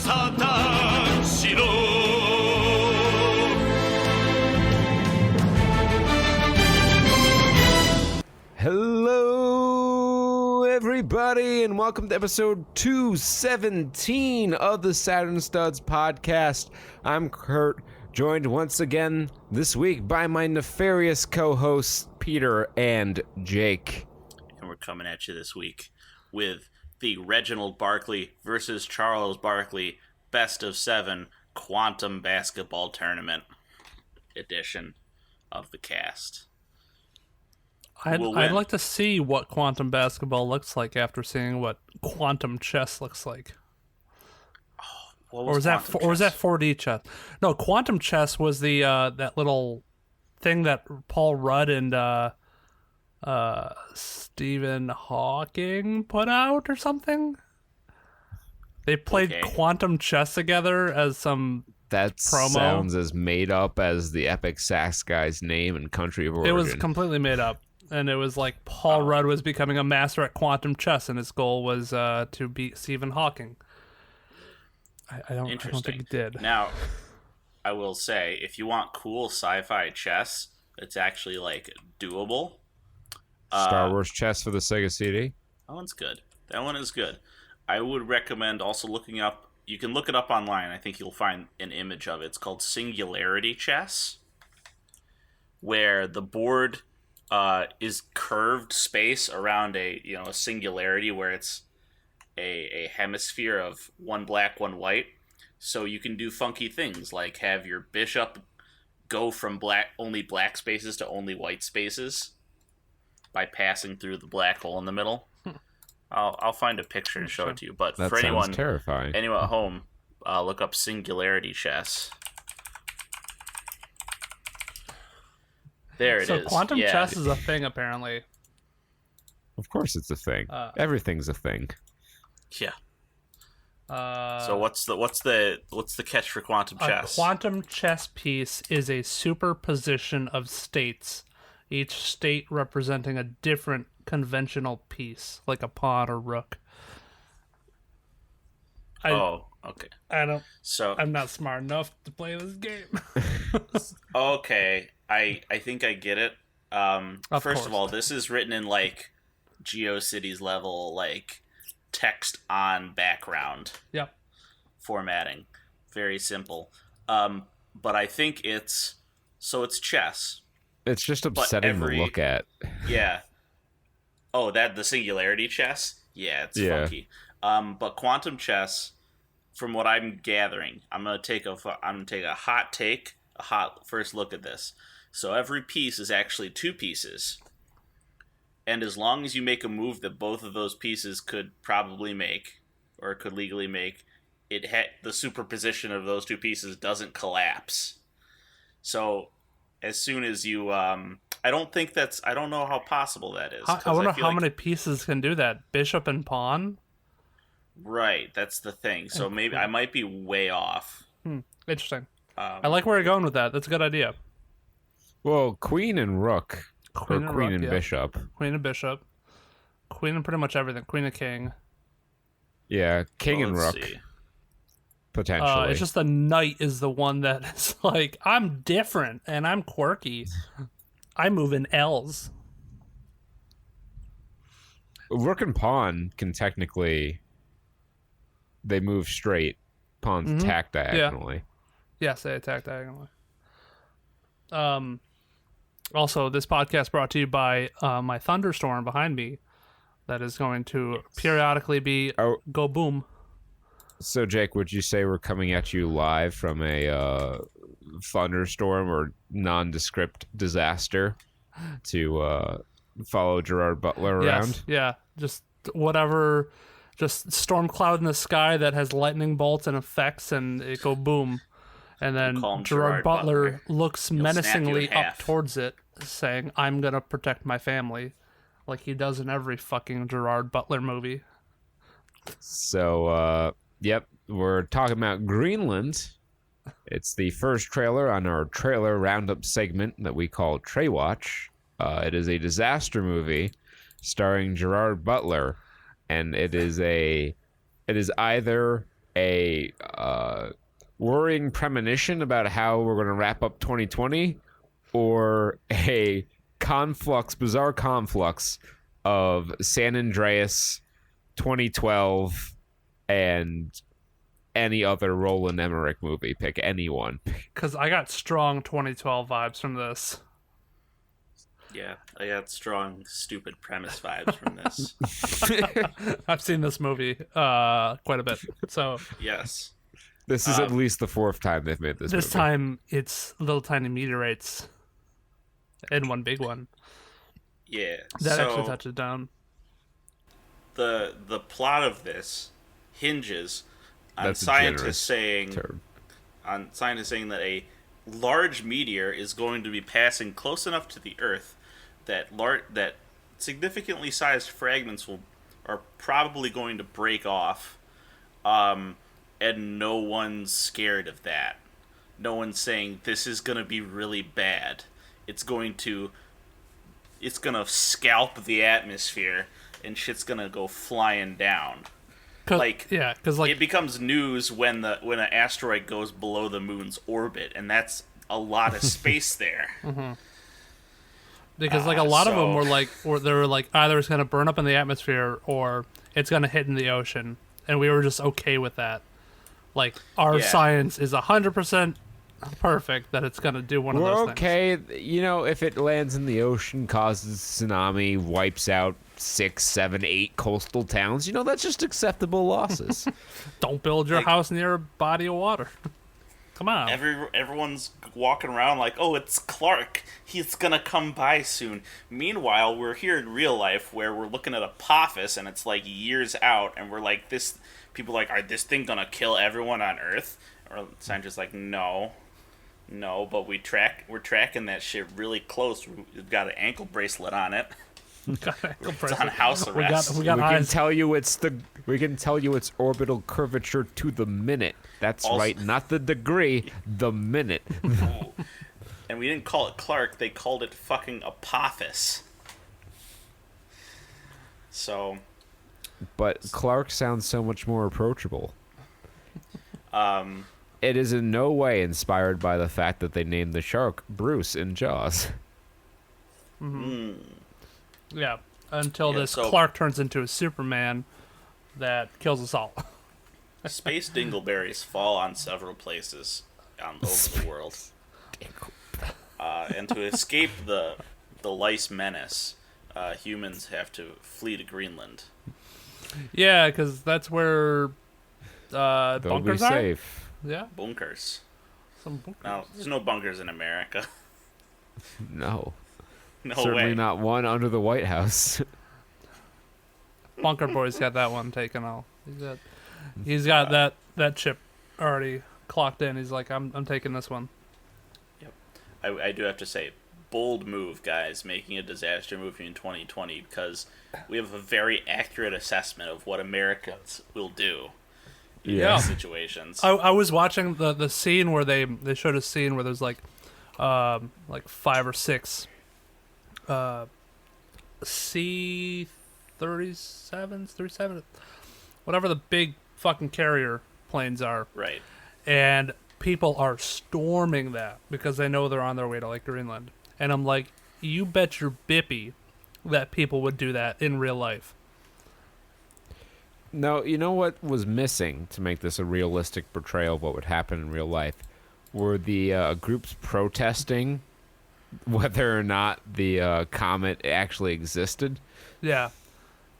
サタンしろ Hello, everybody, and welcome to episode 217 of the Saturn Studs podcast. I'm Kurt, joined once again this week by my nefarious co-hosts, Peter and Jake. And we're coming at you this week with the Reginald Barkley versus Charles Barkley Best of 7 Quantum Basketball Tournament edition of the cast. I'd like to see what quantum basketball looks like after seeing what quantum chess looks like. Or was that 4D chess? No, quantum chess was the that little thing that Paul Rudd and Stephen Hawking put out or something. They played quantum chess together as some promo. Sounds as made up as the Epic Sax guy's name and country of origin. It was completely made up. And it was like Paul Rudd was becoming a master at quantum chess, and his goal was to beat Stephen Hawking. I don't think he did. Now, I will say, if you want cool sci-fi chess, it's actually like doable. Star Wars chess for the Sega CD. That one's good. That one is good. I would recommend also looking up. You can look it up online. I think you'll find an image of it. It's called Singularity Chess, where the board is curved space around a singularity where it's a hemisphere of one black, one white. So you can do funky things like have your bishop go from only black spaces to only white spaces by passing through the black hole in the middle. I'll find a picture and show it to you. But that for anyone terrifying. Anyone at home, look up Singularity Chess. There it is. So quantum chess is a thing, apparently. Of course it's a thing. Everything's a thing. Yeah. So what's the catch for quantum chess? A quantum chess piece is a superposition of states, each state representing a different conventional piece, like a pawn or rook. Okay. I'm not smart enough to play this game. Okay. I think I get it. First of all, this is written in like GeoCities level, like text on background. Yep. Formatting. Very simple. But I think it's chess. It's just upsetting to look at. Yeah. Oh, the singularity chess? Yeah, it's funky. But quantum chess, from what I'm gathering, I'm gonna take a hot take, a hot first look at this. So every piece is actually two pieces. And as long as you make a move that both of those pieces could probably make, or could legally make, the superposition of those two pieces doesn't collapse. So as soon as you... I don't know how possible that is. I wonder how many pieces can do that. Bishop and pawn? Right, that's the thing. So maybe I might be way off. Interesting. I like where you're going with that. That's a good idea. Well, queen and rook. Queen and bishop. Queen and bishop. Queen and pretty much everything. Queen and king. Yeah, king and rook. See. Potentially. It's just the knight is the one that is like, I'm different and I'm quirky. I move in L's. Rook and pawn can technically... They move straight. Pawns attack diagonally. Yeah. Yes, they attack diagonally. Also, this podcast brought to you by my thunderstorm behind me that is going to periodically go boom. So, Jake, would you say we're coming at you live from a thunderstorm or nondescript disaster to follow Gerard Butler around? Yes, yeah. Just whatever, just storm cloud in the sky that has lightning bolts and effects, and it go boom. And then Gerard Butler looks menacingly up towards it, saying, I'm going to protect my family, like he does in every fucking Gerard Butler movie. So, yep, we're talking about Greenland. It's the first trailer on our trailer roundup segment that we call Trea Watch. It is a disaster movie starring Gerard Butler, and it is either a worrying premonition about how we're going to wrap up 2020, or a bizarre conflux of San Andreas, 2012, and any other Roland Emmerich movie. Pick anyone. Because I got strong 2012 vibes from this. Yeah, I got strong, stupid premise vibes from this. I've seen this movie quite a bit. So yes. This is at least the fourth time they've made this movie. This time it's little tiny meteorites and one big one. Yeah. That actually touches down. The plot of this hinges on scientists saying that a large meteor is going to be passing close enough to the Earth that significantly sized fragments are probably going to break off, and no one's scared of that. No one's saying this is going to be really bad. It's going to scalp the atmosphere and shit's going to go flying down. Because it becomes news when an asteroid goes below the moon's orbit, and that's a lot of space there. Mm-hmm. Because a lot of them they were like either it's going to burn up in the atmosphere or it's going to hit in the ocean, and we were just okay with that. Like our science is 100% perfect that it's going to do one of those things. We're okay, if it lands in the ocean, causes tsunami, wipes out 6, 7, 8 coastal towns, that's just acceptable losses. Don't build your house near a body of water. Come on. Everyone's walking around like, oh, it's Clark. He's gonna come by soon. Meanwhile, we're here in real life where we're looking at Apophis and it's like years out, and we're like, people are like, are this thing gonna kill everyone on Earth? Or scientists like, no, but we're tracking that shit really close. We've got an ankle bracelet on it. It's on house arrest. We can tell you its orbital curvature to the minute. That's also, right, not the degree, the minute. And we didn't call it Clark, they called it fucking Apophis. So. But Clark sounds so much more approachable. It is in no way inspired by the fact that they named the shark Bruce in Jaws. Mm-hmm. Yeah, until Clark turns into a Superman that kills us all. Space dingleberries fall on several places over the world. And to escape the lice menace, humans have to flee to Greenland. Yeah, because that's where bunkers are. Safe. Yeah, bunkers. Some bunkers. No, there's no bunkers in America. No. No Certainly way. not one under the White House. Bunker Boy's got that one taken all. He's got that chip already clocked in. He's like, I'm taking this one. Yep. I do have to say, bold move, guys, making a disaster movie in 2020, because we have a very accurate assessment of what Americans will do in these situations. I was watching the scene where they showed a scene where there's like 5 or 6 C-37s, 37, whatever the big fucking carrier planes are. Right. And people are storming that because they know they're on their way to like Greenland. And I'm like, you bet your bippy that people would do that in real life. No, you know what was missing to make this a realistic portrayal of what would happen in real life? Were the groups protesting whether or not the comet actually existed. Yeah,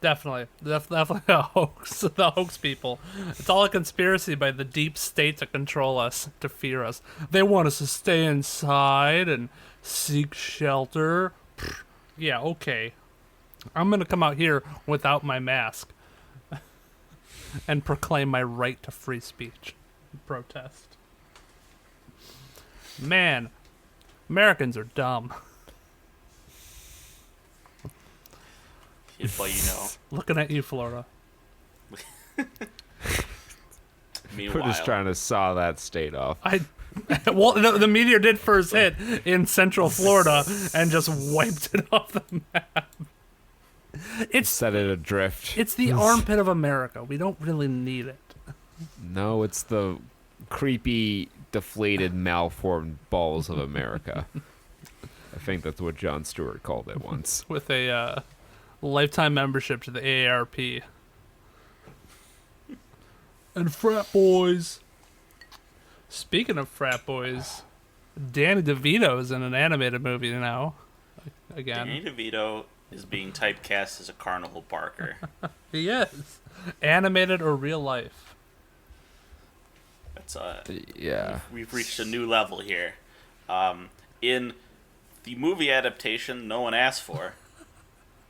definitely a hoax. The hoax people. It's all a conspiracy by the deep state to control us, to fear us. They want us to stay inside and seek shelter. Yeah, okay. I'm gonna come out here without my mask and proclaim my right to free speech and protest. Man, Americans are dumb. But looking at you, Florida. Meanwhile, we're just trying to saw that state off. Well, the meteor did first hit in Central Florida and just wiped it off the map. Set it adrift. It's the armpit of America. We don't really need it. No, it's the creepy, deflated, malformed balls of America. I think that's what Jon Stewart called it once. With a lifetime membership to the AARP. And frat boys. Speaking of frat boys, Danny DeVito is in an animated movie now. Again. Danny DeVito is being typecast as a carnival barker. He is. Animated or real life. That's yeah. We've reached a new level here. In the movie adaptation no one asked for,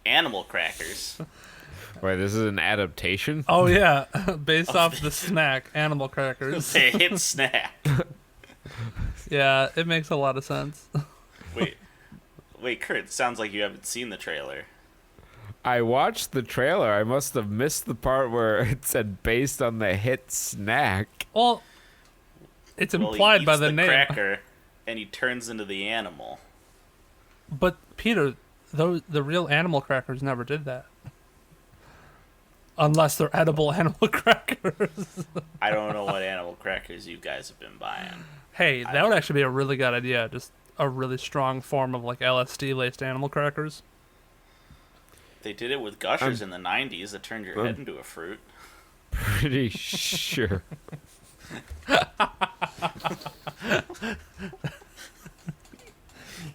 Animal Crackers. Wait, this is an adaptation? Oh yeah, based off the snack, Animal Crackers. A hit snack. Yeah, it makes a lot of sense. Wait, Kurt, it sounds like you haven't seen the trailer. I watched the trailer. I must have missed the part where it said based on the hit snack. Well, it's implied by the name. Cracker, and he turns into the animal. But Peter, the real animal crackers never did that. Unless they're edible animal crackers. I don't know what animal crackers you guys have been buying. Hey, that would actually be a really good idea. Just a really strong form of like LSD-laced animal crackers. They did it with Gushers in the 90s that turned your head into a fruit. Pretty sure.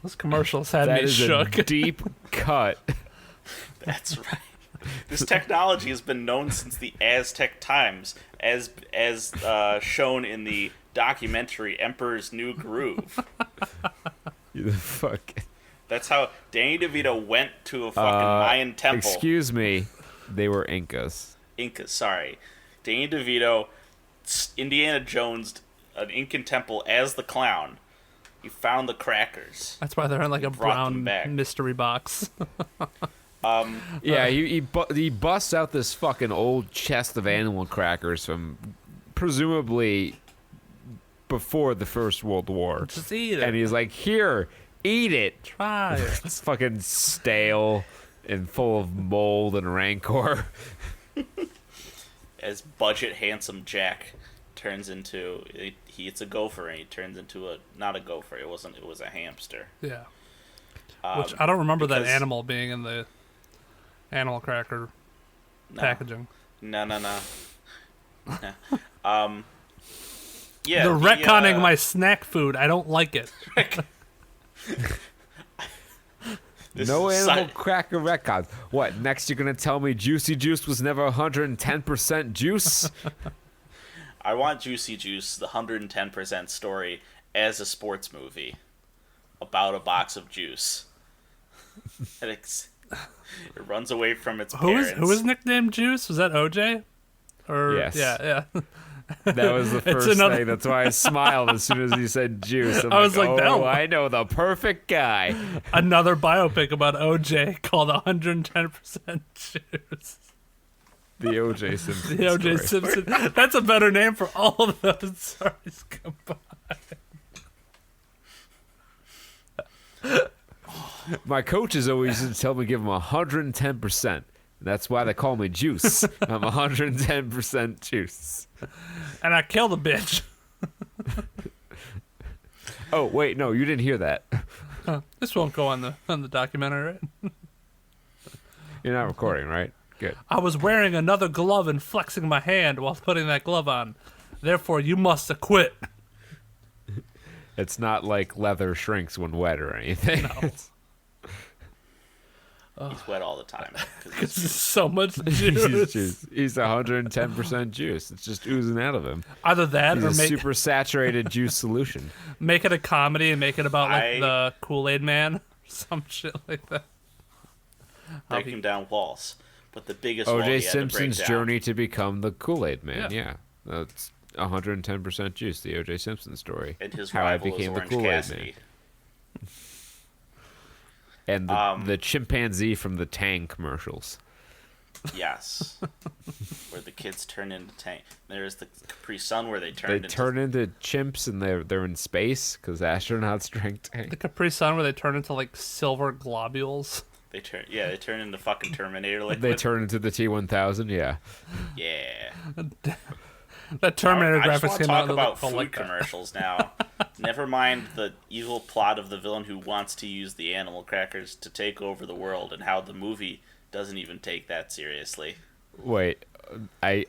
Those commercials had That me is shook. a deep cut. That's right. This technology has been known since the Aztec times, as shown in the documentary Emperor's New Groove. You the fuck. That's how Danny DeVito went to a fucking Mayan temple. Excuse me. They were Incas. Incas, sorry. Danny DeVito, Indiana Jones, an Incan temple as the clown. He found the crackers. That's why they're in like a brown mystery box. Yeah, he busts out this fucking old chest of animal crackers from presumably before the First World War. Just eat it. And he's like, here, eat it. Try it. It's fucking stale and full of mold and rancor. As budget handsome Jack turns into, he eats a gopher and he turns into not a gopher. It was a hamster. Yeah. Which I don't remember that animal being in the animal cracker packaging. No. Yeah. They're retconning my snack food. I don't like it. No animal cracker retcons. What, next you're going to tell me Juicy Juice was never 110% juice? I want Juicy Juice, the 110% story, as a sports movie about a box of juice. And it runs away from its parents. Who was nicknamed Juice? Was that OJ? Or, yes. Yeah. That was the first thing. That's why I smiled as soon as he said juice. I was like, oh, I know the perfect guy. Another biopic about OJ called 110% Juice. The O.J. Simpson. The O.J. Simpson. That's a better name for all of those stories combined. My coaches always used to tell me give him 110%. That's why they call me Juice. I'm 110% Juice. And I killed a bitch. Oh, wait, no, you didn't hear that. This won't go on the documentary, right? You're not recording, right? Good. I was wearing another glove and flexing my hand while putting that glove on. Therefore, you must acquit. It's not like leather shrinks when wet or anything. No. He's wet all the time. Because there's so much juice. He's 110% juice. It's just oozing out of him. Either that He's or a make super saturated juice solution. Make it a comedy and make it about like the Kool-Aid Man. Some shit like that. Breaking down walls. But the biggest wall O.J. he had to break Simpson's down. journey to become the Kool-Aid Man. Yeah. That's 110% juice, the O.J. Simpson story. And his how I rival became is the Orange Kool-Aid Cassidy. Man. And the chimpanzee from the Tang commercials. Yes. Where the kids turn into tank. There's the Capri Sun where they turn into chimps and they're in space because astronauts drink Tang. The Capri Sun where they turn into like silver globules. They turn into fucking Terminator liquid. They turn into the T-1000, yeah. Yeah. That Terminator I just graphics want to came out talk about food like commercials now. Never mind the evil plot of the villain who wants to use the animal crackers to take over the world, and how the movie doesn't even take that seriously. Wait, I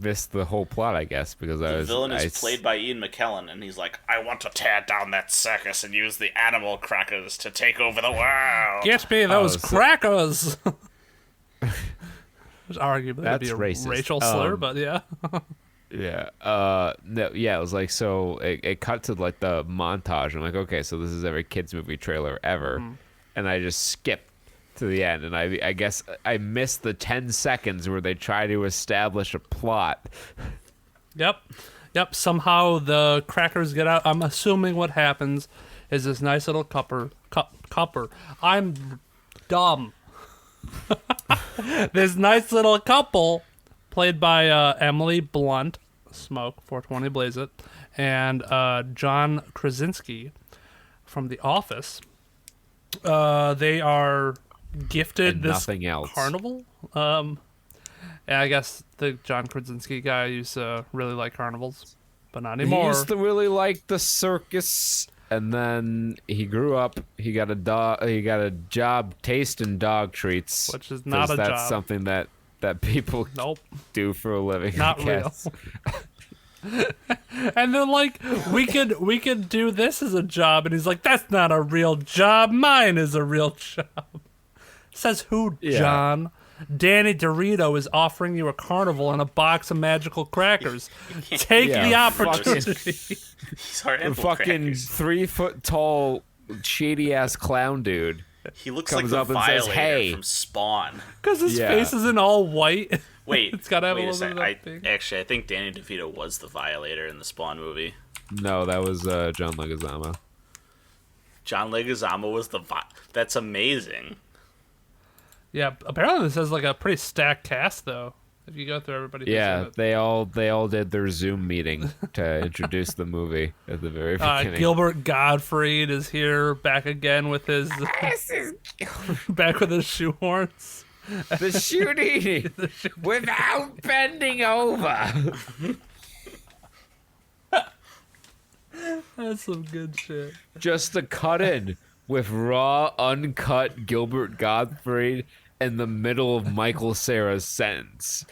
missed the whole plot, I guess, because the villain is played by Ian McKellen, and he's like, I want to tear down that circus and use the animal crackers to take over the world. Get me those crackers! Arguably, that'd be a racist. racial slur, but yeah. Yeah. No, yeah, it was like, so it cut to like the montage. I'm like, okay, so this is every kids movie trailer ever. And I just skipped to the end, and I guess I missed the 10 seconds where they try to establish a plot. Yep. Somehow the crackers get out. I'm assuming what happens is this nice little cupper. I'm dumb. This nice little couple, played by Emily Blunt, Smoke, 420 Blaze It, and John Krasinski from The Office. They are gifted and this nothing else. carnival. And I guess the John Krasinski guy used to really like carnivals, but not anymore. He used to really like the circus, and then he grew up. He got a job tasting dog treats, which is not a that's job. That's something that people do for a living. Not real. And they're like, we could do this as a job, and he's like, that's not a real job. Mine is a real job. Says who, John? Danny DeVito is offering you a carnival and a box of magical crackers. Take the opportunity. These are animal fucking crackers. 3 foot tall, shady ass clown dude. He looks comes like up the and Violator says, "Hey." from Spawn. Because his face isn't all white. Wait, it's gotta have wait a a little second. bit of that thing. Actually, I think Danny DeVito was the Violator in the Spawn movie. No, that was John Leguizamo. John Leguizamo was the That's amazing. Yeah, apparently this has like a pretty stacked cast though. If you go through everybody. Yeah, they all did their Zoom meeting to introduce the movie at the very beginning. Gilbert Gottfried is here back again with his back with his shoehorns. The shooting without bending over. That's some good shit. Just to cut in with raw, uncut Gilbert Gottfried in the middle of Michael Cera's sentence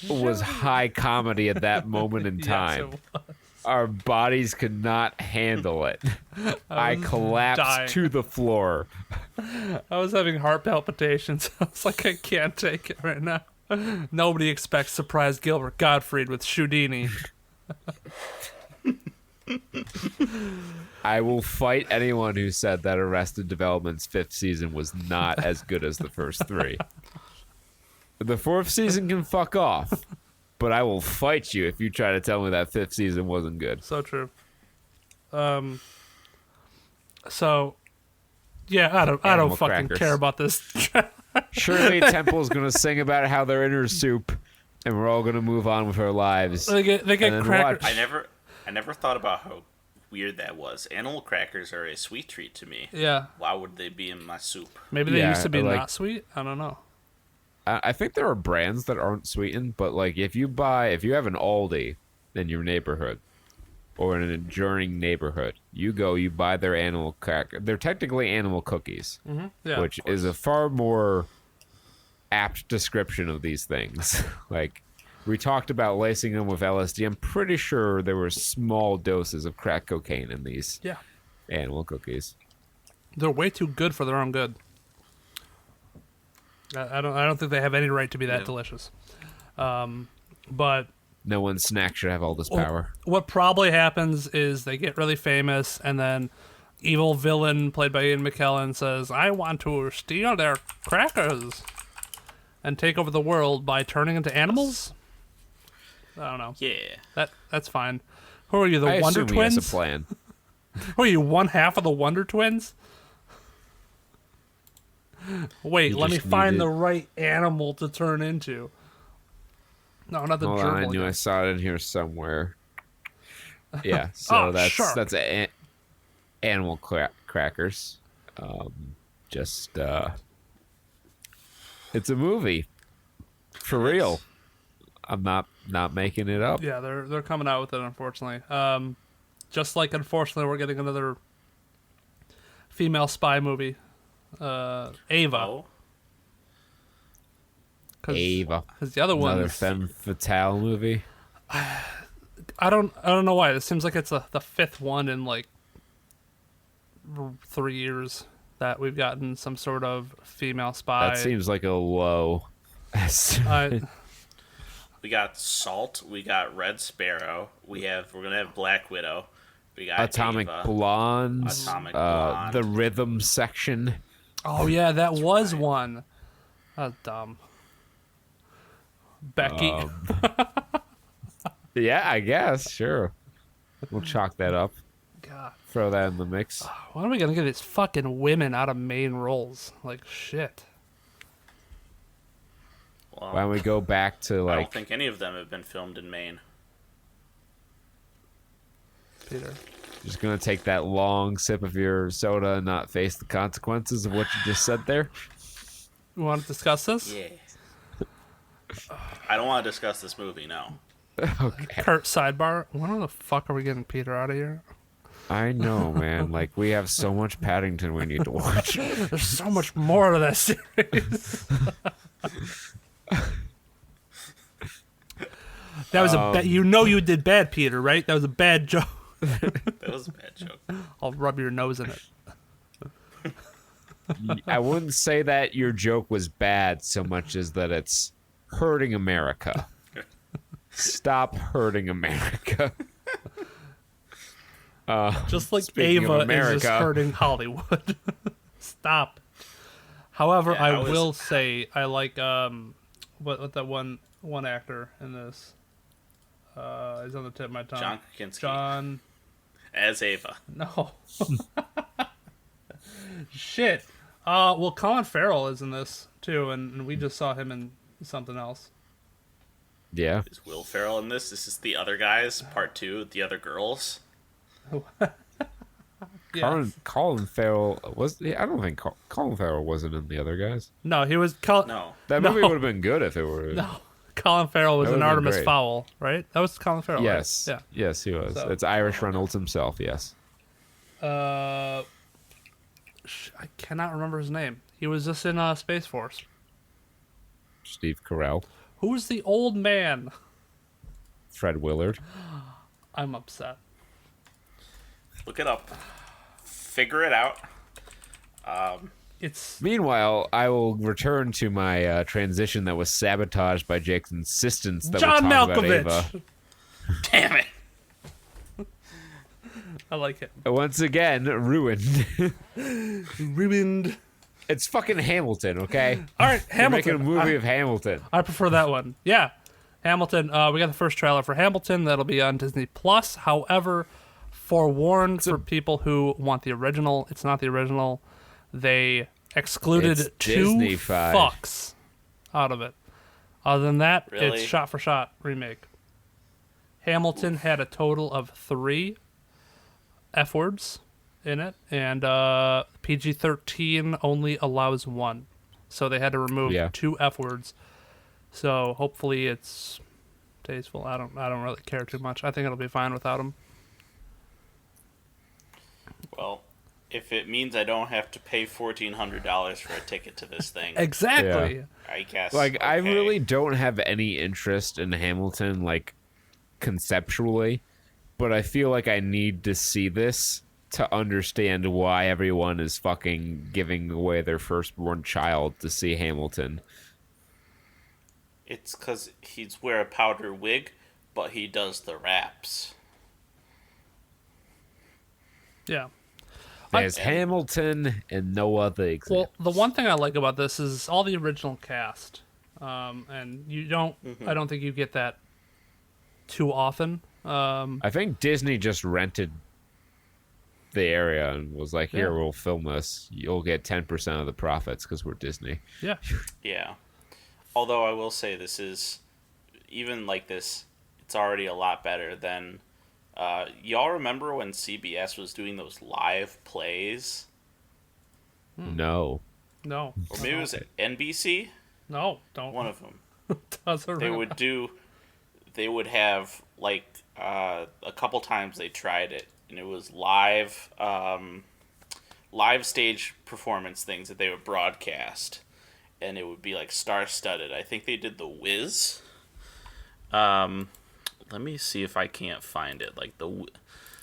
was high comedy at that moment in time. Yes, it was. Our bodies could not handle it. I collapsed dying. to the floor. I was having heart palpitations. I was like, I can't take it right now. Nobody expects surprise Gilbert Gottfried with Houdini. I will fight anyone who said that Arrested Development's 5th season was not as good as the first 3. The 4th season can fuck off, but I will fight you if you try to tell me that 5th season wasn't good. So true. So, yeah, I don't fucking care about this. Shirley Temple's gonna sing about how they're in her soup, and we're all gonna move on with our lives. They get crackers. I never thought about how weird that was. Animal crackers are a sweet treat to me. Yeah. Why would they be in my soup? Maybe they used to be like, not sweet. I don't know. I think there are brands that aren't sweetened, but like if you have an Aldi in your neighborhood or in an adjoining neighborhood, you buy their animal cracker. They're technically animal cookies, Yeah, which is a far more apt description of these things. Like we talked about lacing them with LSD. I'm pretty sure there were small doses of crack cocaine in these animal cookies. They're way too good for their own good. I don't think they have any right to be that delicious. But no one snack should have all this power. What probably happens is they get really famous, and then evil villain played by Ian McKellen says, "I want to steal their crackers and take over the world by turning into animals." I don't know. Yeah, that's fine. Who are you, the Wonder assume Twins? He has a plan. Who are you, one half of the Wonder Twins? Wait, let me find the right animal to turn into. No, not the Hold gerbil. on, I knew I saw it in here somewhere. Yeah, so that's animal crackers. It's a movie for real. I'm not making it up. Yeah, they're coming out with it, unfortunately. Just like, unfortunately, we're getting another female spy movie, Ava. Oh. Ava. Because the other one, another femme fatale movie. I don't know why. It seems like it's the fifth one in like 3 years that we've gotten some sort of female spy. That seems like a low. We got Salt. We got Red Sparrow. We're gonna have Black Widow. We got Atomic Ava, Blondes. Atomic Blonde. The Rhythm section. Oh yeah, that was one. That's dumb. Becky. Yeah, I guess. Sure. We'll chalk that up. God. Throw that in the mix. When are we gonna get these fucking women out of main roles? Like shit. Well, Why don't we go back to like? I don't think any of them have been filmed in Maine. Peter. Just gonna take that long sip of your soda and not face the consequences of what you just said there. You want to discuss this? Yeah. I don't want to discuss this movie, no. Okay. Kurt, sidebar. When the fuck are we getting Peter out of here? I know, man. Like, we have so much Paddington we need to watch. There's so much more to that series. That was you know you did bad, Peter, right? That was a bad joke. That was a bad joke. I'll rub your nose in it. I wouldn't say that your joke was bad so much as that it's hurting America. Stop hurting America. Just like Speaking of Ava is America. just hurting Hollywood. Stop. However, Yeah, I will say I like what that one actor in this. He's on the tip of my tongue. John Krasinski. John. As Ava. No. Shit. Well, Colin Farrell is in this too, and we just saw him in something else. Yeah. Is Will Ferrell in this? This is The Other Guys, Part 2, The Other Girls. Yeah. Colin Farrell was. I don't think Colin Farrell wasn't in The Other Guys. No, he was. No. That movie would have been good if it were. No, Colin Farrell was That in would've been Artemis great. Fowl, right? That was Colin Farrell. Yes. Right? Yes, he was. So- It's Irish Reynolds himself. Yes. Yeah. I cannot remember his name. He was just in Space Force. Steve Carell. Who's the old man? Fred Willard. I'm upset. Look it up. Figure it out. It's Meanwhile, I will return to my transition that was sabotaged by Jake's insistence that John we talk about Malkovich. Ava. Damn it. I like it. Once again, ruined. Ruined. It's fucking Hamilton, okay? All right, We're Hamilton. making a movie of Hamilton. I prefer that one. Yeah, Hamilton. We got the first trailer for Hamilton. That'll be on Disney Plus. However, forewarned for people who want the original, it's not the original. They excluded It's 2 Disney-fied. fucks out of it. Other than that, Really? it's shot for shot remake. Hamilton had a total of 3 F words in it, and PG-13 only allows 1, so they had to remove 2 F words. So hopefully it's tasteful. I don't really care too much. I think it'll be fine without them. Well, if it means I don't have to pay $1,400 for a ticket to this thing, Exactly. Yeah. I guess. Like, I okay. really don't have any interest in Hamilton, like, conceptually, but I feel like I need to see this to understand why everyone is fucking giving away their firstborn child to see Hamilton. It's because he's wear a powder wig, but he does the raps. Yeah. There's Hamilton and no other example. Well, the one thing I like about this is all the original cast, and you don't. I don't think you get that too often. I think Disney just rented the area and was like, here, we'll film this. You'll get 10% of the profits because we're Disney. Yeah. Yeah. Although I will say this is, even like this, it's already a lot better than... y'all remember when CBS was doing those live plays? No. No. Or maybe it was NBC? No. Don't. One of them. Doesn't They ring a would bell. do they would have like a couple times they tried it, and it was live stage performance things that they would broadcast, and it would be like star-studded. I think they did The Wiz. Let me see if I can't find it. Like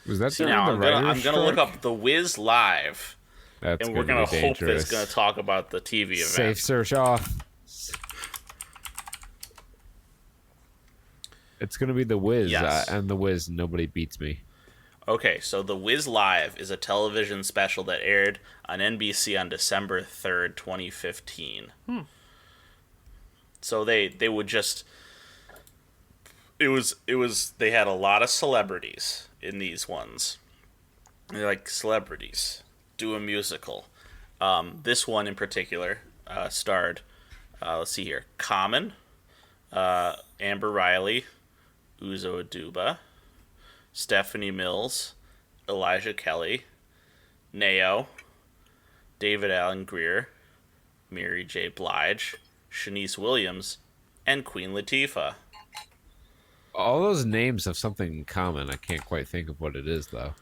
was that see now? I'm gonna look up The Wiz live, and we're gonna hope that it's gonna talk about the TV event. Safe search off. It's gonna be The Wiz, yes. And The Wiz, nobody beats me. Okay, so The Wiz Live is a television special that aired on NBC on December 3rd, 2015. So they would just... They had a lot of celebrities in these ones. They're like, celebrities, do a musical. This one in particular starred, let's see here, Common, Amber Riley, Uzo Aduba, Stephanie Mills, Elijah Kelly, Neo, David Allen Greer, Mary J. Blige, Shanice Williams, and Queen Latifah. All those names have something in common. I can't quite think of what it is, though.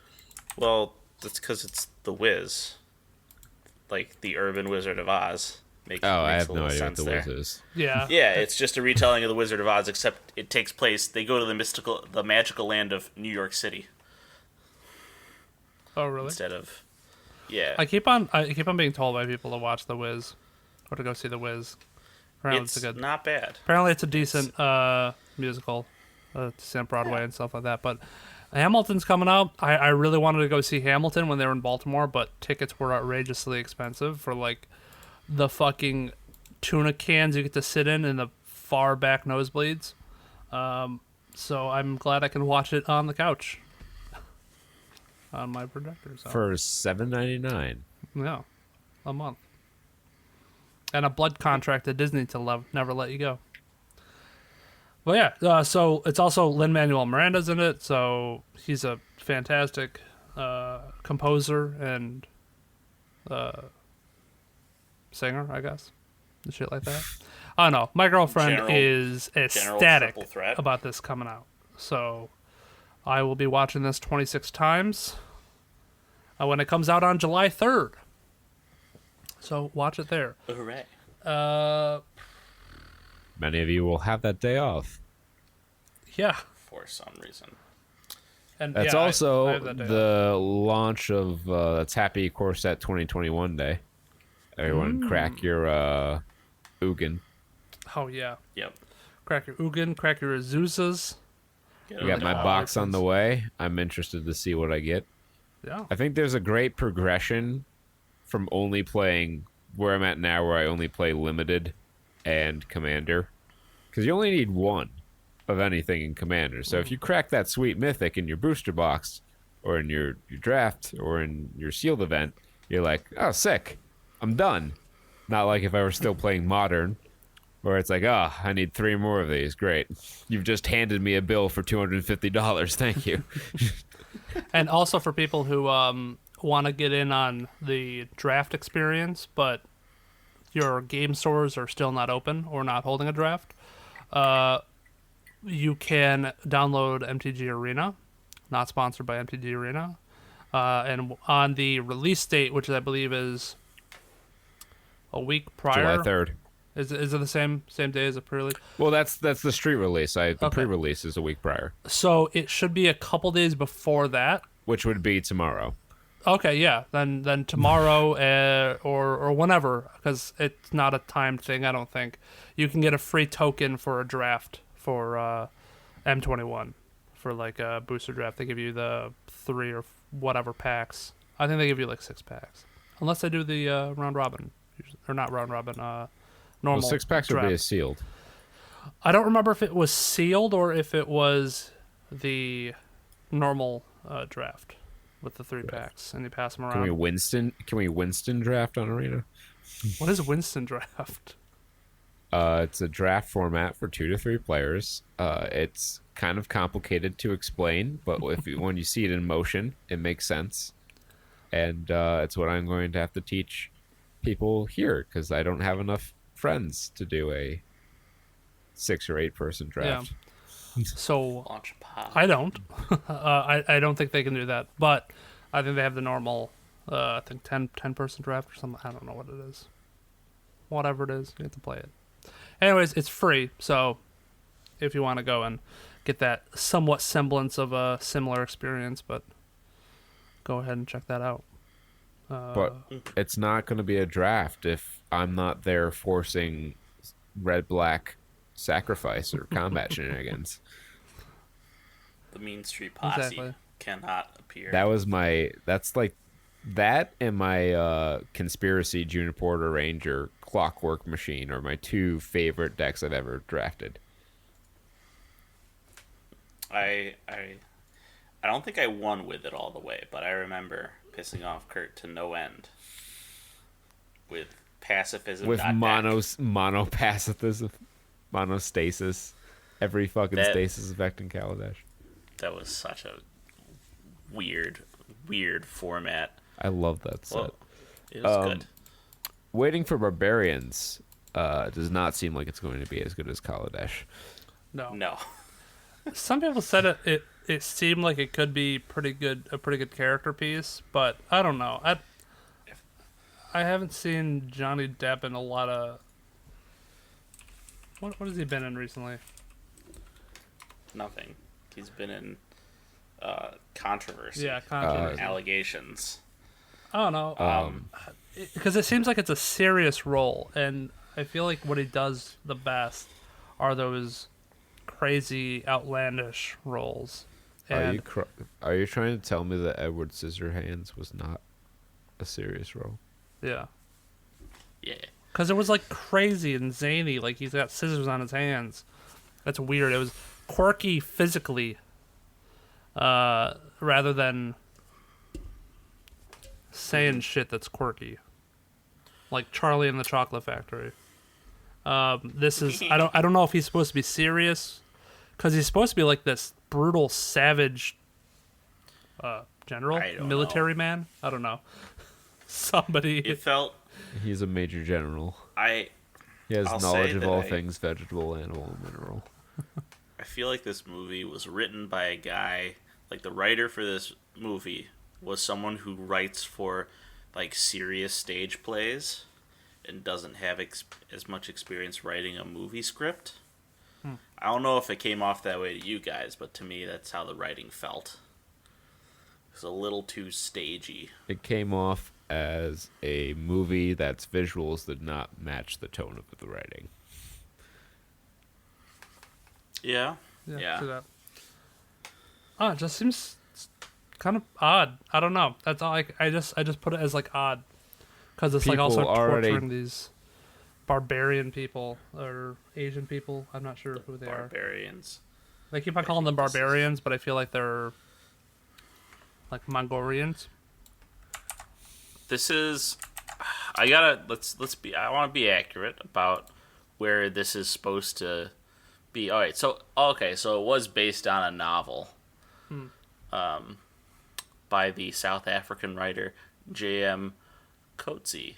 Well, that's because it's The Wiz. Like the Urban Wizard of Oz. I have no idea what The Wiz is. Yeah. Yeah, it's just a retelling of the Wizard of Oz, except it takes place. They go to the magical land of New York City. Oh, really? Instead of, yeah. I keep on being told by people to watch The Wiz, or to go see The Wiz. Apparently It's not bad. Apparently, it's a decent musical, to see on Broadway and stuff like that. But Hamilton's coming out. I really wanted to go see Hamilton when they were in Baltimore, but tickets were outrageously expensive for like the fucking tuna cans you get to sit in the far back nosebleeds. So I'm glad I can watch it on the couch on my projector. So. For $7.99. Yeah, a month. And a blood contract at Disney to never let you go. But yeah, so it's also Lin-Manuel Miranda's in it, so he's a fantastic composer and singer, I guess. And shit like that. I don't know. My girlfriend is ecstatic about this coming out. So I will be watching this 26 times when it comes out on July 3rd. So watch it there. Hooray. Many of you will have that day off. Yeah. For some reason. And that's yeah, also I have that day the off. launch of that's Happy Corset 2021 Day. Everyone crack your Ugin. Oh, yeah. Yep. Crack your Ugin, crack your Azuzas. I got my box on the way. I'm interested to see what I get. Yeah. I think there's a great progression from only playing where I'm at now, where I only play Limited and Commander. Because you only need one of anything in Commander. So if you crack that sweet Mythic in your booster box, or in your draft, or in your sealed event, you're like, oh, sick. I'm done. Not like if I were still playing Modern, where it's like, oh, I need 3 more of these. Great. You've just handed me a bill for $250. Thank you. And also for people who want to get in on the draft experience, but your game stores are still not open or not holding a draft, you can download MTG Arena, not sponsored by MTG Arena. And on the release date, which I believe is a week prior. July 3rd. Is it the same day as the pre-release? Well, that's the street release. The pre-release is a week prior. So it should be a couple days before that. Which would be tomorrow. Okay, yeah. Then tomorrow or whenever, because it's not a timed thing, I don't think. You can get a free token for a draft for M21 for like a booster draft. They give you the 3 or whatever packs. I think they give you like 6 packs. Unless they do the round robin. Or not round robin, normal. Well, 6 packs draft. would be sealed. I don't remember if it was sealed or if it was the normal draft with the 3 packs, and you pass them around. Can we Winston draft on Arena? What is Winston draft? It's a draft format for 2 to 3 players. It's kind of complicated to explain, but when you see it in motion, it makes sense. And it's what I'm going to have to teach people here, because I don't have enough friends to do a 6 or 8 person draft. So Launch a pod. I don't. I don't think they can do that. But I think they have the normal, I think 10 person draft or something. I don't know what it is. Whatever it is, you have to play it. Anyways, it's free. So if you want to go and get that somewhat semblance of a similar experience, but go ahead and check that out. But it's not going to be a draft if I'm not there forcing red-black sacrifice or combat shenanigans. The Mean Street Posse Exactly. cannot appear. That's like that and my Conspiracy Junior Porter Ranger Clockwork Machine are my two favorite decks I've ever drafted. I don't think I won with it all the way, but I remember pissing off Kurt to no end with pacifism. With monopacifism, monostasis, every fucking stasis effect in Kaladesh. That was such a weird format. I love that set. Well, it was good. Waiting for Barbarians does not seem like it's going to be as good as Kaladesh. No. Some people said it seemed like it could be a pretty good character piece, but I don't know. I haven't seen Johnny Depp in a lot of what has he been in recently? Nothing. He's been in controversy. Yeah, controversy. Allegations. I don't know. Because it seems like it's a serious role, and I feel like what he does the best are those crazy, outlandish roles. And Are you trying to tell me that Edward Scissorhands was not a serious role? yeah, Yeah. because it was like crazy and zany. Like he's got scissors on his hands. That's weird. It was quirky physically, rather than saying shit that's quirky, like Charlie and the Chocolate Factory. This is I don't know if he's supposed to be serious, because he's supposed to be like this brutal, savage general, military man. I don't know. Somebody. It felt. He's a major general. He has I'll knowledge say of that all things vegetable, animal, and mineral. I feel like this movie was written by a guy, like the writer for this movie was someone who writes for like serious stage plays and doesn't have as much experience writing a movie script. I don't know if it came off that way to you guys, but to me that's how the writing felt. It was a little too stagey. It came off as a movie that's visuals did not match the tone of the writing. Yeah. See that. It just seems kind of odd. I don't know. That's all. I just put it as like odd, because it's like also torturing these barbarian people or Asian people. I'm not sure who they are. Barbarians. They keep on calling them barbarians, but I feel like they're like Mongolians. This is. I want to be accurate about where this is supposed to be. All right. So it was based on a novel. By the South African writer J.M. Coetzee.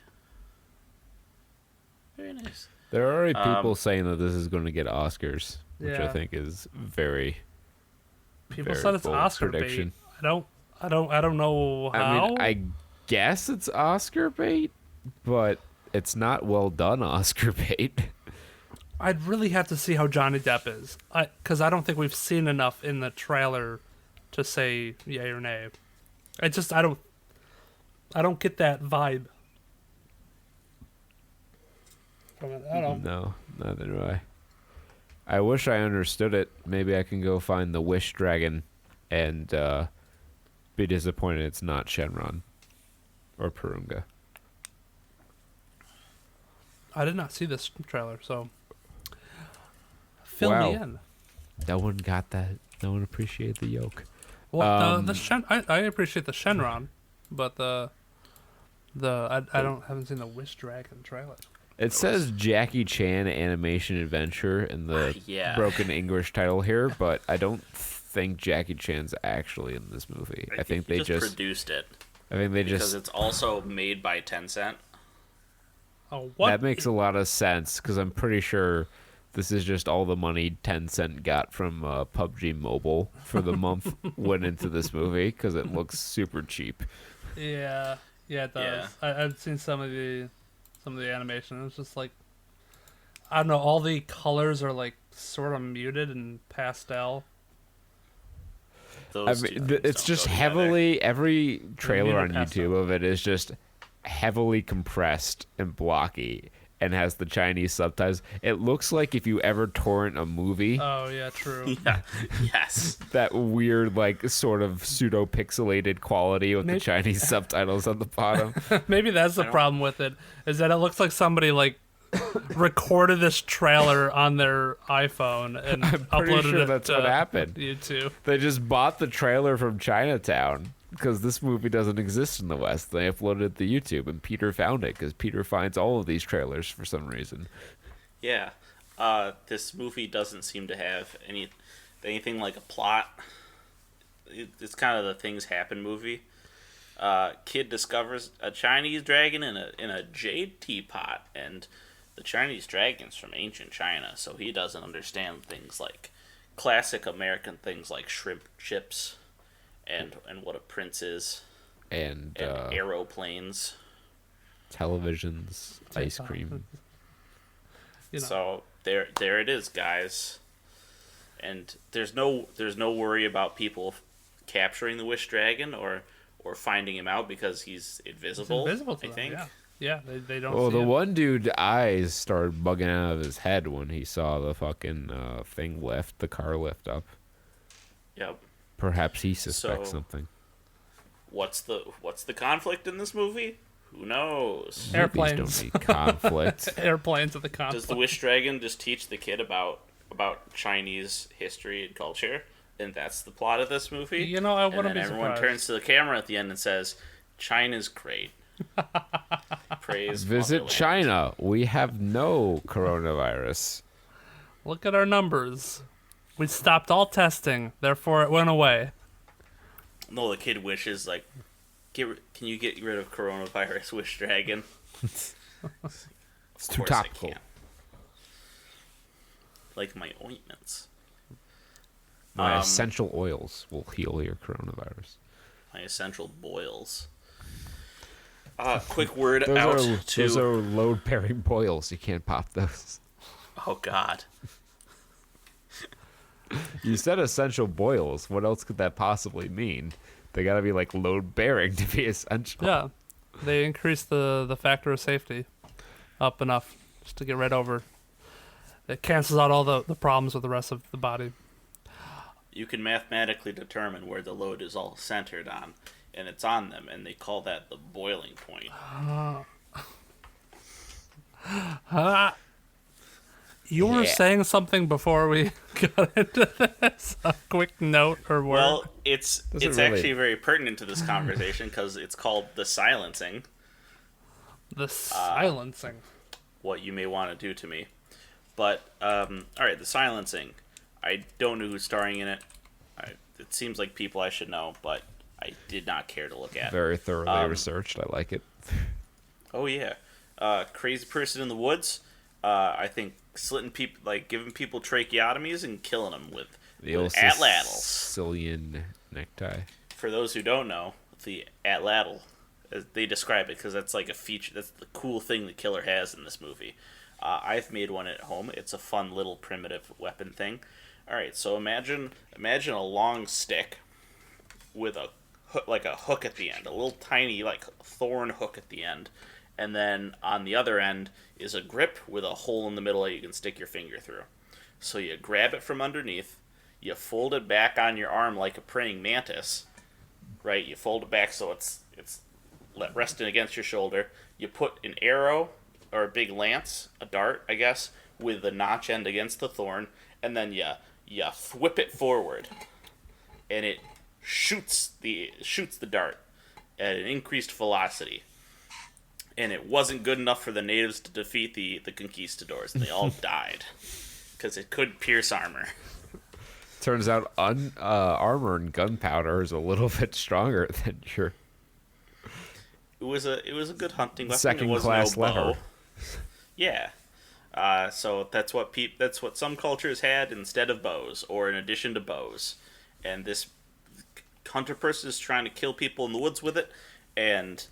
Very nice. There are already people saying that this is going to get Oscars, which I think is very. People very said it's bold Oscar prediction. bait. I don't know how. I mean, I guess it's Oscar bait, but it's not well done Oscar bait. I'd really have to see how Johnny Depp is, because I don't think we've seen enough in the trailer to say yay or nay. I don't get that vibe. I don't know. No, neither do I. I wish I understood it. Maybe I can go find the Wish Dragon and be disappointed it's not Shenron or Purunga. I did not see this trailer, so fill me in. No one got that. No one appreciated the yoke. Well, I appreciate the Shenron, but I haven't seen the Wish Dragon trailer. It says Jackie Chan Animation Adventure in the broken English title here, but I don't think Jackie Chan's actually in this movie. I think they just produced it. I think they because it's also made by Tencent. Oh, what? That makes a lot of sense because I'm pretty sure this is just all the money Tencent got from PUBG Mobile for the month went into this movie because it looks super cheap. Yeah, it does. Yeah. I've seen some of the animation. It's just like, I don't know. All the colors are like sort of muted and pastel. It's just heavily. Every trailer on YouTube of it is just heavily compressed and blocky. And has the Chinese subtitles. It looks like if you ever torrent a movie. Oh yeah, true. Yeah. Yes. That weird, like, sort of pseudo pixelated quality with the Chinese subtitles on the bottom. Maybe that's the problem with it, is that it looks like somebody like recorded this trailer on their iPhone and uploaded it. That's what happened. YouTube. They just bought the trailer from Chinatown. Because this movie doesn't exist in the West. They uploaded it to YouTube, and Peter found it, because Peter finds all of these trailers for some reason. Yeah. This movie doesn't seem to have anything like a plot. It's kind of the things happen movie. Kid discovers a Chinese dragon in a jade teapot, and the Chinese dragon's from ancient China, so he doesn't understand things like classic American things like shrimp chips. And what a prince is, and aeroplanes, televisions, ice cream. So there it is, guys. And there's no worry about people capturing the wish dragon or finding him out because he's invisible. It's invisible to I think. Them, yeah. They don't. Well, see him. One dude's eyes started bugging out of his head when he saw the fucking thing lift, the car lift up. Yep. Perhaps he suspects something. What's the conflict in this movie? Who knows? Airplanes don't need conflict. Airplanes are the conflict. Does the wish dragon just teach the kid about Chinese history and culture? And that's the plot of this movie? I wouldn't be surprised. Everyone turns to the camera at the end and says, China's great. Praise Visit motherland. China. We have no coronavirus. Look at our numbers. We stopped all testing, therefore it went away. No, the kid wishes, like, can you get rid of coronavirus, Wish Dragon? It's too topical. Like my ointments. My essential oils will heal your coronavirus. My essential boils. Quick word Those are load-bearing boils. You can't pop those. Oh, God. You said essential boils. What else could that possibly mean? They gotta be like load-bearing to be essential. Yeah, they increase the factor of safety up enough just to get right over. It cancels out all the problems with the rest of the body. You can mathematically determine where the load is all centered on, and it's on them, and they call that the boiling point. You were saying something before we got into this. A quick note or word. Well, it's actually very pertinent to this conversation because it's called the silencing. The silencing. What you may want to do to me. But, all right, the silencing. I don't know who's starring in it. It seems like people I should know, but I did not care to look at. Very thoroughly researched. I like it. Oh, yeah. Crazy person in the woods. I think slitting people, like giving people tracheotomies and killing them with atlatls. Sicilian necktie. For those who don't know, the atlatl, as they describe it, because that's like a feature. That's the cool thing the killer has in this movie. I've made one at home. It's a fun little primitive weapon thing. All right, so imagine a long stick with a hook at the end, a little tiny like thorn hook at the end, and then on the other end is a grip with a hole in the middle that you can stick your finger through. So you grab it from underneath, you fold it back on your arm like a praying mantis, right? You fold it back so it's resting against your shoulder. You put an arrow or a big lance, a dart, I guess, with the notch end against the thorn, and then you whip it forward, and it shoots the dart at an increased velocity. And it wasn't good enough for the natives to defeat the conquistadors, and they all died because it could pierce armor. Turns out armor and gunpowder is a little bit stronger than your. It was a good hunting weapon. Second it was class no bow. lever. Yeah. So that's what some cultures had instead of bows, or in addition to bows. And this hunter person is trying to kill people in the woods with it, and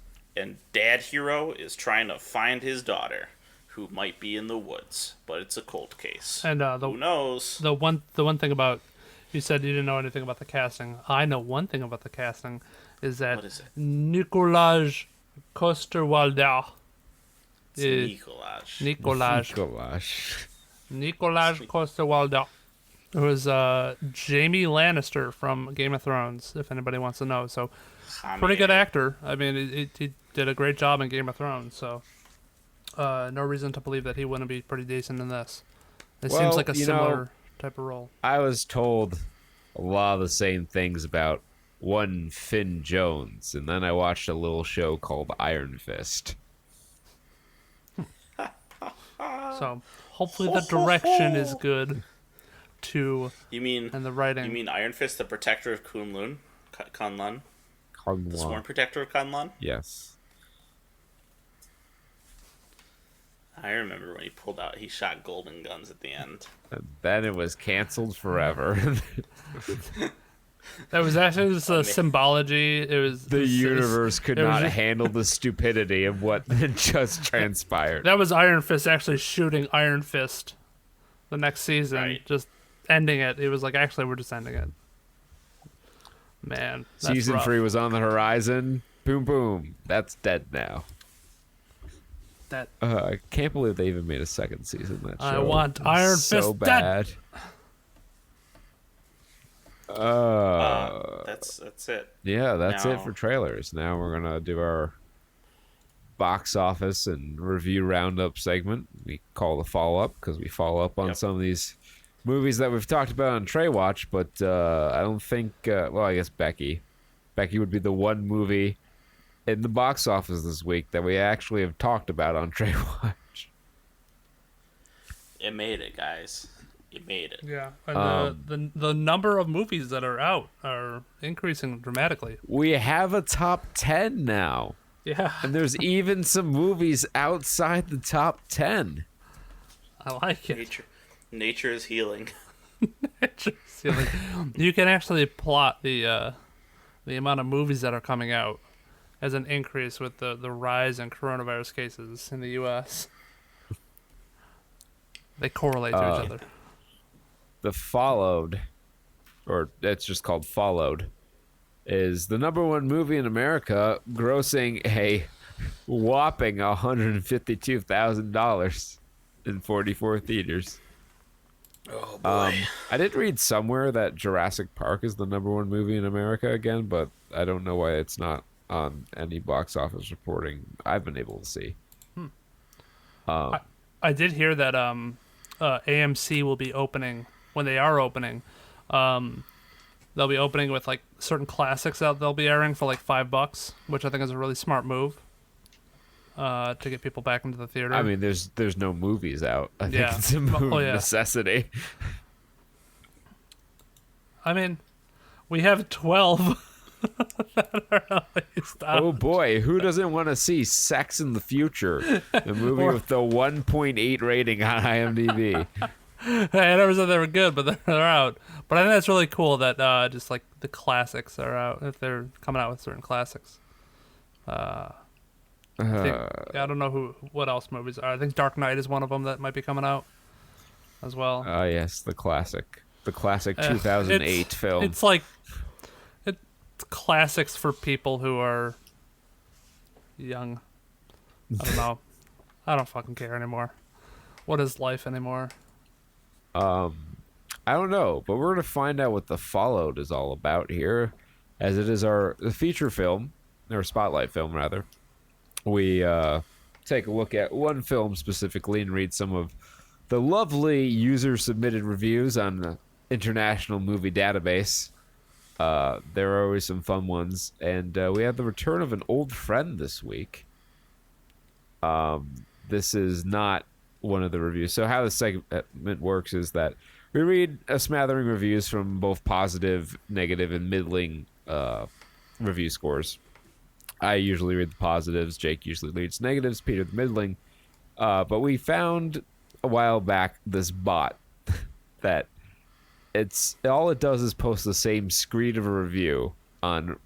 Dad Hero is trying to find his daughter, who might be in the woods, but it's a cold case. And who knows? The one thing about, you said you didn't know anything about the casting. I know one thing about the casting is that What is it? Nicolas Coster-Waldau. Nicolas Coster-Waldau. It was Jamie Lannister from Game of Thrones, if anybody wants to know. So, pretty good actor. I mean, he did a great job in Game of Thrones. So, no reason to believe that he wouldn't be pretty decent in this. It seems like a similar type of role. I was told a lot of the same things about one Finn Jones, and then I watched a little show called Iron Fist. So, hopefully the direction is good. And the writing. You mean Iron Fist, the protector of Kunlun? Kunlun? The sworn protector of Kunlun? Yes. I remember when he shot golden guns at the end. And then it was canceled forever. That was actually just a symbology. It was the universe could not handle the stupidity of what just transpired. That was Iron Fist actually shooting Iron Fist the next season, right. Just ending it. It was like, actually, we're just ending it. Man, that's Season rough. 3 was on the horizon. Boom, boom. That's dead now. I can't believe they even made a second season of that show. I want Iron so Fist bad. dead. That's it. Yeah, that's it for trailers. Now we're gonna do our box office and review roundup segment. We call the follow up because we follow up on some of these movies that we've talked about on Trea Watch. But I don't think. Well, I guess Becky would be the one movie in the box office this week that we actually have talked about on Trea Watch. It made it, guys. It made it. Yeah, and the number of movies that are out are increasing dramatically. We have a top 10 now. Yeah. And there's even some movies outside the top 10. I like it. Nature is healing. You can actually plot the amount of movies that are coming out as an increase with the rise in coronavirus cases in the U.S. They correlate to each other. The Followed, or it's just called Followed, is the number one movie in America, grossing a whopping $152,000 in 44 theaters. Oh boy! I did read somewhere that Jurassic Park is the number one movie in America again, but I don't know why it's not on any box office reporting I've been able to see. I did hear that AMC will be opening, when they are opening, they'll be opening with like certain classics that they'll be airing for like $5, which I think is a really smart move to get people back into the theater. I mean, there's no movies out. I think it's a necessity. I mean, we have 12 that are released out. Oh boy, who doesn't want to see Sex in the Future, the movie with the 1.8 rating on IMDb? I never said they were good, but they're out. But I think that's really cool that just like the classics are out, if they're coming out with certain classics. I don't know what else movies are. I think Dark Knight is one of them that might be coming out as well. Yes, the classic 2008 film. It's like it's classics for people who are young. I don't know. I don't fucking care anymore. What is life anymore? I don't know, but we're going to find out what The Followed is all about here, as it is the feature film, or spotlight film, rather. We take a look at one film specifically and read some of the lovely user-submitted reviews on the International Movie Database. There are always some fun ones, and we have the return of an old friend this week. This is not one of the reviews. So how the segment works is that we read a smattering reviews from both positive, negative, and middling review scores. I usually read the positives. Jake usually reads negatives. Peter the middling. But we found a while back this bot that all it does is post the same screen of a review on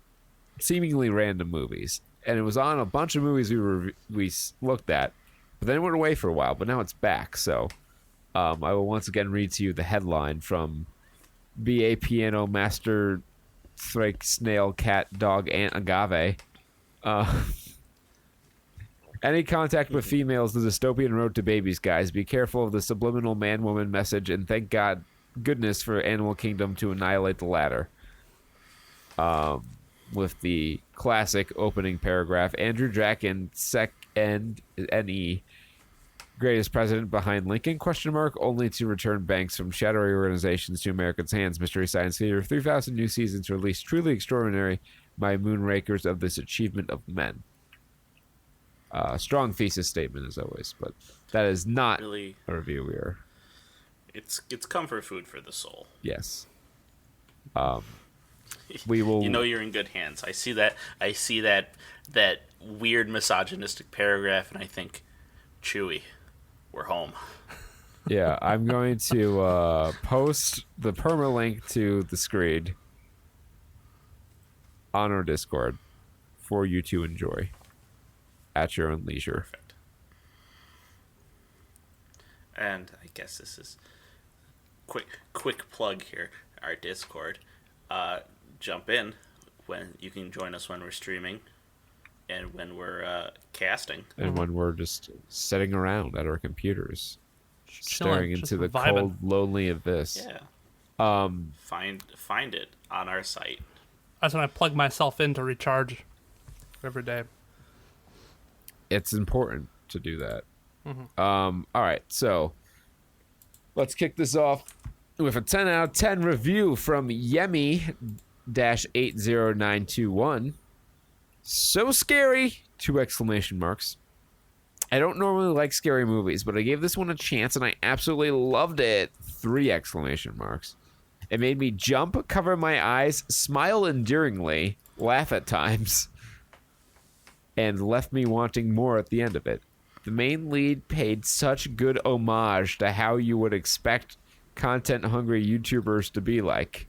seemingly random movies, and it was on a bunch of movies we looked at, but then it went away for a while, but now it's back. So I will once again read to you the headline from B.A. Piano Master Thrake Snail Cat Dog Ant Agave. Any contact with females, the dystopian road to babies, guys. Be careful of the subliminal man-woman message, and thank goodness for Animal Kingdom to annihilate the latter. With the classic opening paragraph, Andrew Jack and Sec and NE, greatest president behind Lincoln, ? Only to return banks from shadowy organizations to Americans' hands. Mystery Science Theater, 3,000 new seasons released, truly extraordinary by moonrakers of this achievement of men. Strong thesis statement as always, but that is not really a review. It's comfort food for the soul. Yes. We will. You know you're in good hands. I see that weird misogynistic paragraph, and I think, Chewy, we're home. Yeah, I'm going to post the permalink to the screen on our Discord for you to enjoy at your own leisure. Perfect. And I guess this is quick plug here. Our Discord. Jump in when you can join us when we're streaming, and when we're casting, and when we're just sitting around at our computers, staring into the vibing. cold, lonely abyss. Yeah. Find it on our site. That's when I plug myself in to recharge every day. It's important to do that. All right, so let's kick this off with a 10 out of 10 review from Yemi-80921. So scary! 2 exclamation marks. I don't normally like scary movies, but I gave this one a chance and I absolutely loved it. 3 exclamation marks. It made me jump, cover my eyes, smile endearingly, laugh at times, and left me wanting more at the end of it. The main lead paid such good homage to how you would expect content-hungry YouTubers to be like.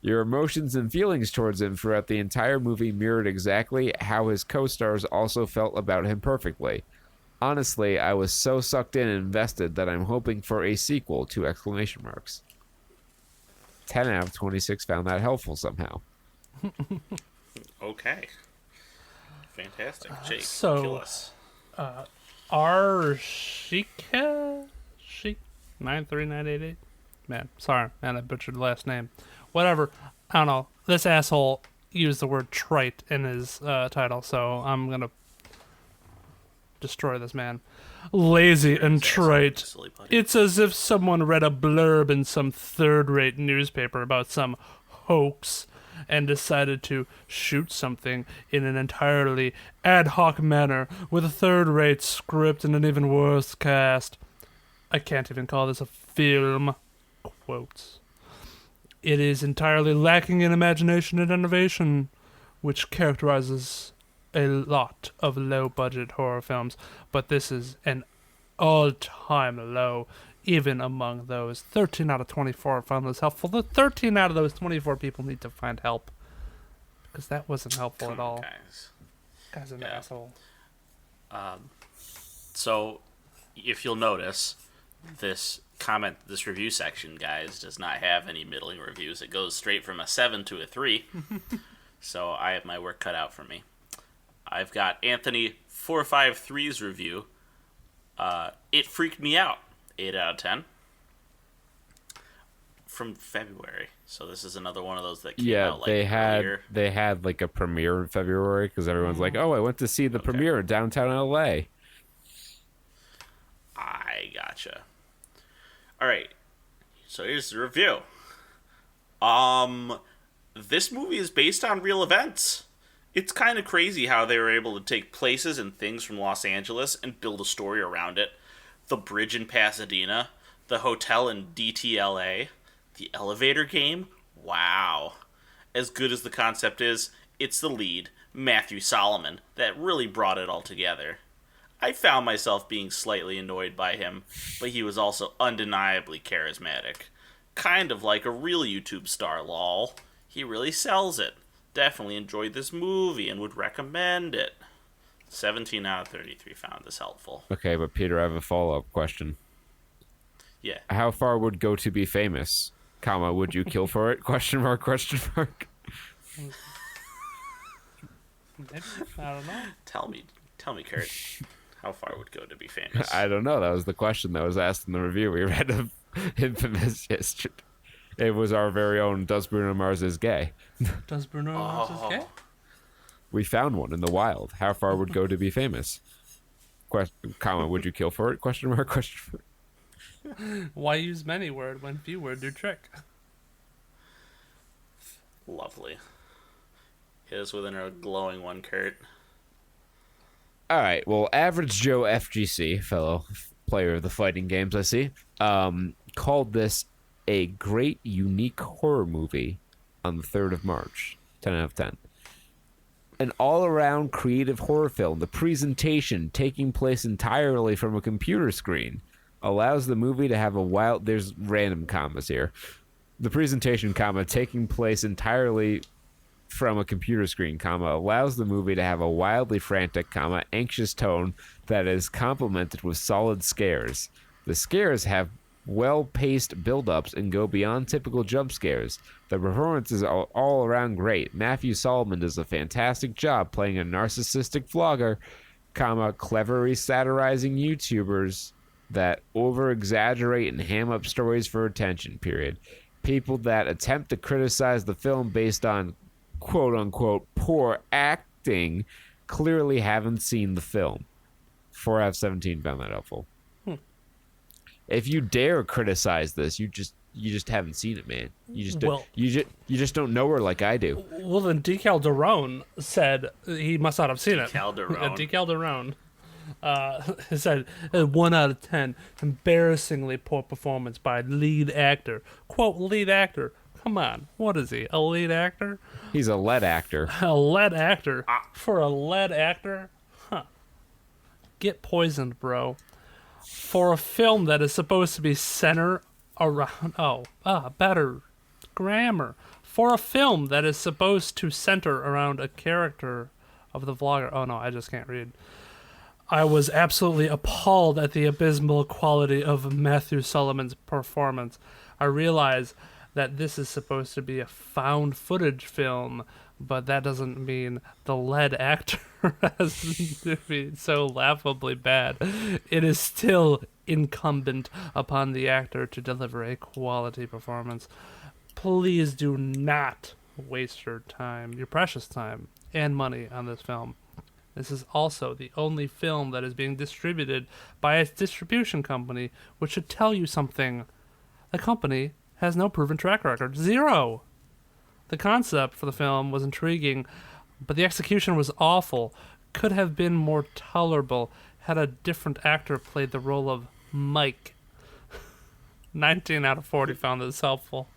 Your emotions and feelings towards him throughout the entire movie mirrored exactly how his co-stars also felt about him perfectly. Honestly, I was so sucked in and invested that I'm hoping for a sequel, 2 exclamation marks. 10 out of 26 found that helpful somehow. Okay. Fantastic. Jake, so, kill us. Arshika? 93988? Man, sorry. Man, I butchered the last name. Whatever. I don't know. This asshole used the word trite in his title, so I'm going to destroy this man. Lazy and trite. It's as if someone read a blurb in some third-rate newspaper about some hoax and decided to shoot something in an entirely ad hoc manner with a third-rate script and an even worse cast. I can't even call this a film. Quotes. It is entirely lacking in imagination and innovation, which characterizes a lot of low-budget horror films, but this is an all-time low, even among those. 13 out of 24 found this helpful. The 13 out of those 24 people need to find help, because that wasn't helpful at all. Guy's an asshole. So, if you'll notice, this review section, guys, does not have any middling reviews. It goes straight from a 7 to a 3. So I have my work cut out for me. I've got Anthony 453's review. It freaked me out. 8 out of 10. From February. So this is another one of those that came out like earlier. They had like a premiere in February because everyone's like, oh, I went to see the premiere in downtown LA. I gotcha. All right, so here's the review. This movie is based on real events. It's kind of crazy how they were able to take places and things from Los Angeles and build a story around it. The bridge in Pasadena, the hotel in DTLA, the elevator game. Wow. As good as the concept is, it's the lead, Matthew Solomon, that really brought it all together. I found myself being slightly annoyed by him, but he was also undeniably charismatic. Kind of like a real YouTube star, lol. He really sells it. Definitely enjoyed this movie and would recommend it. 17 out of 33 found this helpful. Okay, but Peter, I have a follow-up question. Yeah. How far would go to be famous? Comma, would you kill for it? Question mark, question mark. I don't know. Tell me, Kurt. How far would go to be famous? I don't know. That was the question that was asked in the review we read of Infamous History. It was our very own Does Bruno Mars is gay? Does Bruno Mars is gay? We found one in the wild. How far would go to be famous? Comma, would you kill for it? Question mark, question mark. Why use many word when few word do trick? Lovely. Hit us with a glowing one, Kurt. All right. Well, Average Joe FGC, fellow player of the fighting games, I see, called this a great, unique horror movie on the 3rd of March. 10 out of 10. An all-around creative horror film. The presentation, taking place entirely from a computer screen, allows the movie to have a wild... There's random commas here. The presentation, comma, taking place entirely from a computer screen, comma, allows the movie to have a wildly frantic, comma, anxious tone that is complemented with solid scares. The scares have well-paced build-ups and go beyond typical jump scares. The performances are all around great. Matthew Solomon does a fantastic job playing a narcissistic vlogger, comma, cleverly satirizing YouTubers that over-exaggerate and ham up stories for attention, period. People that attempt to criticize the film based on quote-unquote poor acting clearly haven't seen the film. 4 out of 17 found that helpful. If you dare criticize this, you just haven't seen it, man. You just don't know her like I do. Well, then Decal Derone said he must not have seen it. Decal Derone said 1 out of 10, embarrassingly poor performance by lead actor. Quote, lead actor. Come on, what is he? A lead actor? He's a lead actor. A lead actor? For a lead actor? Huh. Get poisoned, bro. For a film that is supposed to be center around... better grammar. For a film that is supposed to center around a character of the vlogger... Oh, no, I just can't read. I was absolutely appalled at the abysmal quality of Matthew Solomon's performance. I realize that this is supposed to be a found footage film, but that doesn't mean the lead actor has to be so laughably bad. It is still incumbent upon the actor to deliver a quality performance. Please do not waste your time, your precious time, and money on this film. This is also the only film that is being distributed by its distribution company, which should tell you something. The company has no proven track record. 0. The concept for the film was intriguing, but the execution was awful. Could have been more tolerable had a different actor played the role of Mike. 19 out of 40 found this helpful.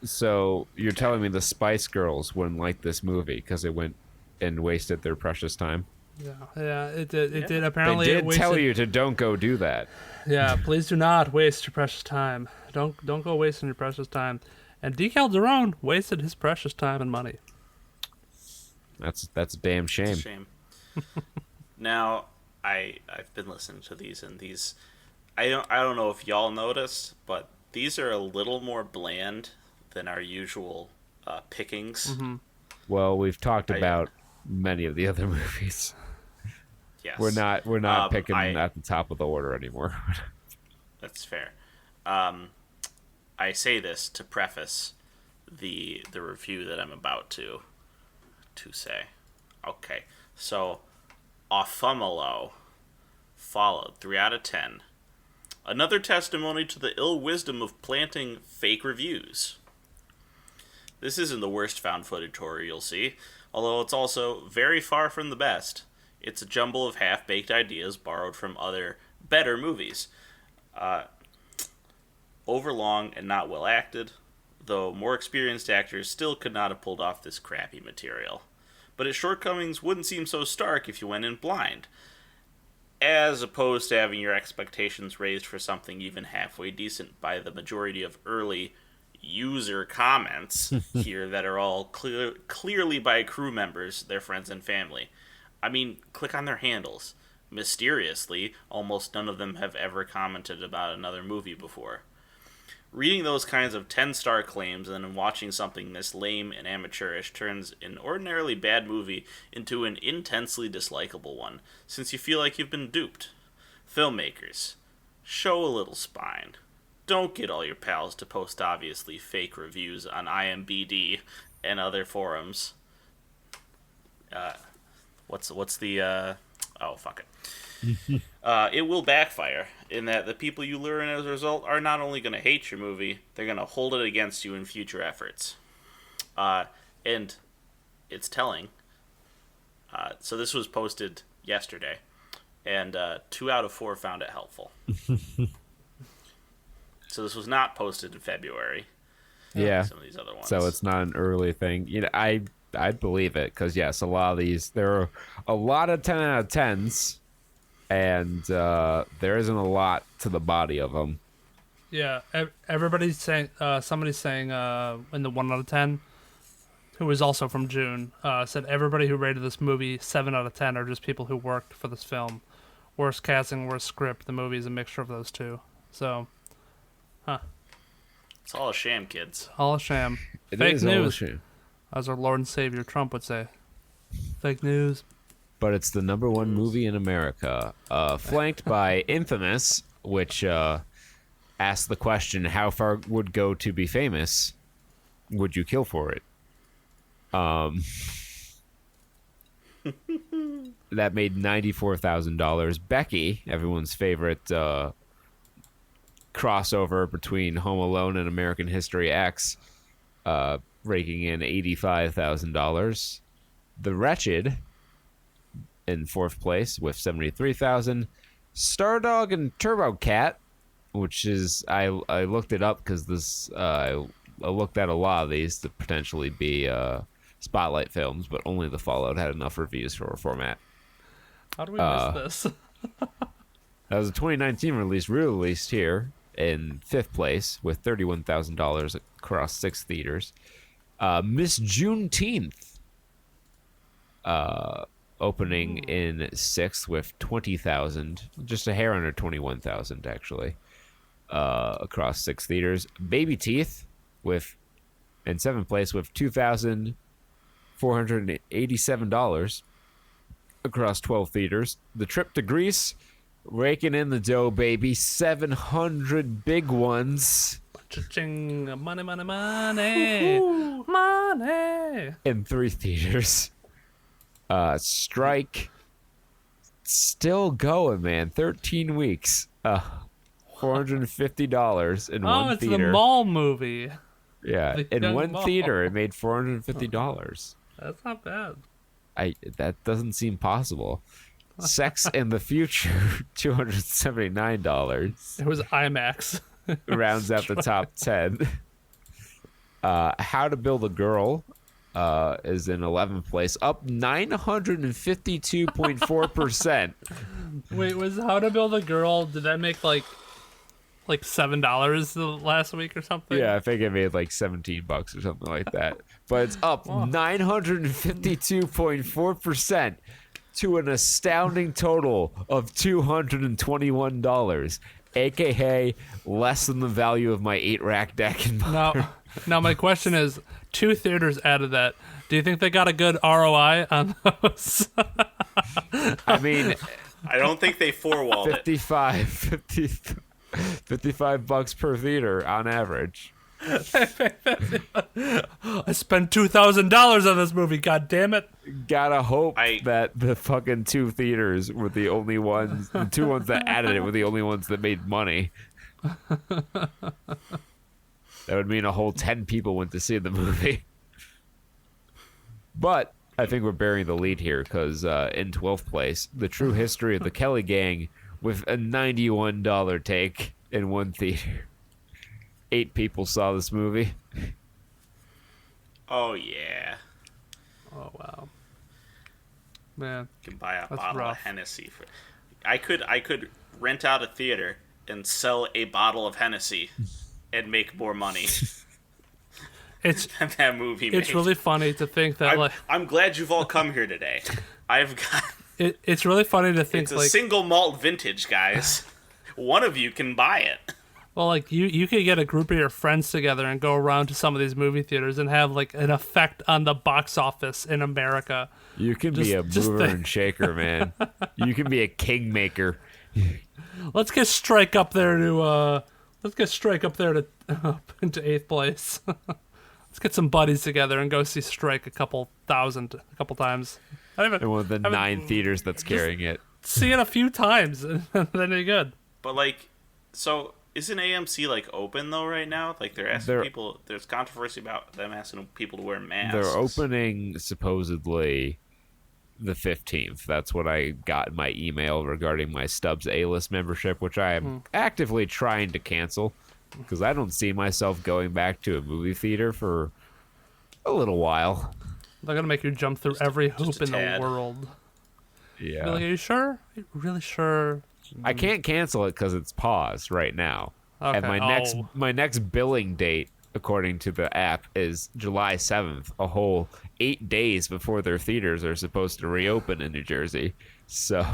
So you're telling me the Spice Girls wouldn't like this movie because it went and wasted their precious time? Yeah, it did. Apparently, they did tell you to don't go do that. Yeah, please do not waste your precious time. Don't go wasting your precious time. And Decal Derone wasted his precious time and money. That's a damn shame. It's a shame. Now, I've been listening to these, and these I don't know if y'all noticed, but these are a little more bland than our usual pickings. Mm-hmm. Well, we've talked about many of the other movies. Yes. We're not picking at the top of the order anymore. That's fair. I say this to preface the review that I'm about to say. Okay, so Authumalo followed 3 out of 10. Another testimony to the ill wisdom of planting fake reviews. This isn't the worst found footage horror you'll see, although it's also very far from the best. It's a jumble of half-baked ideas borrowed from other, better movies. Overlong and not well acted, though more experienced actors still could not have pulled off this crappy material. But its shortcomings wouldn't seem so stark if you went in blind. as opposed to having your expectations raised for something even halfway decent by the majority of early user comments here that are all clearly by crew members, their friends and family. I mean, click on their handles. Mysteriously, almost none of them have ever commented about another movie before. Reading those kinds of 10-star claims and then watching something this lame and amateurish turns an ordinarily bad movie into an intensely dislikable one, since you feel like you've been duped. Filmmakers, show a little spine. Don't get all your pals to post obviously fake reviews on IMDb and other forums. What's the oh, fuck it. It will backfire in that the people you lure in as a result are not only going to hate your movie, they're going to hold it against you in future efforts. And it's telling. So this was posted yesterday, and 2 out of 4 found it helpful. So this was not posted in February. Yeah. Some of these other ones. So it's not an early thing. You know, I'd believe it because yes, a lot of these there are a lot of 10 out of 10s. And there isn't a lot to the body of them. Yeah, everybody's saying, somebody's saying in the 1 out of 10, who was also from June, said everybody who rated this movie 7 out of 10 are just people who worked for this film. Worst casting, worst script. The movie is a mixture of those two. So, It's all a sham, kids. All a sham. It Fake is news, all a sham. as our Lord and Savior Trump would say. Fake news. But it's the #1 movie in America, flanked by Infamous, which asked the question, how far would go to be famous? Would you kill for it? That made $94,000. Becky, everyone's favorite crossover between Home Alone and American History X, raking in $85,000. The Wretched in 4th place with $73,000. Stardog and Turbo Cat, which is I looked it up because this I looked at a lot of these to potentially be spotlight films, but only The Fallout had enough reviews for a format. How do we miss this? That was a 2019 release, re-released here in 5th place with $31,000 across 6 theaters. Miss Juneteenth, opening in 6th with 20,000, just a hair under 21,000 actually, across 6 theaters. Baby Teeth in 7th place with $2,487 across 12 theaters. The Trip to Greece, raking in the dough, baby, 700 big ones. Cha-ching, money, money, money, money. In 3 theaters. Strike, still going, man. 13 weeks. $450 in one it's theater. the mall movie. Yeah, The in young one mall. theater, it made $450. That's not bad. That doesn't seem possible. Sex in the Future, $279. It was IMAX. Rounds out the top 10. How to Build a Girl is in 11th place, up 952.4%. Wait, was How to Build a Girl? Did that make like $7 the last week or something? Yeah, I think it made like $17 or something like that. But it's up 952.4% to an astounding total of $221, aka less than the value of my 8-rack deck in Now my question is, 2 theaters added that. Do you think they got a good ROI on those? I mean, I don't think they four-walled it. $55 per theater on average. I spent $2,000 on this movie. God damn it! Gotta hope that the fucking 2 theaters were the only ones, the 2 ones that added it were the only ones that made money. That would mean a whole 10 people went to see the movie. But I think we're burying the lead here because in 12th place, The True History of the Kelly Gang with a $91 take in one theater. 8 people saw this movie. Oh, yeah. Oh wow, man. You can buy a That's bottle rough. of Hennessy for... I could rent out a theater and sell a bottle of Hennessy and make more money. It's than that movie made. It's really funny to think that I'm glad you've all come here today. I've got. It's really funny to think it's a single malt vintage, guys. One of you can buy it. Well, like you could get a group of your friends together and go around to some of these movie theaters and have like an effect on the box office in America. You can be a mover and shaker, man. You can be a kingmaker. Let's get Strike up there to into 8th place. Let's get some buddies together and go see Strike a couple times. In one of the 9 theaters that's carrying it. See it a few times, and then you're good. But like, so isn't AMC like open though right now? Like they're asking people. There's controversy about them asking people to wear masks. They're opening supposedly the 15th. That's what I got in my email regarding my Stubbs A-list membership, which I am actively trying to cancel because I don't see myself going back to a movie theater for a little while. They're gonna make you jump through every hoop in the world. Yeah. Like, are you sure? Are you really sure? I can't cancel it because it's paused right now. Okay. And my next billing date, according to the app, is July 7th, a whole 8 days before their theaters are supposed to reopen in New Jersey. So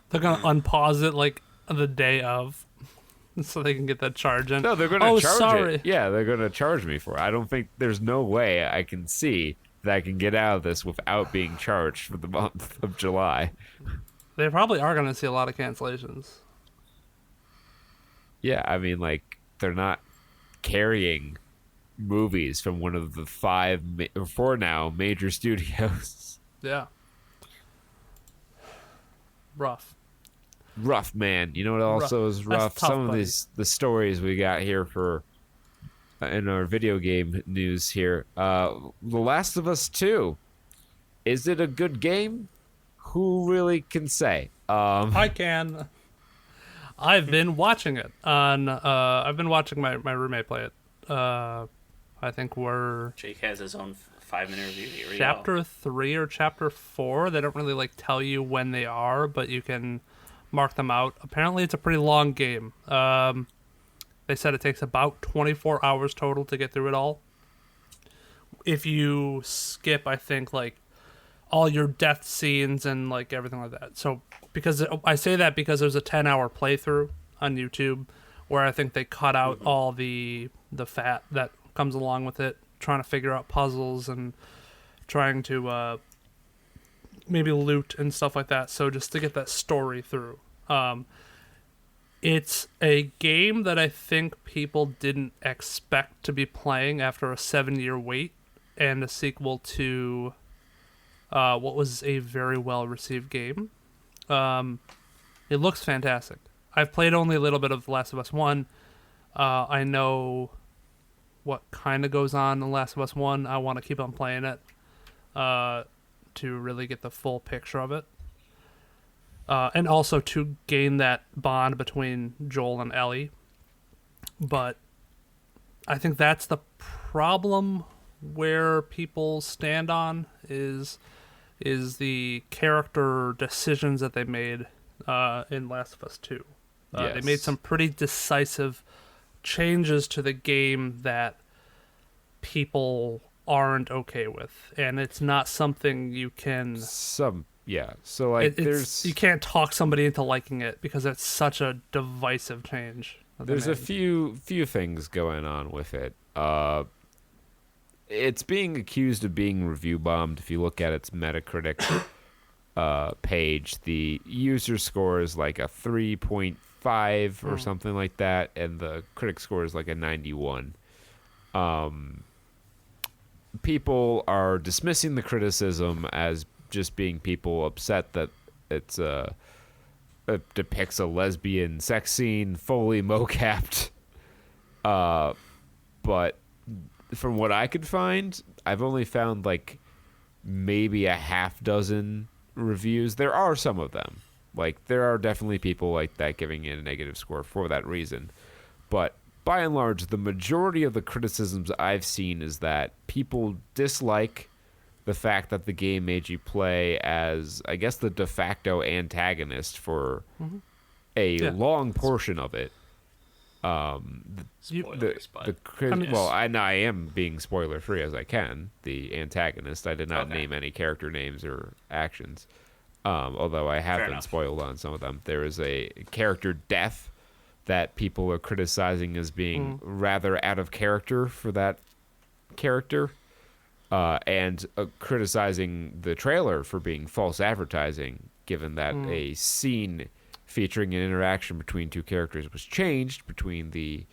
they're gonna unpause it like the day of, so they can get that charge in. No, they're gonna charge it. Yeah, they're gonna charge me for it. I don't think there's no way I can see that I can get out of this without being charged for the month of July. They probably are gonna see a lot of cancellations. Yeah, I mean, like, they're not carrying movies from one of the 4 now major studios. Yeah. Rough, man. You know what also is rough? Tough, Some of the stories we got here for in our video game news here. The Last of Us 2. Is it a good game? Who really can say? I can. I've been watching it on. I've been watching my roommate play it. I think Jake has his own 5-minute review. Here chapter 3 or chapter 4. They don't really like tell you when they are, but you can mark them out. Apparently, it's a pretty long game. They said it takes about 24 hours total to get through it all. If you skip, I think, like all your death scenes and like everything like that. So I say that because there's a 10-hour playthrough on YouTube where I think they cut out all the fat that comes along with it, trying to figure out puzzles and trying to maybe loot and stuff like that. So just to get that story through. It's a game that I think people didn't expect to be playing after a 7-year wait and a sequel to what was a very well-received game. It looks fantastic. I've played only a little bit of The Last of Us 1. I know what kind of goes on in The Last of Us 1. I want to keep on playing it to really get the full picture of it. And also to gain that bond between Joel and Ellie. But I think that's the problem where people stand on is the character decisions that they made in Last of Us 2. Yes. They made some pretty decisive changes to the game that people aren't okay with. And it's not something you can... Yeah, so like you can't talk somebody into liking it because it's such a divisive change. There's a few things going on with it. It's being accused of being review bombed. If you look at its Metacritic page, the user score is like a 3.5 or something like that, and the critic score is like a 91. People are dismissing the criticism as just being people upset that it depicts a lesbian sex scene, fully mocapped. But from what I could find, I've only found like maybe a half dozen reviews. There are some of them. Like, there are definitely people like that giving it a negative score for that reason. But by and large, the majority of the criticisms I've seen is that people dislike the fact that the game made you play as, I guess, the de facto antagonist for a long portion of it. Spoilers, I am being spoiler free as I can. The antagonist. I did not name any character names or actions, although I have been spoiled on some of them. There is a character death that people are criticizing as being rather out of character for that character, and criticizing the trailer for being false advertising, given that a scene featuring an interaction between two characters was changed between the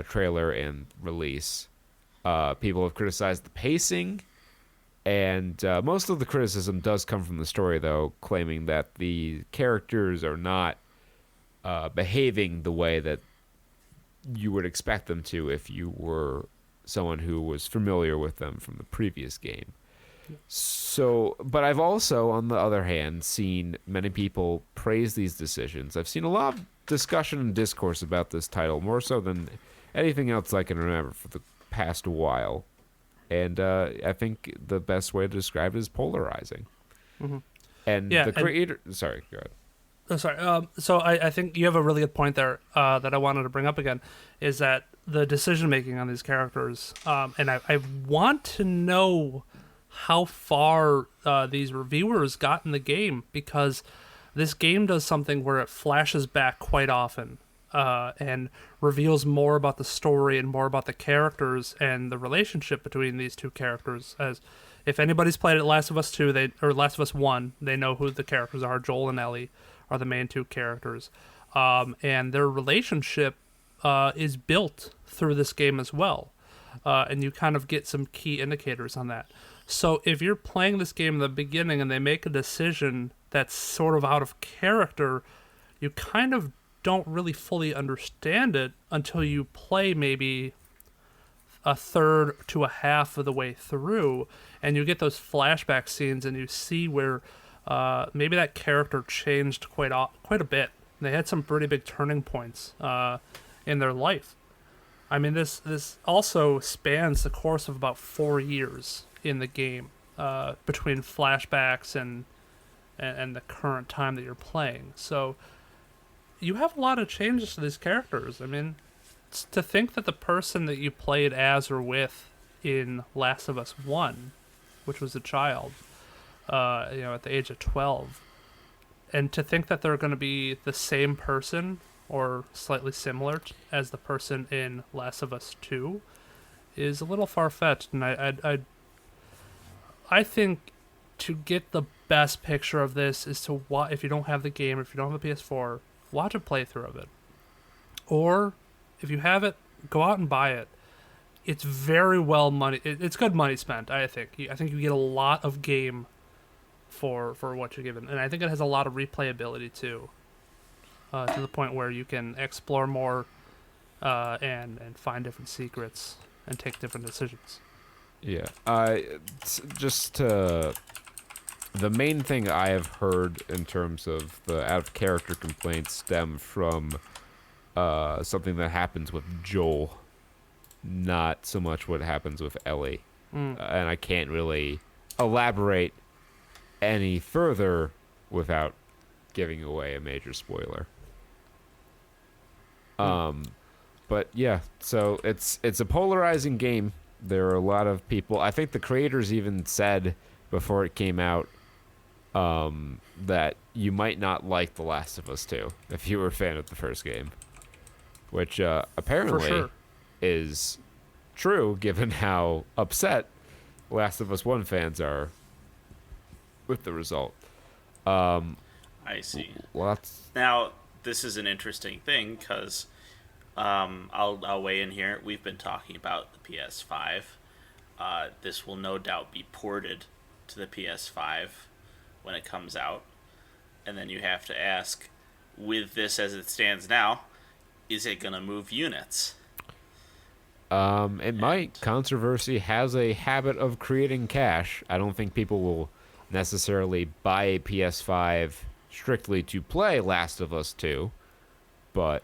trailer and release. People have criticized the pacing, and most of the criticism does come from the story, though, claiming that the characters are not behaving the way that you would expect them to if you were someone who was familiar with them from the previous game. So, but I've also, on the other hand, seen many people praise these decisions. I've seen a lot of discussion and discourse about this title, more so than anything else I can remember for the past while. And I think the best way to describe it is polarizing. And the creator... Sorry, go ahead. Oh, sorry. So I think you have a really good point there that I wanted to bring up again, is that the decision-making on these characters, and I want to know how far these reviewers got in the game, because this game does something where it flashes back quite often and reveals more about the story and more about the characters and the relationship between these two characters. As if anybody's played Last of Us 2 or Last of Us 1, they know who the characters are. Joel and Ellie are the main two characters, and their relationship is built through this game as well, and you kind of get some key indicators on that. So if you're playing this game in the beginning and they make a decision that's sort of out of character, you kind of don't really fully understand it until you play maybe a third to a half of the way through, and you get those flashback scenes and you see where maybe that character changed quite a bit. They had some pretty big turning points in their life. I mean, this also spans the course of about 4 years in the game, between flashbacks and the current time that you're playing. So you have a lot of changes to these characters. I mean, to think that the person that you played as or with in Last of Us 1, which was a child, at the age of 12, and to think that they're going to be the same person or slightly similar as the person in Last of Us 2 is a little far-fetched. And I think to get the best picture of this is to watch, if you don't have the game, if you don't have a PS4, watch a playthrough of it. Or if you have it, go out and buy it. It's very well money. It's good money spent, I think. I think you get a lot of game for what you're given, and I think it has a lot of replayability too, to the point where you can explore more and find different secrets and take different decisions. Yeah. The main thing I have heard in terms of the out of character complaints stem from something that happens with Joel, not so much what happens with Ellie. And I can't really elaborate any further without giving away a major spoiler. But yeah, so it's a polarizing game. There are a lot of people. I think the creators even said before it came out that you might not like The Last of Us 2 if you were a fan of the first game, which apparently is true given how upset Last of Us 1 fans are with the result. I see. Now, this is an interesting thing because I'll weigh in here. We've been talking about the PS5. This will no doubt be ported to the PS5 when it comes out. And then you have to ask, with this as it stands now, is it going to move units? It might. Controversy has a habit of creating cash. I don't think people will necessarily buy a PS5 strictly to play Last of Us 2, but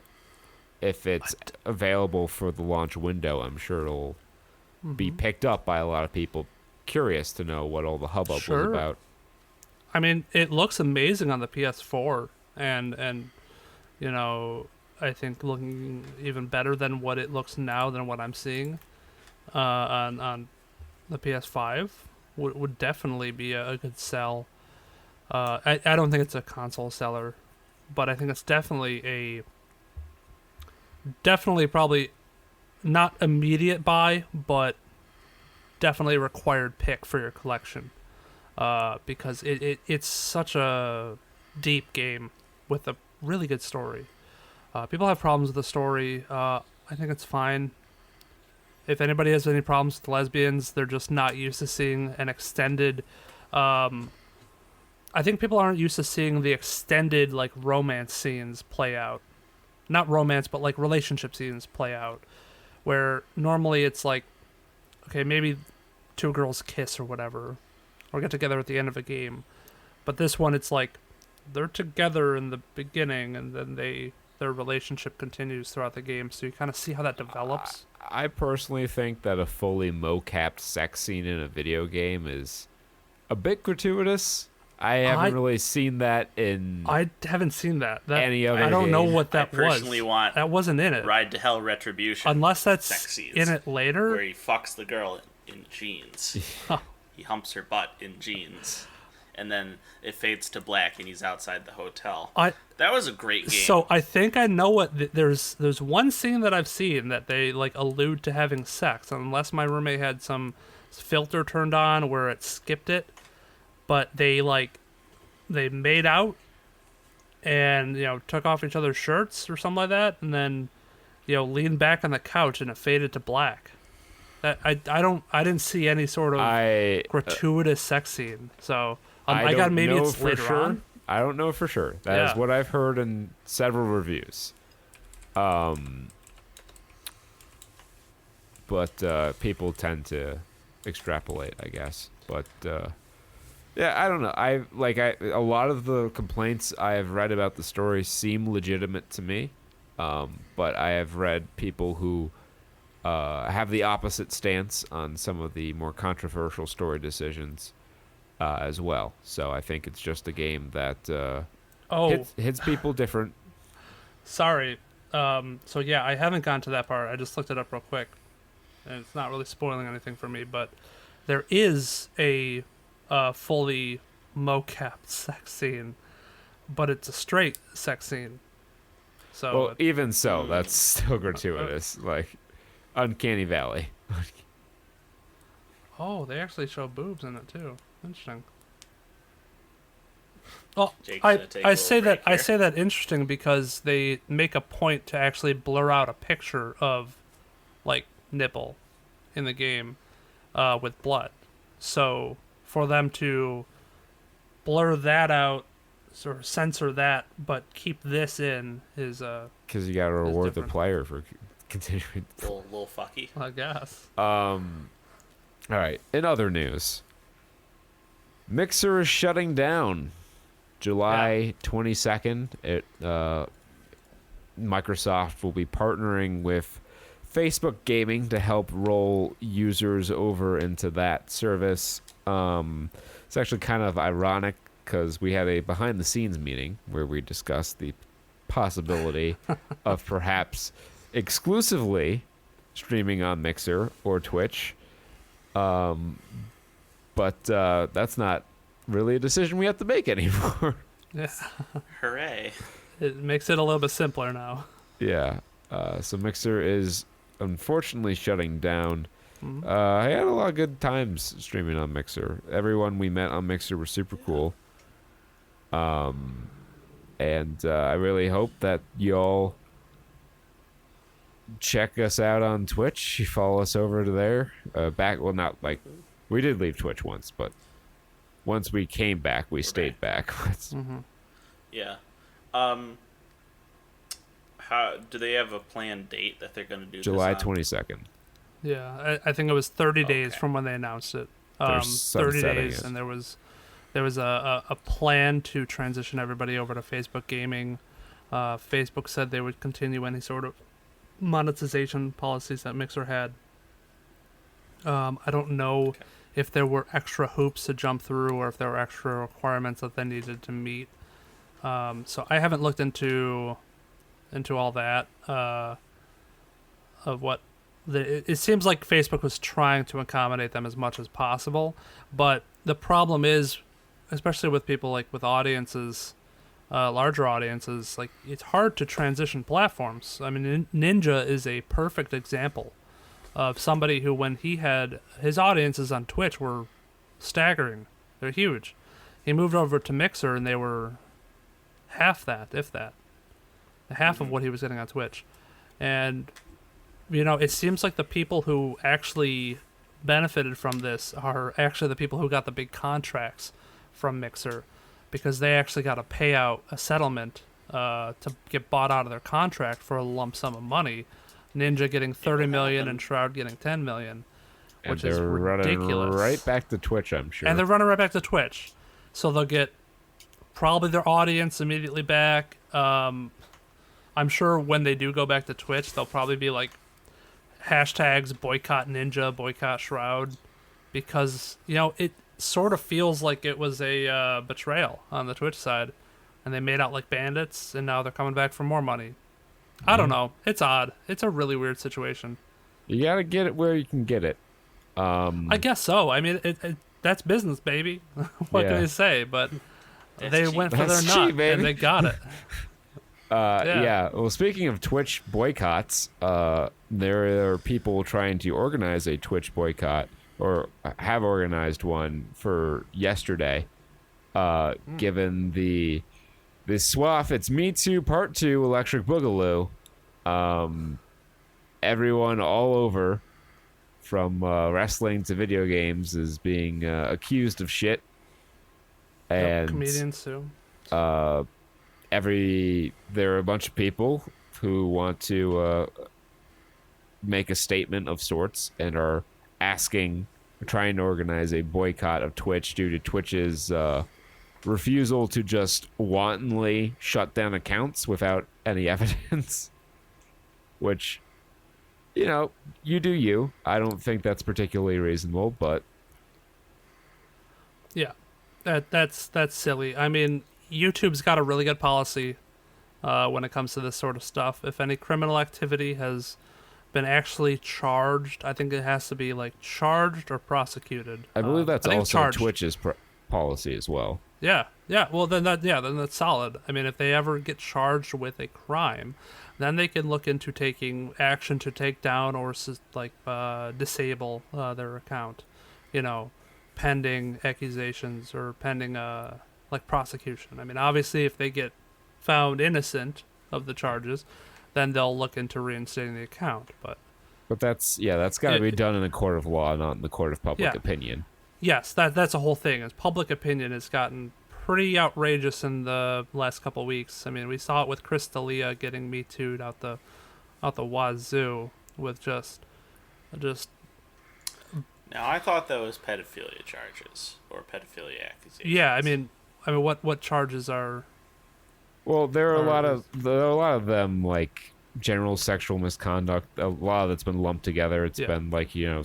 if it's available for the launch window, I'm sure it'll be picked up by a lot of people curious to know what all the hubbub was about. I mean, it looks amazing on the PS4, and I think looking even better than what it looks now than what I'm seeing on the PS5 would definitely be a good sell. I don't think it's a console seller, but I think it's definitely probably not immediate buy, but definitely a required pick for your collection. Because it's such a deep game with a really good story. People have problems with the story. I think it's fine. If anybody has any problems with lesbians, they're just not used to seeing an extended... I think people aren't used to seeing the extended like romance scenes play out. Not romance, but like relationship scenes play out. Where normally it's like, okay, maybe two girls kiss or whatever, or get together at the end of a game. But this one, it's like they're together in the beginning, and then their relationship continues throughout the game. So you kind of see how that develops. I personally think that a fully mo-capped sex scene in a video game is a bit gratuitous. I haven't really seen that in. I haven't seen that. Any other I don't game. know what that was. I personally want that wasn't in it. Ride to Hell Retribution. Unless that's sex scenes, in it later. Where he fucks the girl in jeans. He humps her butt in jeans. And then it fades to black and he's outside the hotel. That was a great game. So I think I know what... There's one scene that I've seen that they like allude to having sex. Unless my roommate had some filter turned on where it skipped it. But they made out and, took off each other's shirts or something like that. And then, leaned back on the couch and it faded to black. I didn't see any sort of gratuitous sex scene. So I got maybe it's later on. I don't know for sure. That is what I've heard in several reviews. But people tend to extrapolate, I guess. But yeah, I don't know. A lot of the complaints I have read about the story seem legitimate to me. But I have read people who have the opposite stance on some of the more controversial story decisions as well. So I think it's just a game that hits people different. Sorry. So yeah, I haven't gone to that part. I just looked it up real quick. And it's not really spoiling anything for me, but there is a fully mo-capped sex scene, but it's a straight sex scene. So well, even so, that's still gratuitous. Like Uncanny Valley. Oh, they actually show boobs in it too. Interesting. Well, I say that interesting because they make a point to actually blur out a picture of like nipple in the game with blood. So for them to blur that out, sort of censor that, but keep this in is because you got to reward the player for continuing. Little fucky, I guess. All right. In other news, Mixer is shutting down July 22nd. Microsoft will be partnering with Facebook Gaming to help roll users over into that service. It's actually kind of ironic because we had a behind-the-scenes meeting where we discussed the possibility of perhaps exclusively streaming on Mixer or Twitch. But that's not really a decision we have to make anymore. Yeah. Hooray. It makes it a little bit simpler now. Yeah. So Mixer is unfortunately shutting down. I had a lot of good times streaming on Mixer. Everyone we met on Mixer was super cool. And I really hope that y'all check us out on Twitch. You follow us over to there. We did leave Twitch once, but once we came back, we stayed back. Yeah. How do they have a planned date that they're going to do? July this on? 22nd. Yeah, I think it was 30 days from when they announced it. 30 days, and there was a plan to transition everybody over to Facebook Gaming. Facebook said they would continue any sort of monetization policies that Mixer had. I don't know if there were extra hoops to jump through or if there were extra requirements that they needed to meet. So I haven't looked into all that of what it seems like Facebook was trying to accommodate them as much as possible, but the problem is, especially with people like with audiences, larger audiences, like it's hard to transition platforms. I mean, Ninja is a perfect example of somebody who, when he had his audiences on Twitch, were staggering. They're huge. He moved over to Mixer, and they were half that, if that, half of what he was getting on Twitch. And it seems like the people who actually benefited from this are actually the people who got the big contracts from Mixer, because they actually got a payout, a settlement, to get bought out of their contract for a lump sum of money. Ninja getting 30 million and Shroud getting 10 million, which is ridiculous. Running right back to Twitch, I'm sure. And they're running right back to Twitch, so they'll get probably their audience immediately back. I'm sure when they do go back to Twitch, they'll probably be like hashtags boycott Ninja, boycott Shroud, because it sort of feels like it was a betrayal on the Twitch side, and they made out like bandits, and now they're coming back for more money. I don't know. It's odd. It's a really weird situation. You gotta get it where you can get it. I guess so. I mean, that's business, baby. What can I say? But they cheap. went for their nut, and they got it. Yeah. Well, speaking of Twitch boycotts, there are people trying to organize a Twitch boycott, or have organized one for yesterday, given the SWAF, it's Me Too Part 2 Electric Boogaloo. Everyone all over, from wrestling to video games, is being accused of shit. And comedians too. There are a bunch of people who want to make a statement of sorts and are trying to organize a boycott of Twitch due to Twitch's refusal to just wantonly shut down accounts without any evidence. Which, you do you. I don't think that's particularly reasonable, but yeah, that's silly. I mean, YouTube's got a really good policy when it comes to this sort of stuff. If any criminal activity has been actually charged, I think it has to be like charged or prosecuted. I believe that's also charged. Twitch's policy as well. Yeah. Well, then that's solid. I mean, if they ever get charged with a crime, then they can look into taking action to take down or disable their account, pending accusations or pending prosecution. I mean, obviously, if they get found innocent of the charges, then they'll look into reinstating the account. But that's got to be done in a court of law, not in the court of public opinion. Yes, that's a whole thing. Is public opinion has gotten pretty outrageous in the last couple of weeks. I mean, we saw it with Chris D'Elia getting Me Too'd out the wazoo with just. Now, I thought that was pedophilia charges or pedophilia accusations. Yeah, I mean, what charges are? Well, there are a lot of them, like general sexual misconduct. A lot of it's been lumped together. It's been like I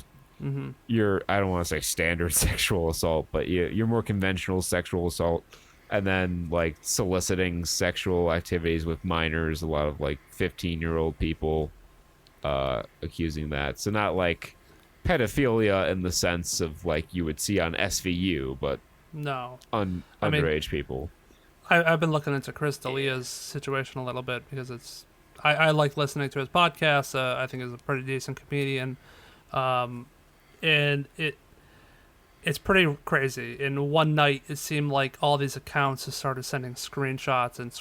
don't want to say standard sexual assault, but your more conventional sexual assault, and then like soliciting sexual activities with minors. A lot of like 15-year-old people accusing that. So not like pedophilia in the sense of like you would see on SVU, but no underage people. I've been looking into Chris D'Elia's situation a little bit because I like listening to his podcast. I think he's a pretty decent comedian. And it's pretty crazy. In one night, it seemed like all these accounts just started sending screenshots and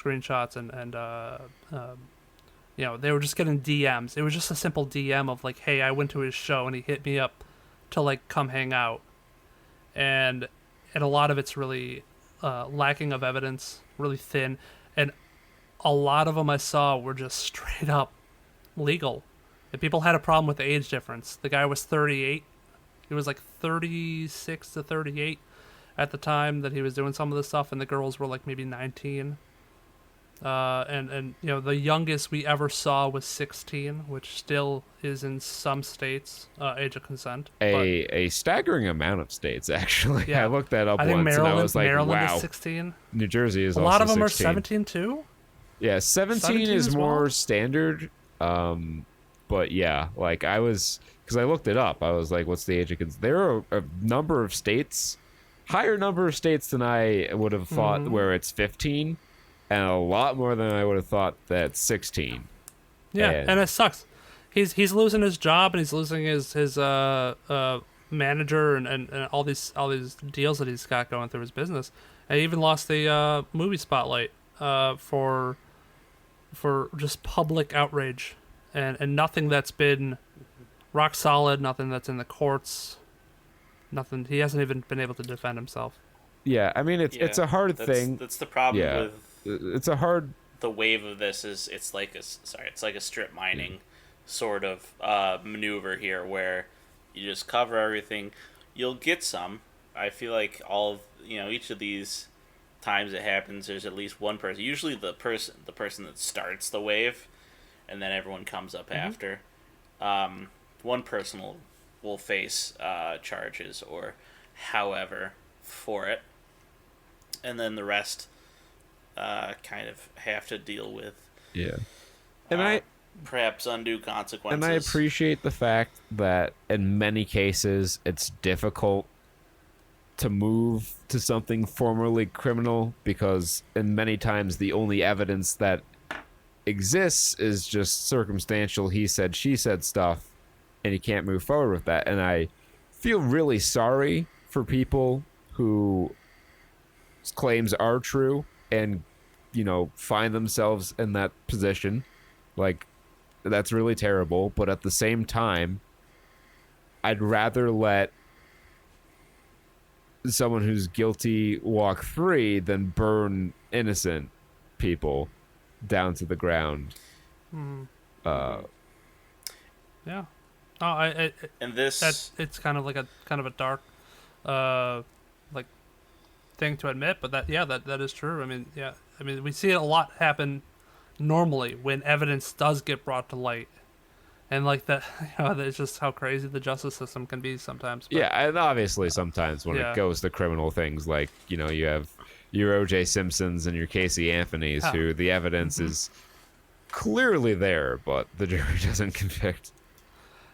they were just getting DMs. It was just a simple DM of like, hey, I went to his show and he hit me up to like come hang out. And a lot of it's really lacking of evidence, really thin. And a lot of them I saw were just straight up legal. And people had a problem with the age difference. The guy was 38. He was like 36 to 38 at the time that he was doing some of this stuff, and the girls were like maybe 19. and the youngest we ever saw was 16, which still is in some states age of consent. A staggering amount of states, actually. Yeah, I looked that up I think once, and I was like, Maryland wow. is 16. New Jersey is a also 16. lot of them are 17 too. Yeah, 17 is more standard. But yeah, like because I looked it up. I was like, what's the age of consent? There are a number of states, higher number of states than I would have thought where it's 15, and a lot more than I would have thought that's 16. Yeah, and it sucks. He's losing his job, and he's losing his manager and all these deals that he's got going through his business. And he even lost the movie spotlight for just public outrage and nothing that's been rock solid, nothing that's in the courts, nothing. He hasn't even been able to defend himself. Yeah, I mean it's a hard thing. That's the problem with it's a hard. The wave of this is it's like a strip mining sort of maneuver here where you just cover everything. You'll get some. I feel like each of these times it happens, there's at least one person. Usually the person that starts the wave, and then everyone comes up after. One person will face charges or however for it, and then the rest kind of have to deal with and perhaps undue consequences. And I appreciate the fact that in many cases it's difficult to move to something formerly criminal, because in many times the only evidence that exists is just circumstantial he said she said stuff, and you can't move forward with that. And I feel really sorry for people who claims are true and find themselves in that position. Like, that's really terrible, but at the same time I'd rather let someone who's guilty walk free than burn innocent people down to the ground. Yeah. And it's kind of like a dark like thing to admit, but that is true. I mean we see it a lot happen normally when evidence does get brought to light, and like that, it's just how crazy the justice system can be sometimes. But, yeah, and obviously sometimes when it goes to criminal things, like you have your O.J. Simpsons and your Casey Anthony's, who the evidence is clearly there, but the jury doesn't convict.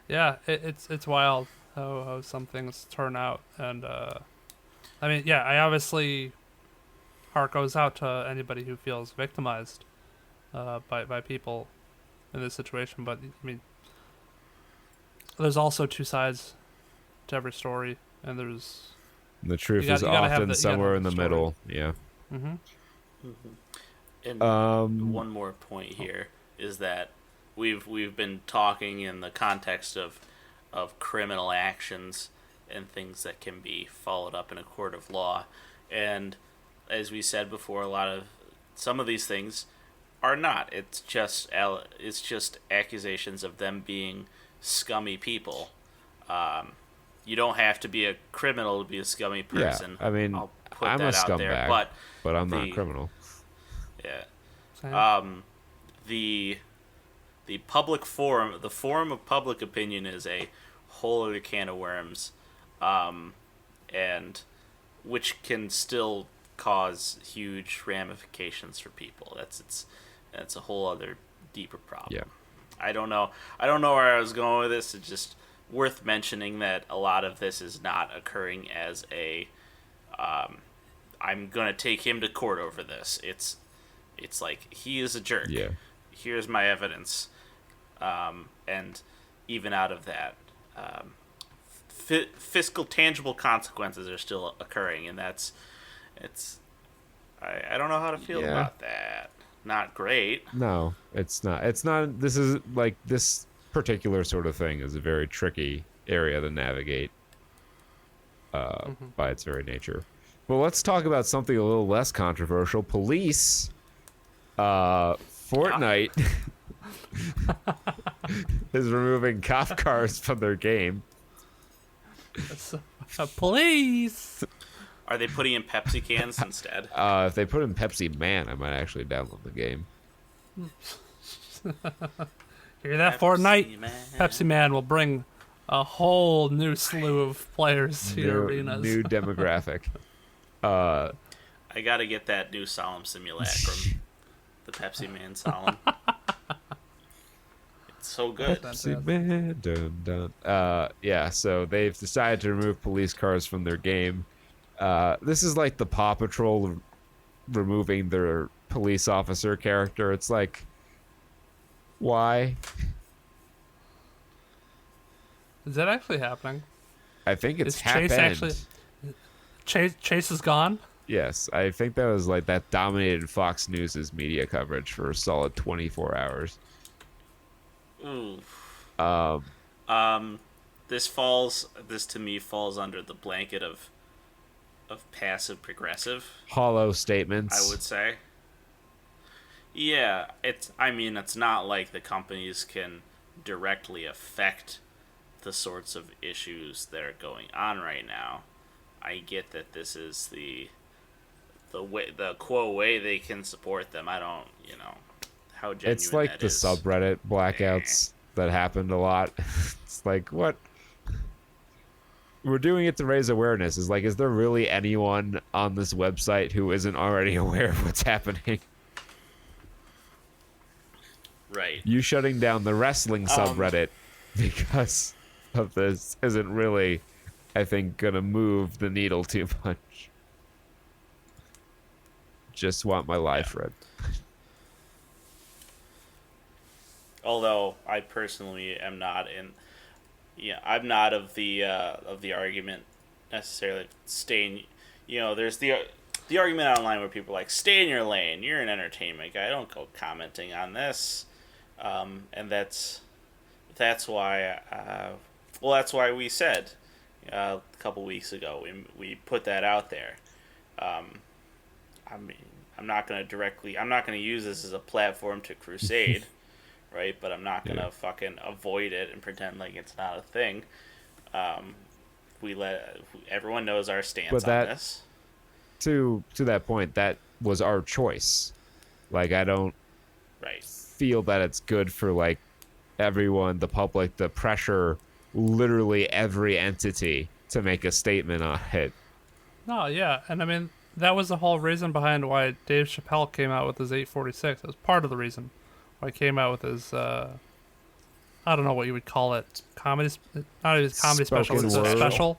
Yeah, it's wild how some things turn out, and I obviously heart goes out to anybody who feels victimized by people in this situation. But I mean, there's also two sides to every story, and the truth is often somewhere in the middle. Yeah. And one more point here is that we've been talking in the context of criminal actions and things that can be followed up in a court of law, and as we said before, some of these things are not. It's just accusations of them being scummy people. You don't have to be a criminal to be a scummy person. Yeah, I mean, I'm a scumbag, but I'm not a criminal. Yeah. The public forum, the forum of public opinion, is a whole other can of worms, and which can still cause huge ramifications for people. That's a whole other deeper problem. Yeah. I don't know where I was going with this. It's just worth mentioning that a lot of this is not occurring as I'm gonna take him to court over this. It's like, he is a jerk. Yeah. Here's my evidence. And even out of that, fiscal tangible consequences are still occurring, and I don't know how to feel about that. Not great. No, it's not. This is like, this particular sort of thing is a very tricky area to navigate by its very nature. Well, let's talk about something a little less controversial. Police, Fortnite is removing cop cars from their game. Police. Are they putting in Pepsi cans instead? If they put in Pepsi Man, I might actually download the game. Hear that, Pepsi Fortnite? Man. Pepsi Man will bring a whole new slew of players to your arenas. New demographic. I gotta get that new Solemn Simulacrum. The Pepsi Man Solemn. It's so good. Pepsi Man, dun, dun. Yeah, so they've decided to remove police cars from their game. This is like the Paw Patrol removing their police officer character. It's like, why? Is that actually happening? I think it's Is happened. Chase actually? Chase is gone. Yes, I think that was like that dominated Fox News' media coverage for a solid 24 hours. Ooh. Um, This to me falls under the blanket of passive progressive. hollow statements. I would say. Yeah, it's not like the companies can directly affect the sorts of issues that are going on right now. I get that this is the way they can support them. I don't, how genuine It's like that the is. subreddit blackouts that happened a lot. It's like, what? We're doing it to raise awareness. Is there really anyone on this website who isn't already aware of what's happening? Right. You shutting down the wrestling subreddit because of this isn't really, I think, gonna move the needle too much. Just want my life read. Although I personally am not I'm not of the argument necessarily staying. There's the argument online where people are like, stay in your lane. You're an entertainment guy. Don't go commenting on this, and that's why. That's why we said a couple weeks ago we put that out there. I'm not going to use this as a platform to crusade. Right, but I'm not gonna fucking avoid it and pretend like it's not a thing. Everyone knows our stance on this. To that point, that was our choice. I don't feel that it's good for everyone, the public, to pressure literally every entity to make a statement on it. No, yeah, and that was the whole reason behind why Dave Chappelle came out with his 846. It was part of the reason. I came out with his, I don't know what you would call it, comedy, not even his comedy special, it was a special,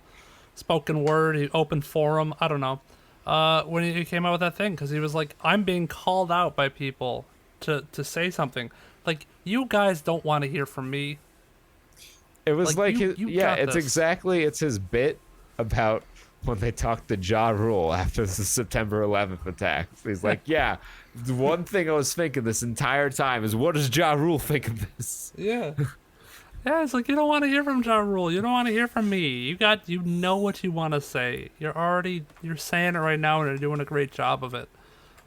spoken word, open forum, I don't know, when he came out with that thing, because he was like, I'm being called out by people to say something, you guys don't want to hear from me. It was it's his bit about when they talked to Ja Rule after the September 11th attacks. He's like, yeah, the one thing I was thinking this entire time is, what does Ja Rule think of this? Yeah. Yeah, it's like, you don't want to hear from Ja Rule. You don't want to hear from me. You know what you want to say. You're saying it right now and you're doing a great job of it.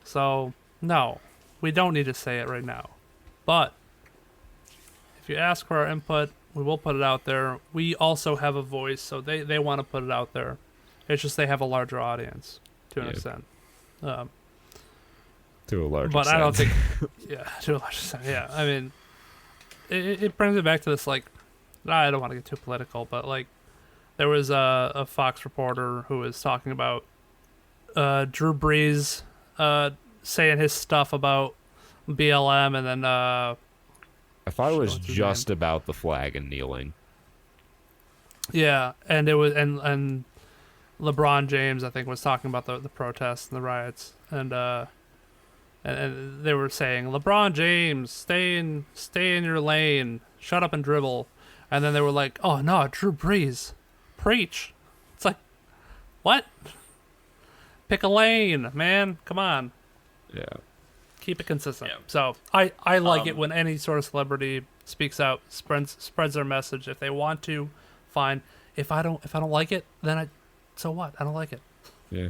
So, no, we don't need to say it right now. But if you ask for our input, we will put it out there. We also have a voice, so they want to put it out there. It's just they have a larger audience to an extent. To a large extent. But I don't think... Yeah, to a large extent, yeah. It brings it back to this, I don't want to get too political, but, there was a Fox reporter who was talking about Drew Brees saying his stuff about BLM, and then... I thought it was just about the flag and kneeling. Yeah, and it was... and LeBron James, I think, was talking about the protests and the riots, and they were saying, LeBron James, stay in your lane, shut up and dribble, and then they were like, oh no, Drew Brees, preach. It's like, what? Pick a lane, man, come on. Yeah. Keep it consistent. Yeah. So I like it when any sort of celebrity speaks out, spreads their message. If they want to, fine. If I don't like it, then so what? I don't like it. Yeah.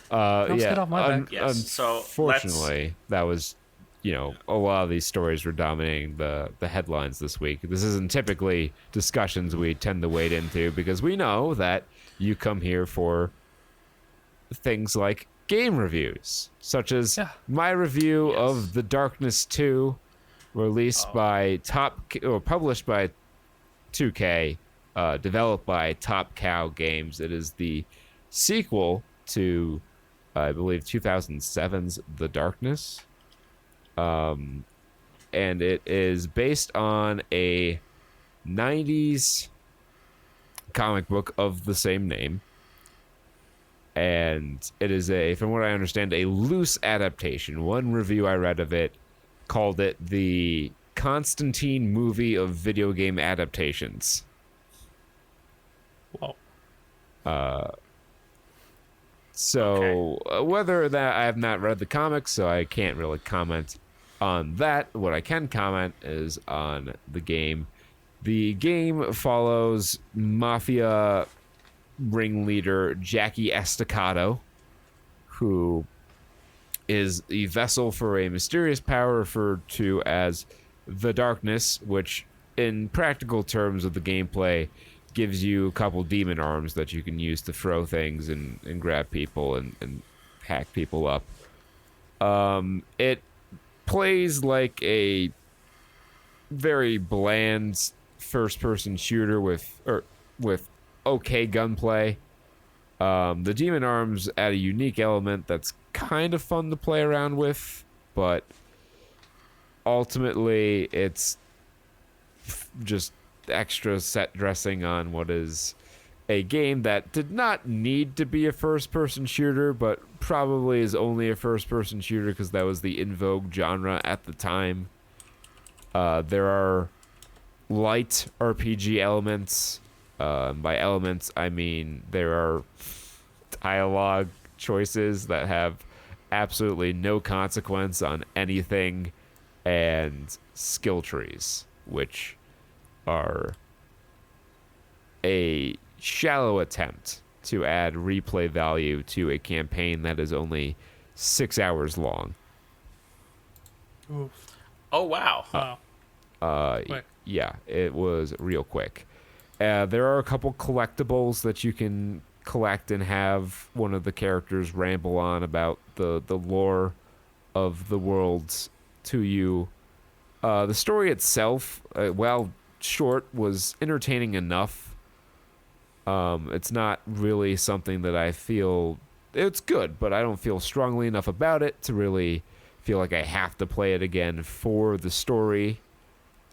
Get off my back. Unfortunately, that was, a lot of these stories were dominating the headlines this week. This isn't typically discussions we tend to wade into because we know that you come here for things like game reviews, such as my review of The Darkness 2, released by published by 2K, developed by Top Cow Games. It is the sequel to, I believe, 2007's The Darkness. And it is based on a 90s comic book of the same name. And it is from what I understand, a loose adaptation. One review I read of it called it the Constantine movie of video game adaptations. Whoa. Whether that, I have not read the comics, so I can't really comment on that. What I can comment is on the game. The game follows mafia ringleader Jackie Estacado, who is the vessel for a mysterious power referred to as the Darkness, which in practical terms of the gameplay gives you a couple demon arms that you can use to throw things and grab people and hack people up. It plays like a very bland first-person shooter with okay gunplay. The demon arms add a unique element that's kind of fun to play around with, but ultimately it's just extra set dressing on what is a game that did not need to be a first-person shooter, but probably is only a first-person shooter because that was the in vogue genre at the time. There are light RPG elements. By elements, I mean there are dialogue choices that have absolutely no consequence on anything, and skill trees, which are a shallow attempt to add replay value to a campaign that is only 6 hours long. Oof. Oh, wow. Yeah, it was real quick. There are a couple collectibles that you can collect and have one of the characters ramble on about the lore of the worlds to you. The story itself, while short, was entertaining enough. It's not really something that I feel... It's good, but I don't feel strongly enough about it to really feel like I have to play it again for the story.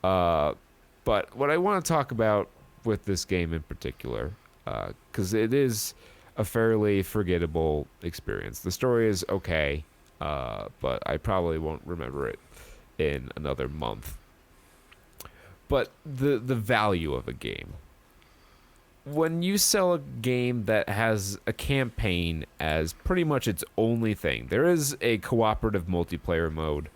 But what I want to talk about with this game in particular, because it is a fairly forgettable experience. The story is okay, but I probably won't remember it in another month. But the value of a game. When you sell a game that has a campaign as pretty much its only thing, there is a cooperative multiplayer mode.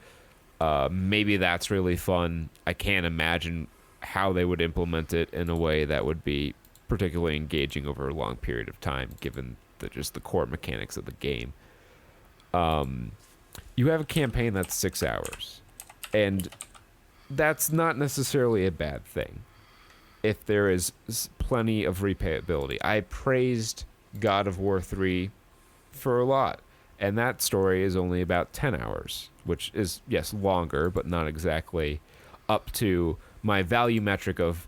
Maybe that's really fun. I can't imagine how they would implement it in a way that would be particularly engaging over a long period of time, given just the core mechanics of the game. You have a campaign that's 6 hours, and that's not necessarily a bad thing if there is plenty of replayability. I praised God of War 3 for a lot, and that story is only about 10 hours, which is, yes, longer, but not exactly up to my value metric of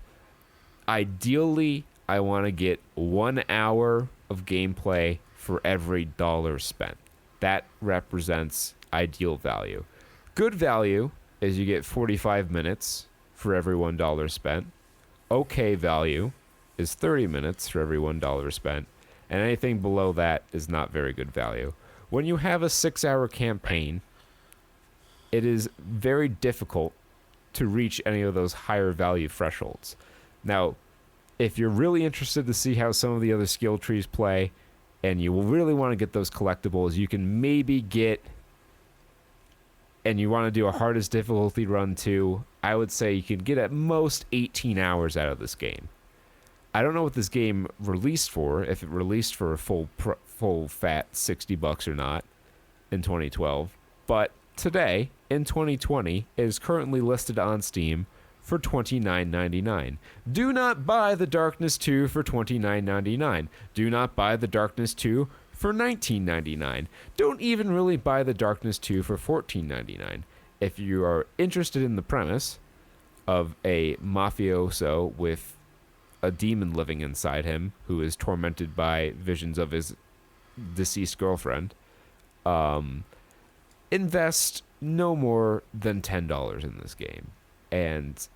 ideally I want to get 1 hour of gameplay for every dollar spent. That represents ideal value. Good value is you get 45 minutes for every $1 spent. Okay value is 30 minutes for every $1 spent. And anything below that is not very good value. When you have a 6-hour campaign, it is very difficult to reach any of those higher value thresholds. Now, if you're really interested to see how some of the other skill trees play, and you really want to get those collectibles, you can maybe get, and you want to do a hardest difficulty run too, I would say you can get at most 18 hours out of this game. I don't know what this game released for, if it released for a full fat $60 or not in 2012, but today, in 2020, it is currently listed on Steam for $29.99. Do not buy The Darkness 2 for $29.99. Do not buy The Darkness 2 for $19.99. Don't even really buy The Darkness 2 for $14.99. If you are interested in the premise of a mafioso with a demon living inside him who is tormented by visions of his deceased girlfriend, invest no more than $10 in this game. And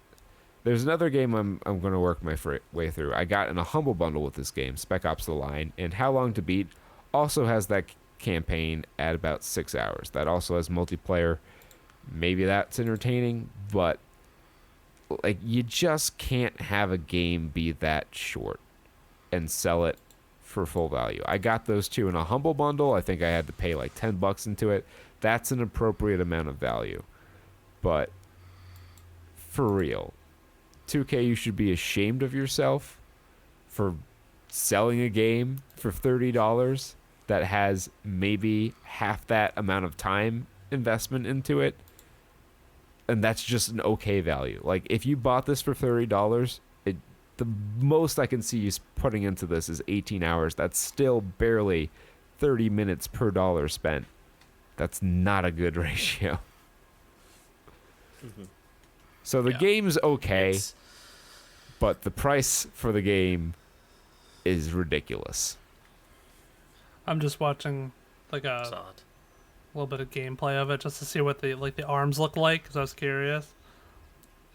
there's another game I'm going to work my way through. I got in a humble bundle with this game, Spec Ops: The Line, and How Long to Beat also has that campaign at about 6 hours. That also has multiplayer. Maybe that's entertaining, but like you just can't have a game be that short and sell it for full value. I got those two in a humble bundle. I think I had to pay like $10 into it. That's an appropriate amount of value. But for real, 2K, you should be ashamed of yourself for selling a game for $30 that has maybe half that amount of time investment into it. And that's just an okay value. Like, if you bought this for $30, the most I can see you putting into this is 18 hours. That's still barely 30 minutes per dollar spent. That's not a good ratio. Mm-hmm. So the game's okay, but the price for the game is ridiculous. I'm just watching like a little bit of gameplay of it just to see what the arms look like because I was curious.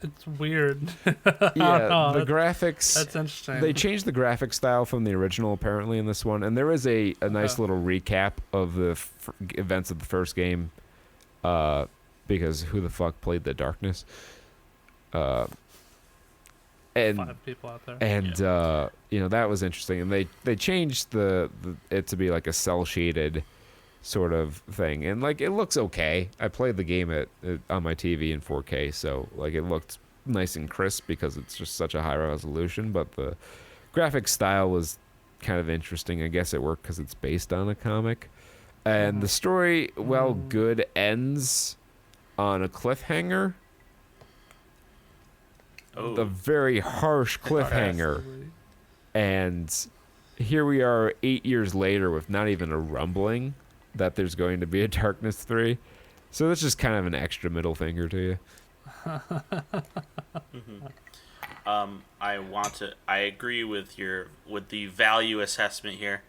It's weird. Yeah, the graphics. That's interesting. They changed the graphic style from the original apparently in this one, and there is a nice little recap of the events of the first game, because who the fuck played The Darkness? And 5 people out there. And that was interesting, and they changed it to be like a cell shaded sort of thing, and like it looks okay. I played the game on my TV in 4K, so like it looked nice and crisp because it's just such a high resolution, but the graphic style was kind of interesting. I guess it worked because it's based on a comic, and the story, good, ends on a cliffhanger. The very harsh cliffhanger. And here we are 8 years later with not even a rumbling that there's going to be a Darkness 3. So that's just kind of an extra middle finger to you. I agree with the value assessment here.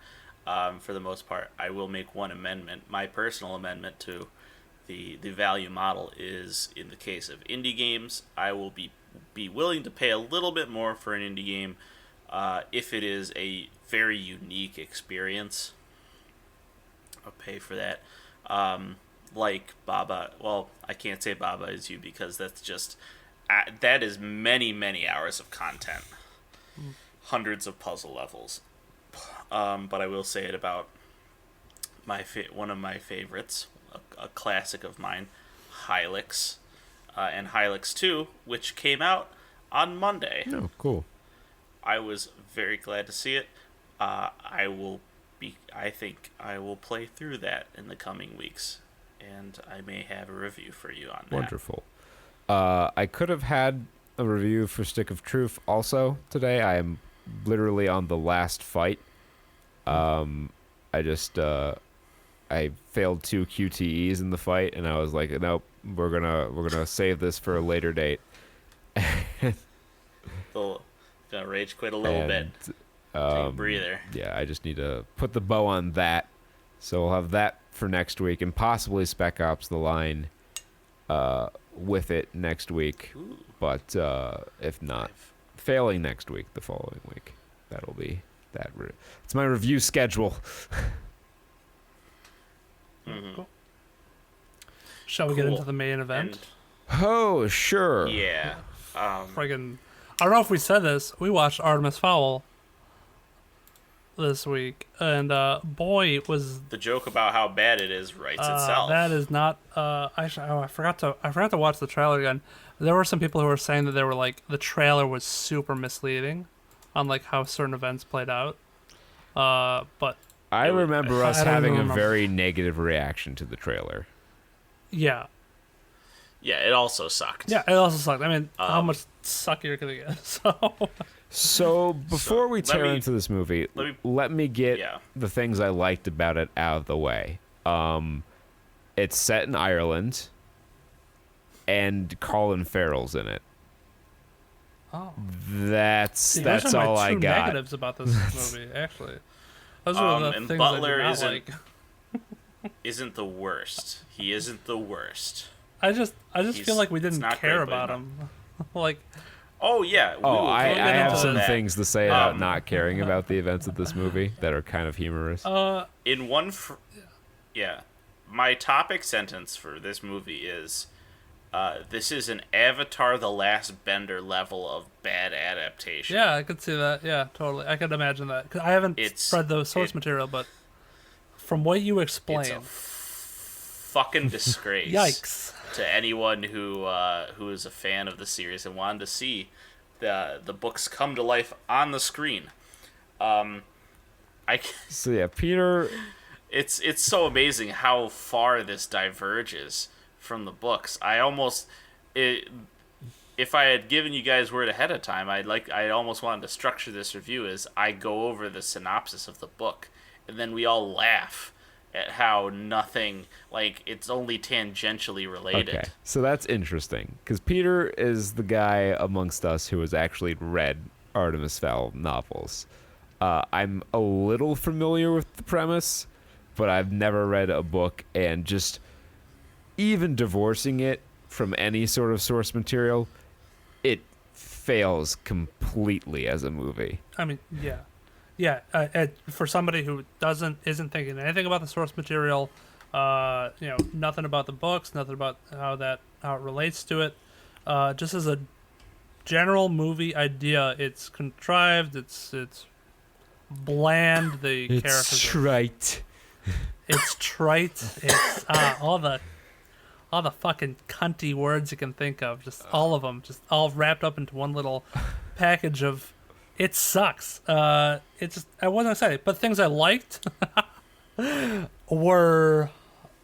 For the most part, I will make one amendment. My personal amendment to the value model is, in the case of indie games, I will be willing to pay a little bit more for an indie game if it is a very unique experience. I'll pay for that. Like Baba. Well, I can't say Baba Is You because that's just that is many, many hours of content, hundreds of puzzle levels. But I will say it about one of my favorites, a classic of mine, Hylix. And Hylix 2, which came out on Monday. Oh, cool. I was very glad to see it. I think I will play through that in the coming weeks, and I may have a review for you on that. Wonderful. I could have had a review for Stick of Truth also today. I am literally on the last fight. I failed 2 QTEs in the fight, and I was like, nope, we're gonna save this for a later date. Gonna rage quit a little bit. Take a breather. Yeah, I just need to put the bow on that. So we'll have that for next week, and possibly Spec Ops: The Line with it next week. Ooh. But if not, failing next week, the following week. That'll be that. It's my review schedule. Mm-hmm. Cool. Shall we get into the main event? Oh, sure. Yeah. Friggin', I don't know if we said this. We watched Artemis Fowl this week, and boy, was the joke about how bad it is writes itself. That is not. I forgot to watch the trailer again. There were some people who were saying that they were like the trailer was super misleading on like how certain events played out. But I remember us having a very negative reaction to the trailer. Yeah. Yeah, it also sucked. Yeah, it also sucked. I mean, how much suckier could it get? So before we tear into this movie, let me get the things I liked about it out of the way. It's set in Ireland, and Colin Farrell's in it. Oh, that's all I got. Negatives about this movie, actually. Those are the and things Butler I did not like. isn't the worst. He isn't the worst. I just feel like we didn't care about him. Like, oh yeah. I have some things to say about not caring about the events of this movie that are kind of humorous. In one, my topic sentence for this movie is, this is an Avatar: The Last Bender level of bad adaptation. Yeah, I could see that. Yeah, totally. I could imagine that. 'Cause I haven't read the source material, but from what you explain, it's a fucking disgrace. Yikes. To anyone who is a fan of the series and wanted to see the books come to life on the screen. So yeah, Peter. It's so amazing how far this diverges from the books. If I had given you guys word ahead of time, I almost wanted to structure this review as I go over the synopsis of the book, and then we all laugh at how nothing, like, it's only tangentially related. Okay, so that's interesting, because Peter is the guy amongst us who has actually read Artemis Fowl novels. I'm a little familiar with the premise, but I've never read a book, and just even divorcing it from any sort of source material, it fails completely as a movie. I mean, yeah. Yeah, for somebody who isn't thinking anything about the source material, nothing about the books, nothing about how it relates to it, just as a general movie idea, it's contrived, it's bland. The characters it's trite. It's trite. It's all the fucking cunty words you can think of, just all of them, just all wrapped up into one little package of. It sucks. I wasn't excited, but things I liked were,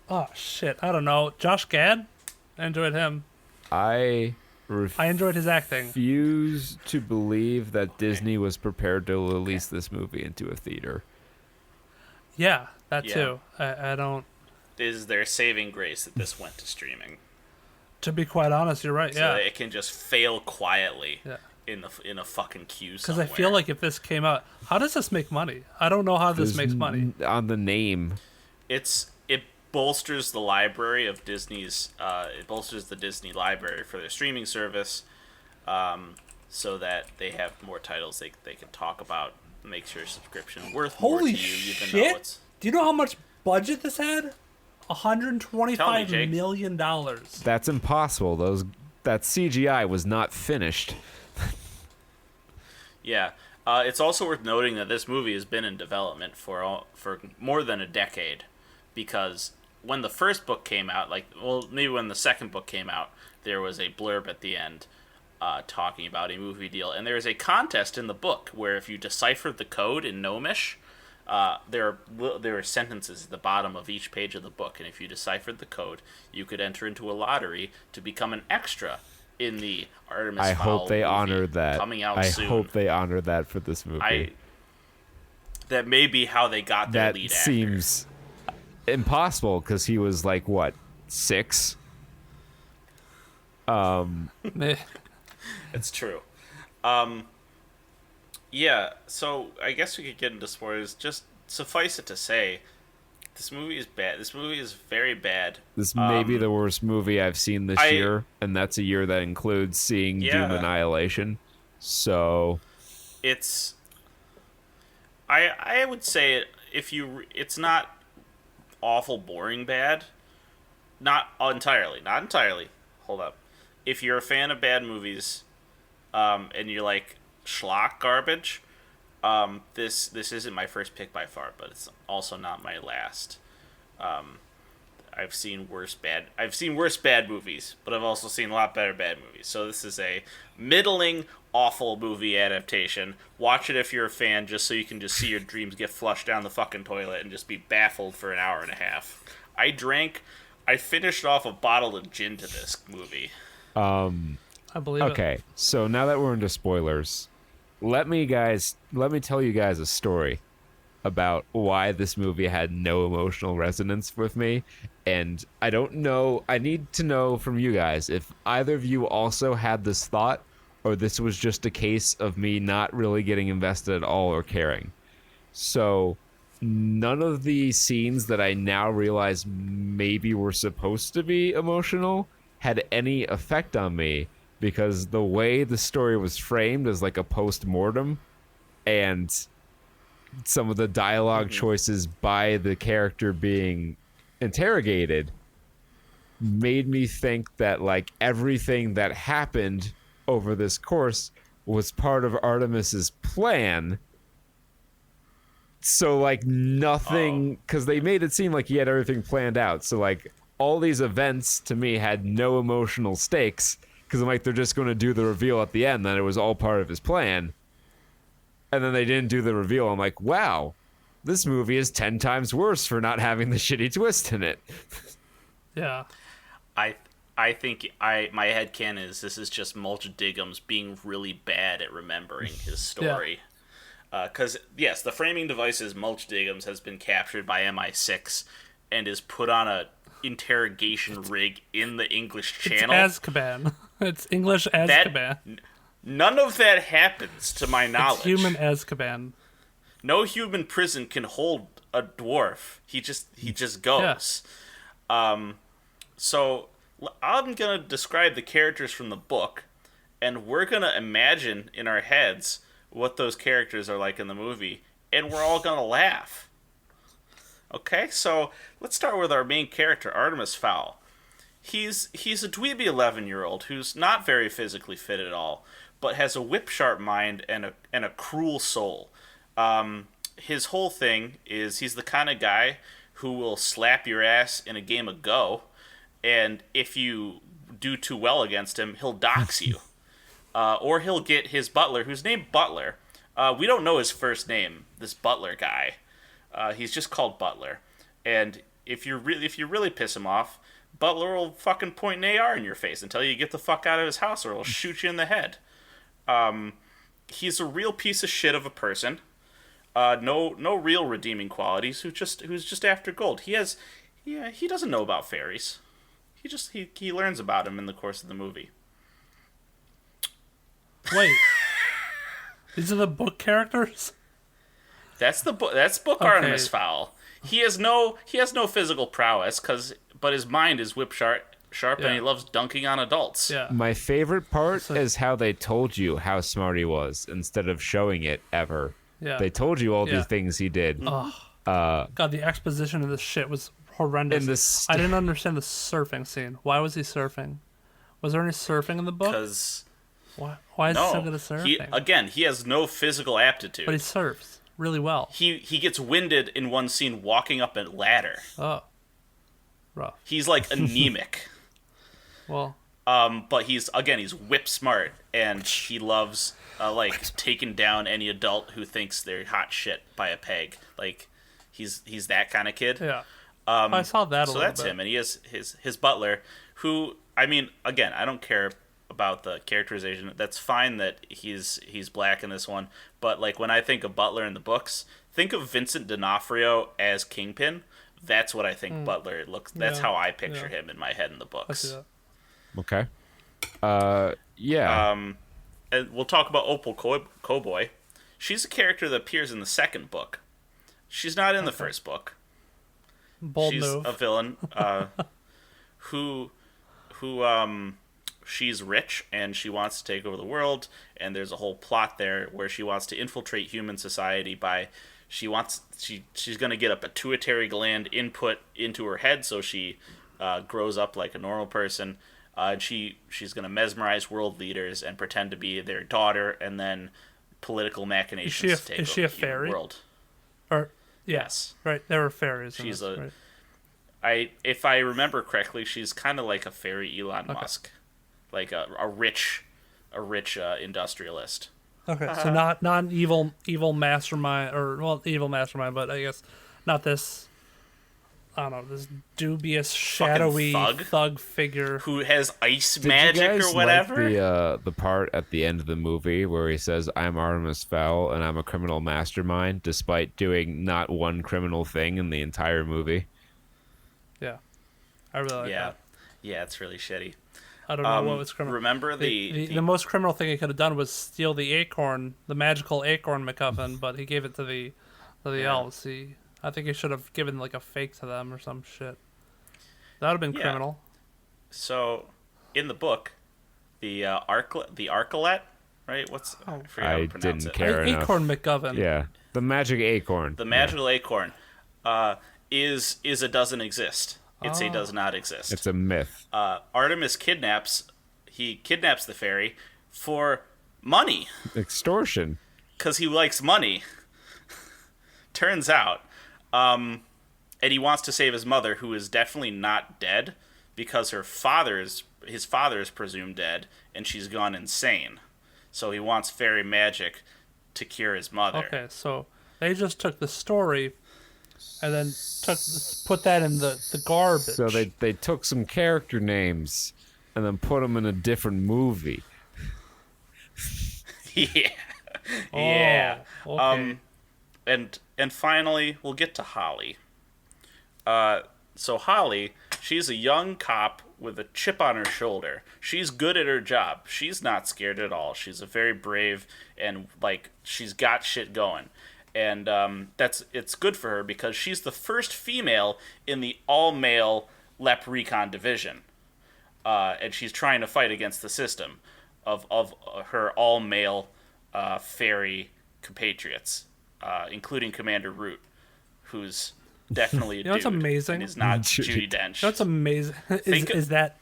oh shit, I don't know. Josh Gad, I enjoyed him. I enjoyed his acting. Refuse to believe that Disney was prepared to release this movie into a theater. Yeah, that too. I don't. Is their saving grace that this went to streaming? To be quite honest, you're right. So that it can just fail quietly. Yeah. In a fucking queue somewhere. Because I feel like if this came out, how does this make money? I don't know how this makes money. On the name. It bolsters the library of Disney's. It bolsters the Disney library for their streaming service, so that they have more titles they can talk about. Makes your subscription worth more to you. Even though it's... Do you know how much budget this had? $125 million. That's impossible. That CGI was not finished. Yeah, it's also worth noting that this movie has been in development for more than a decade, because when the first book came out, maybe when the second book came out, there was a blurb at the end talking about a movie deal, and there was a contest in the book where if you deciphered the code in Gnomish, there were sentences at the bottom of each page of the book, and if you deciphered the code, you could enter into a lottery to become an extra in the Artemis Fowl I hope they honor that. Coming out soon. I hope they honor that for this movie. That may be how they got their lead actor. That seems impossible, because he was 6? It's true. Yeah, so I guess we could get into spoilers. Just suffice it to say, this movie is bad. This movie is very bad. This may be the worst movie I've seen this year, and that's a year that includes seeing Doom Annihilation. So, it's... I would say it's not awful boring bad. Not entirely. Hold up. If you're a fan of bad movies, and you're like schlock garbage, this isn't my first pick by far, but it's also not my last. I've seen worse bad movies, but I've also seen a lot better bad movies. So this is a middling, awful movie adaptation. Watch it if you're a fan, just so you can just see your dreams get flushed down the fucking toilet and just be baffled for an hour and a half. I drank I finished off a bottle of gin to this movie. I believe it. Okay, so now that we're into spoilers, let me tell you guys a story about why this movie had no emotional resonance with me. And I don't know, I need to know from you guys if either of you also had this thought, or this was just a case of me not really getting invested at all or caring. So none of the scenes that I now realize maybe were supposed to be emotional had any effect on me, because the way the story was framed as like a post-mortem, and some of the dialogue choices by the character being interrogated made me think that like everything that happened over this course was part of Artemis's plan. So like nothing, because they made it seem like he had everything planned out. So like all these events to me had no emotional stakes, because I'm like, they're just going to do the reveal at the end that it was all part of his plan. And then they didn't do the reveal. I'm like, wow, this movie is 10 times worse for not having the shitty twist in it. Yeah. I think my headcanon is this is just Mulch Diggums being really bad at remembering his story. Because, yes, the framing device is Mulch Diggums has been captured by MI6 and is put on a interrogation rig in the English Channel. It's Azkaban. It's English Azkaban. None of that happens, to my knowledge. It's human Azkaban. No human prison can hold a dwarf. He just goes. Yeah. So I'm gonna describe the characters from the book, and we're gonna imagine in our heads what those characters are like in the movie, and we're all gonna laugh. Okay, so let's start with our main character, Artemis Fowl. He's a dweeby 11-year-old who's not very physically fit at all, but has a whip-sharp mind and a cruel soul. His whole thing is he's the kind of guy who will slap your ass in a game of Go, and if you do too well against him, he'll dox you. Or he'll get his butler, who's named Butler. We don't know his first name, this Butler guy. He's just called Butler. And if you really piss him off, Butler will fucking point an AR in your face and tell you to get the fuck out of his house or he'll shoot you in the head. He's a real piece of shit of a person. No real redeeming qualities. Who's just after gold. He doesn't know about fairies. He learns about him in the course of the movie. Wait, these are the book characters? That's book okay. Artemis Fowl. He has no physical prowess, but his mind is whip sharp, and he loves dunking on adults. Yeah. My favorite part is how they told you how smart he was instead of showing it ever. Yeah. They told you all the things he did. Oh, God, the exposition of this shit was horrendous. I didn't understand the surfing scene. Why was he surfing? Was there any surfing in the book? Because why is he so good at surfing? He has no physical aptitude. But he surfs really well. He gets winded in one scene walking up a ladder. Oh. Rough. He's like anemic. Well. But he's whip smart, and he loves taking down any adult who thinks they're hot shit by a peg. Like he's that kind of kid. Yeah. I saw that. So that's him, and he has his butler, who I don't care about the characterization. That's fine that he's black in this one, but like when I think of Butler in the books, think of Vincent D'Onofrio as Kingpin. That's what I think Butler looks. That's how I picture him in my head in the books. Okay. Yeah. And we'll talk about Opal Cowboy. She's a character that appears in the second book. She's not in the first book. Bold She's move. a villain who she's rich and she wants to take over the world, and there's a whole plot there where she wants to infiltrate human society by she's going to get a pituitary gland input into her head so she grows up like a normal person. And she's going to mesmerize world leaders and pretend to be their daughter, and then political machinations is she a fairy? World. Or yes, right. There were fairies. She's right. If I remember correctly, she's kind of like a fairy Elon Musk, like a rich industrialist. Okay, so not an evil mastermind, evil mastermind, but I guess not this I don't know, this dubious, shadowy thug figure who has ice Did magic you guys or whatever. Like the part at the end of the movie where he says, "I'm Artemis Fowl and I'm a criminal mastermind," despite doing not one criminal thing in the entire movie. Yeah, I really like that. Yeah, it's really shitty. I don't know what was criminal. Remember the most criminal thing he could have done was steal the acorn, the magical acorn MacGuffin, but he gave it to the elves. I think he should have given like a fake to them or some shit. That would have been criminal. So, in the book, the Arcalet, right? I forget how to pronounce didn't it. care enough. Acorn MacGuffin. Yeah, the magic acorn. The magical acorn is a doesn't exist. It's a does not exist. It's a myth. Artemis kidnaps the fairy for money. Extortion. Because he likes money. Turns out. And he wants to save his mother, who is definitely not dead, because his father is presumed dead, and she's gone insane. So he wants fairy magic to cure his mother. Okay, so they just took the story and then put that in the garbage. So they took some character names and then put them in a different movie. Yeah. Yeah. Okay. And finally, we'll get to Holly. So Holly, she's a young cop with a chip on her shoulder. She's good at her job. She's not scared at all. She's a very brave and she's got shit going. And it's good for her because she's the first female in the all-male LEP Recon division. And she's trying to fight against the system of her all-male fairy compatriots, including Commander Root, who's definitely a dude. That's amazing. And is not Judi Dench. That's amazing. Is that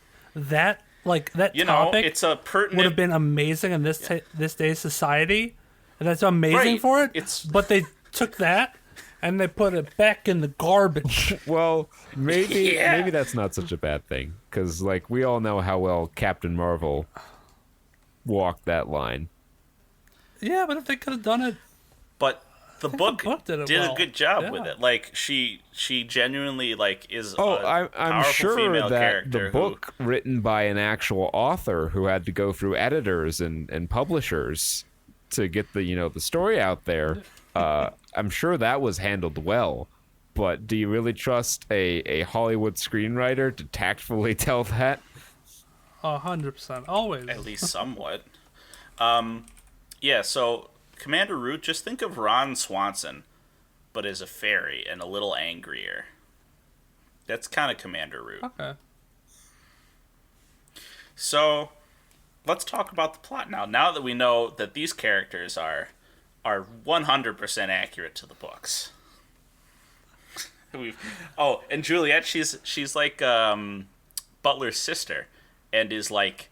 like that you topic? Know, it's a pertinent. Would have been amazing in this day's society. And that's amazing right. for it. But they took that and they put it back in the garbage. Well, maybe that's not such a bad thing, because we all know how well Captain Marvel walked that line. Yeah, but if they could have done it. But the book did well. a good job with it. She genuinely is. I'm sure that the character book written by an actual author who had to go through editors and publishers to get the story out there. I'm sure that was handled well. But do you really trust a Hollywood screenwriter to tactfully tell that? 100%, always. At least somewhat. Yeah. So Commander Root, just think of Ron Swanson, but as a fairy and a little angrier. That's kind of Commander Root. Okay. So, let's talk about the plot now. Now that we know that these characters are 100% accurate to the books. And Juliet, she's like Butler's sister, and is like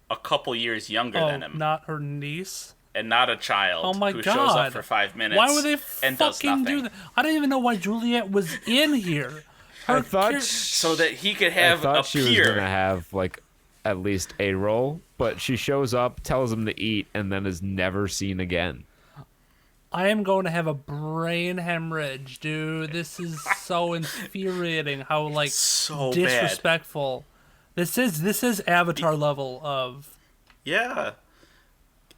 a couple years younger than him. Not her niece? And not a child. Oh my who God. shows up for 5 minutes. Why would they and fucking do that? I don't even know why Juliet was in here. I thought so that he could have I thought she was appear. gonna have at least a role, but she shows up, tells him to eat, and then is never seen again. I am going to have a brain hemorrhage, dude. This is so infuriating. How so disrespectful. Bad. This is Avatar level of. Yeah.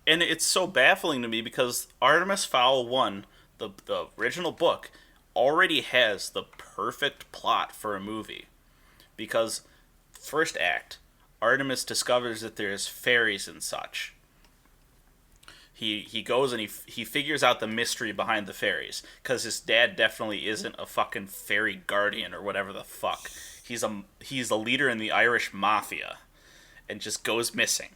And it's so baffling to me because Artemis Fowl 1, the original book, already has the perfect plot for a movie. Because, first act, Artemis discovers that there's fairies and such. He goes and he figures out the mystery behind the fairies. Because his dad definitely isn't a fucking fairy guardian or whatever the fuck. He's a leader in the Irish mafia. And just goes missing.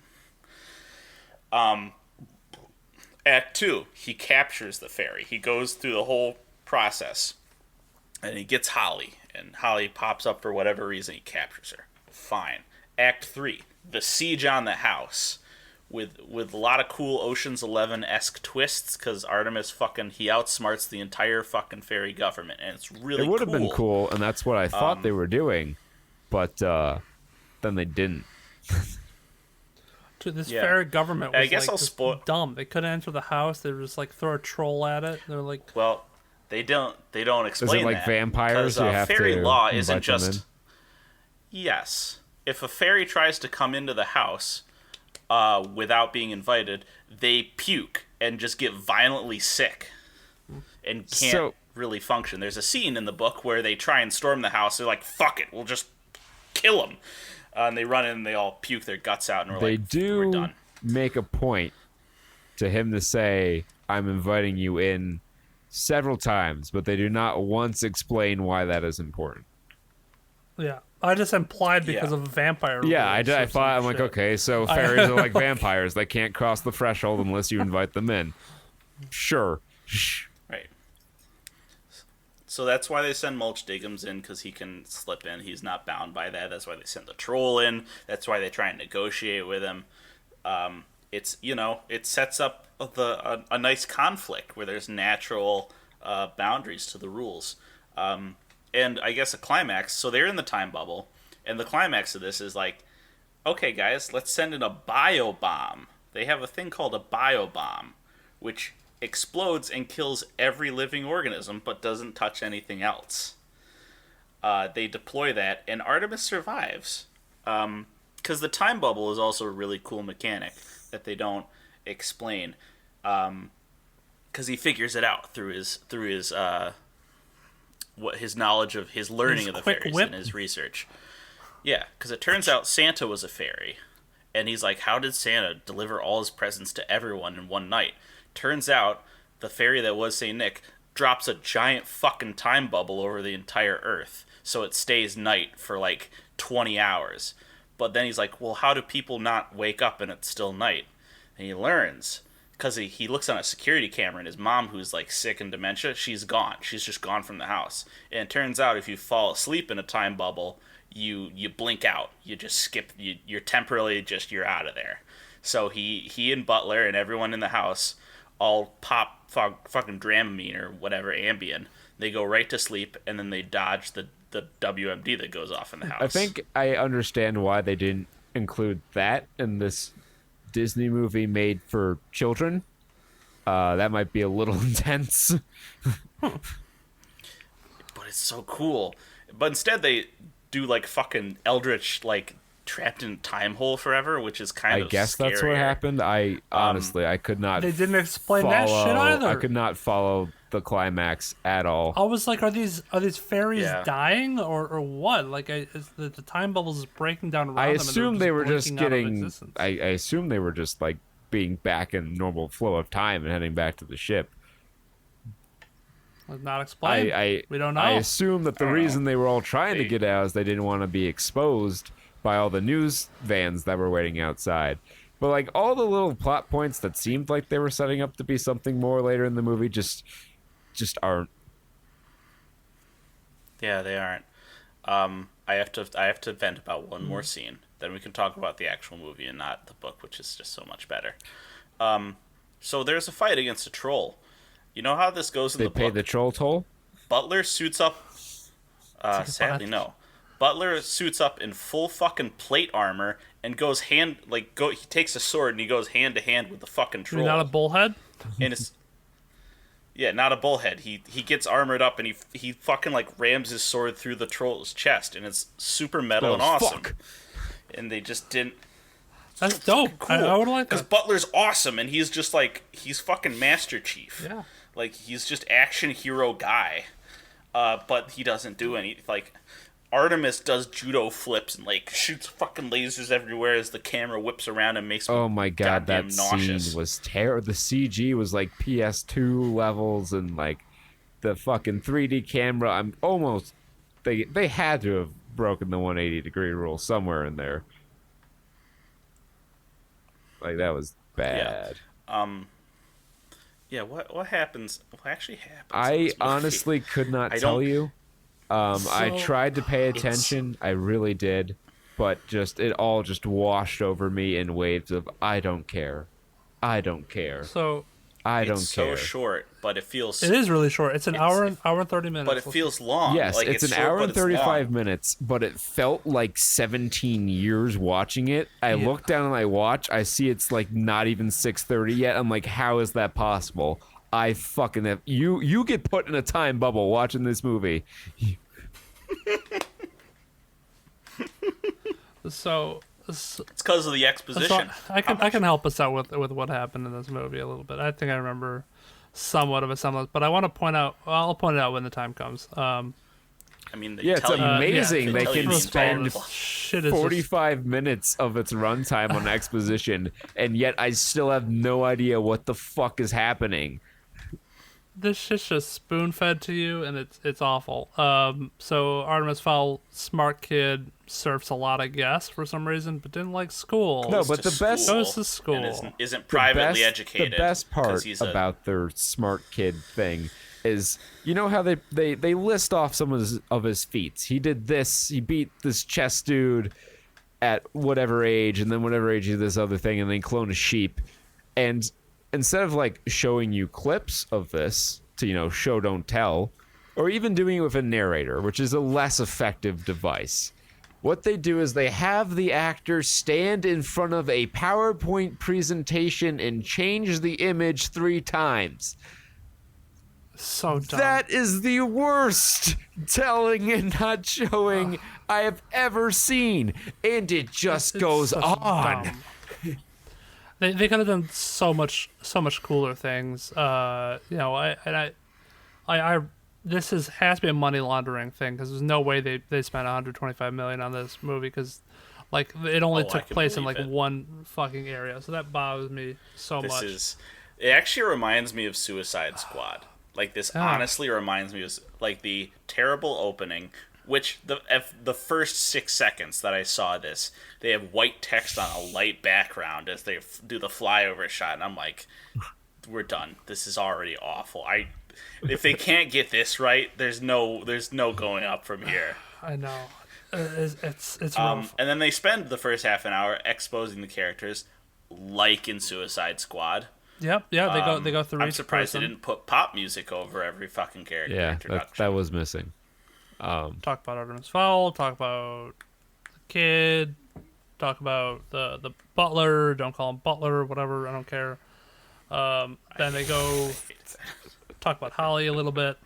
Act 2, he captures the fairy. He goes through the whole process. And he gets Holly. And Holly pops up for whatever reason. He captures her. Fine. Act 3, the siege on the house. With a lot of cool Ocean's 11-esque twists. Because Artemis he outsmarts the entire fucking fairy government. And it's really cool. It would have been cool, and that's what I thought they were doing. But then they didn't. This fairy government was I guess I'll spoil. Dumb. They couldn't enter the house. They were just throw a troll at it. They're like, well, They don't explain Is it like that, vampires? You have fairy to law invite isn't them just in? yes. If a fairy tries to come into the house without being invited, they puke and just get violently sick and can't really function. There's a scene in the book where they try and storm the house. They're like, "Fuck it, we'll just kill them," and they run in and they all puke their guts out, and we're we're done. Make a point to him to say, "I'm inviting you in," several times, but they do not once explain why that is important. Yeah, I just implied because of vampire. Yeah, I thought, I'm like, okay, so fairies are like vampires. They can't cross the threshold unless you invite them in. Sure. Right. So that's why they send Mulch Diggums in, because he can slip in. He's not bound by that. That's why they send the troll in. That's why they try and negotiate with him. It's, it sets up a nice conflict where there's natural boundaries to the rules. And I guess a climax, so they're in the time bubble, and the climax of this is like, okay, guys, let's send in a biobomb. They have a thing called a biobomb, which explodes and kills every living organism, but doesn't touch anything else. They deploy that, and Artemis survives. Because the time bubble is also a really cool mechanic that they don't explain. Because he figures it out through his his knowledge of his learning of the fairies and his research. Yeah, because it turns out Santa was a fairy, and he's like, how did Santa deliver all his presents to everyone in one night? Turns out the fairy that was Saint Nick drops a giant fucking time bubble over the entire Earth, so it stays night for like 20 hours. But then he's like, well, how do people not wake up and it's still night? And he learns. Because he looks on a security camera, and his mom, who's like sick and dementia, she's gone. She's just gone from the house. And it turns out if you fall asleep in a time bubble, you blink out. You just skip. You're temporarily you're out of there. So he and Butler and everyone in the house all pop fucking Dramamine or whatever Ambien. They go right to sleep, and then they dodge the WMD that goes off in the house. I think I understand why they didn't include that in this Disney movie made for children. That might be a little intense. But it's so cool. But instead they do like fucking Eldritch, like trapped in a time hole forever, which is kind of I guess scarier. That's what happened. I honestly I could not They didn't explain that shit either. I could not follow the climax at all. I was like, are these fairies dying or what? Like, the time bubbles is breaking down around I them. assume they were just getting. I I assume they were just like being back in normal flow of time and heading back to the ship. Not explained. We don't know. I assume that the reason they were all trying to get out is they didn't want to be exposed by all the news vans that were waiting outside. But like all the little plot points that seemed like they were setting up to be something more later in the movie just aren't. Yeah, they aren't. I have to vent about one more scene. Then we can talk about the actual movie and not the book, which is just so much better. So there's a fight against a troll. You know how this goes in the book? They pay the troll toll? Butler suits up... sadly, no. Butler suits up in full fucking plate armor and goes he takes a sword and he goes hand to hand with the fucking troll. You're not a bullhead? And it's... Yeah, not a bullhead. He gets armored up and he fucking like rams his sword through the troll's chest, and it's super metal and awesome. Fuck. And they just didn't... That's dope. Cool. I would like that. Because Butler's awesome, and he's just like, he's fucking Master Chief. Yeah. Like, he's just action hero guy. But he doesn't do any, like, Artemis does judo flips and, like, shoots fucking lasers everywhere as the camera whips around and makes me oh my god, that nauseous. Scene was terrible. The CG was like PS2 levels, and like the fucking 3D camera. I'm almost they had to have broken the 180-degree rule somewhere in there. Like that was bad. Yeah. What happens? What actually happens? I honestly could not tell you. I tried to pay attention. I really did. But it all just washed over me in waves of I don't care. I don't care. So I don't it's care. so short, but it feels... It is really short. It's an hour and 30 minutes. But it feels long. Yes, like, it's an short, hour and 35 long. minutes, but it felt like 17 years watching it. I look down and I watch. I see it's like not even 6:30 yet. I'm like, how is that possible? I fucking have you get put in a time bubble watching this movie. So it's because of the exposition. So I can help us out with what happened in this movie a little bit. I think I remember somewhat of a semblance, but I want to point out. Well, I'll point it out when the time comes. I mean, yeah, it's amazing. They can spend 45 just... minutes of its runtime on exposition, and yet I still have no idea what the fuck is happening. This shit's just spoon-fed to you, and it's awful. So Artemis Fowl, smart kid, surfs a lot, I guess, for some reason, but didn't like school. No, but the best goes to school. Isn't privately educated. The best part about their smart kid thing is, you know how they list off some of his feats. He did this. He beat this chess dude at whatever age, and then whatever age he did this other thing, and then clone a sheep. And instead of like showing you clips of this to, you know, show don't tell, or even doing it with a narrator, which is a less effective device, what they do is they have the actor stand in front of a PowerPoint presentation and change the image 3 times. So dumb. That is the worst telling and not showing I have ever seen, and it just goes on. They could have done so much cooler things. You know, I this has to be a money laundering thing, because there's no way they spent 125 million on this movie, because like it only took place in like one fucking area. So that bothers me so much. It actually reminds me of Suicide Squad. Like, this honestly reminds me of like the terrible opening, which the first 6 seconds that I saw this, they have white text on a light background as they do the flyover shot, and I'm like, we're done. This is already awful. If they can't get this right, there's no going up from here. I know. It's rough. And then they spend the first half an hour exposing the characters, like in Suicide Squad. Yep. Yeah, they go through. I'm surprised they didn't put pop music over every fucking character introduction. That was missing. Talk about Artemis Fowl. Talk about the kid. Talk about the butler. Don't call him butler. Whatever. I don't care. Then they go talk about Holly a little bit.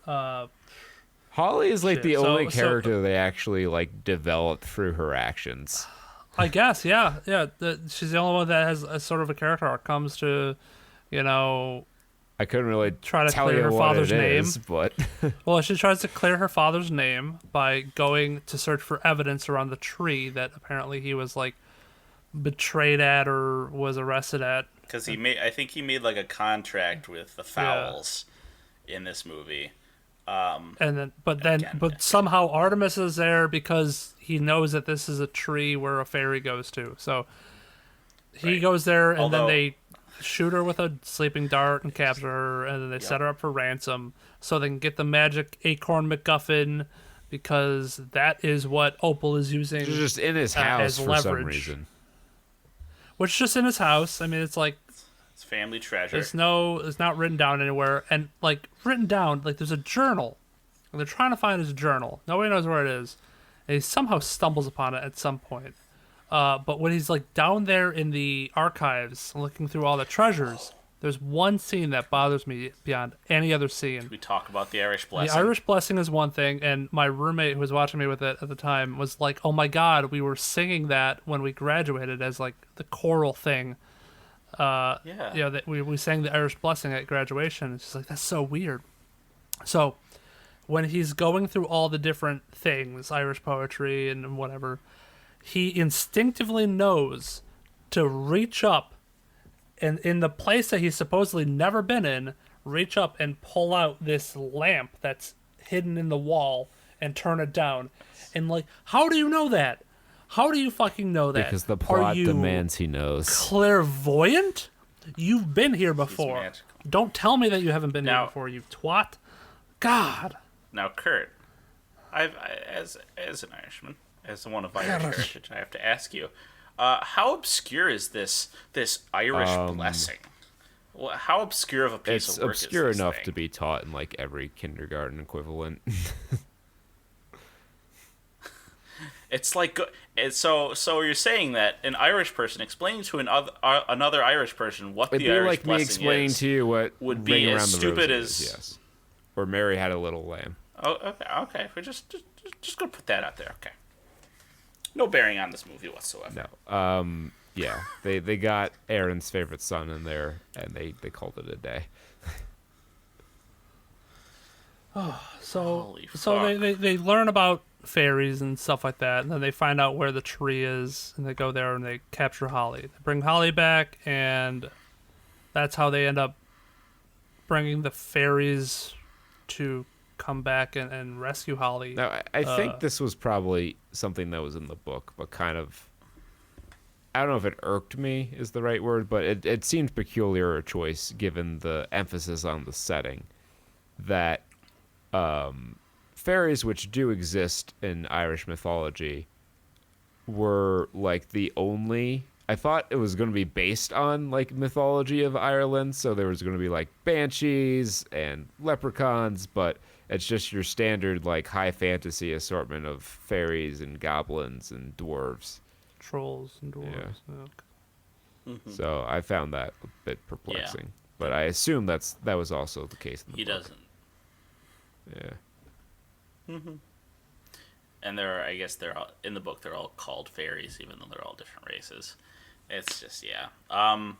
Holly is like the only character they actually like developed through her actions. I guess, yeah. She's the only one that has a sort of a character arc. Comes to, you know, I couldn't really try to tell clear you her what father's it name. is, but well, she tries to clear her father's name by going to search for evidence around the tree that apparently he was like betrayed at or was arrested at. Because I think he made like a contract with the Fowls in this movie. But somehow Artemis is there because he knows that this is a tree where a fairy goes to. So he goes there, and then they shoot her with a sleeping dart and capture her, and then they set her up for ransom so they can get the magic acorn MacGuffin, because that is what Opal is using. It's just in his house for some reason. Which is just in his house. I mean, it's like it's family treasure. It's not written down anywhere, and like written down, like there's a journal, and they're trying to find his journal. Nobody knows where it is, and he somehow stumbles upon it at some point. But when he's like down there in the archives looking through all the treasures, there's one scene that bothers me beyond any other scene. Should we talk about the Irish Blessing? The Irish Blessing is one thing, and my roommate who was watching me with it at the time was like, "Oh my God, we were singing that when we graduated as like the choral thing." That we sang the Irish Blessing at graduation. It's just like, that's so weird. So when he's going through all the different things, Irish poetry and whatever, he instinctively knows to reach up and in the place that he's supposedly never been in, reach up and pull out this lamp that's hidden in the wall and turn it down. And like, how do you know that? How do you fucking know that? Because the plot demands he knows. Clairvoyant? You've been here before. Don't tell me that you haven't been here before, you twat. God. Now, Kurt, as an Irishman, as one of Irish heritage, I have to ask you, how obscure is this Irish blessing? How obscure of a piece of work is this? It's obscure enough to be taught in like every kindergarten equivalent. It's like so you're saying that an Irish person explaining to another Irish person what It'd the be Irish like me blessing explaining is to you what would Ring be Around as the stupid Rosy as is, yes. Or Mary Had a Little Lamb. Oh, okay. We're just gonna put that out there. Okay. No bearing on this movie whatsoever. No. Yeah. They got Aaron's favorite son in there, and they called it a day. So fuck. they learn about fairies and stuff like that, and then they find out where the tree is, and they go there and they capture Holly. They bring Holly back, and that's how they end up bringing the fairies to come back and rescue Holly. Now, I think this was probably something that was in the book, but kind of... I don't know if it irked me is the right word, but it seemed peculiar a choice given the emphasis on the setting. That fairies, which do exist in Irish mythology, were like the only... I thought it was going to be based on like mythology of Ireland, so there was going to be like banshees and leprechauns, but it's just your standard like high fantasy assortment of fairies and goblins and dwarves. Trolls and dwarves. Yeah. Okay. So I found that a bit perplexing, but I assume that was also the case in the book. He doesn't. Yeah. And I guess they're all, in the book. They're all called fairies, even though they're all different races. It's just Mulch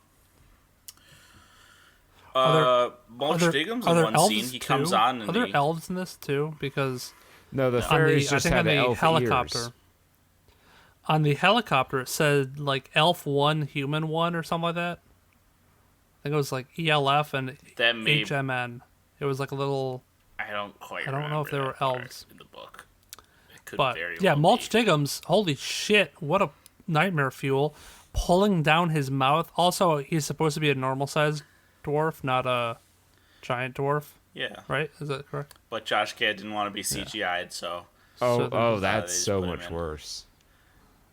Diggums in one scene. He comes on. And are there elves in this too? Because no, the fairies just had the elf helicopter. ears. On the helicopter, it said like Elf 1, Human 1, or something like that. I think it was like ELF and HMN. It was like a little. I don't quite. I don't know if they were elves in the book. It could but very yeah, well Mulch be. Diggums. Holy shit! What a nightmare fuel, pulling down his mouth. Also, he's supposed to be a normal sized dwarf, not a giant dwarf. Yeah. Right? Is that correct? But Josh Gad didn't want to be CGI'd, so. That's so much worse.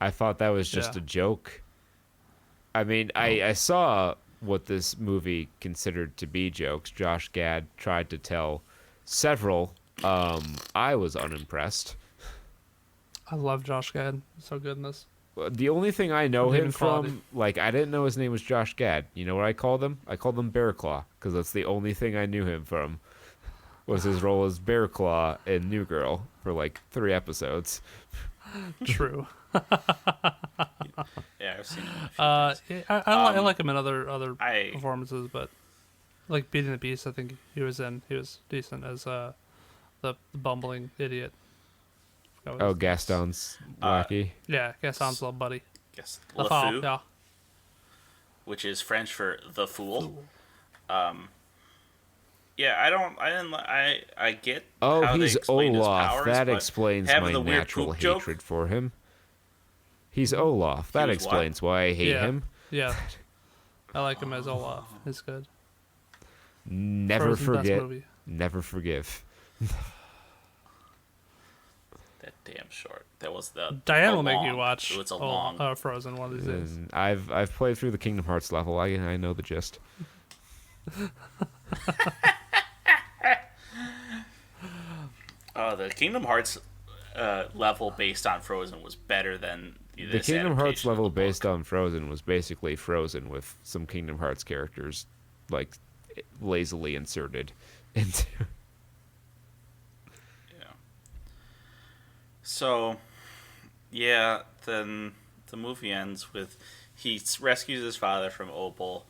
I thought that was just a joke. I mean, I saw what this movie considered to be jokes. Josh Gad tried to tell several. I was unimpressed. I love Josh Gad. He's so good in this. The only thing I know him from, like, I didn't know his name was Josh Gad. You know what I called him? I called him Bear Claw, because that's the only thing I knew him from, was his role as Bear Claw in New Girl for, like, 3 episodes. True. Yeah, I've seen him. I like him in other performances, but like Beauty and the Beast, I think he was decent as the bumbling idiot. Gaston's lackey. Yeah, Gaston's little buddy. Yes, Le Le Fowl, Fou, yeah. which is French for the fool. Yeah, I get. Oh, how he's they explained his Olaf. powers, That but explains having my the weird natural poop joke- hatred for him. He's Olaf. That was explains why I hate him. Yeah, I like him as Olaf. He's good. Never Frozen, best forget. movie. Never forgive. That damn short. That was the. Diane the will make long- you watch. It was a long. Frozen one of these days. And I've played through the Kingdom Hearts level. I know the gist. The Kingdom Hearts level based on Frozen was better than The Kingdom Hearts level based on Frozen was basically Frozen with some Kingdom Hearts characters like lazily inserted into. Yeah. So, yeah, then the movie ends with he rescues his father from Opal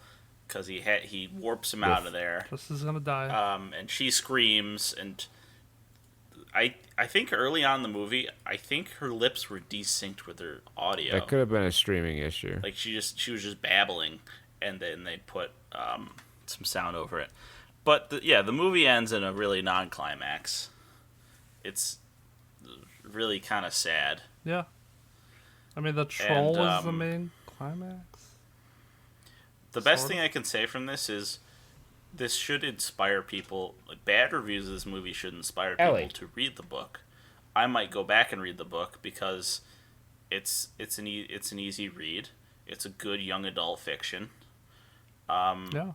because he warps him out of there. This is gonna die. And she screams, and I think early on in the movie, I think her lips were desynced with her audio. That could have been a streaming issue. Like she was just babbling, and then they put some sound over it. But the movie ends in a really non-climax. It's really kind of sad. Yeah. I mean, the troll was the main climax. The best thing I can say from this is this should inspire people. Like, bad reviews of this movie should inspire people to read the book. I might go back and read the book because it's an easy read. It's a good young adult fiction. Yeah.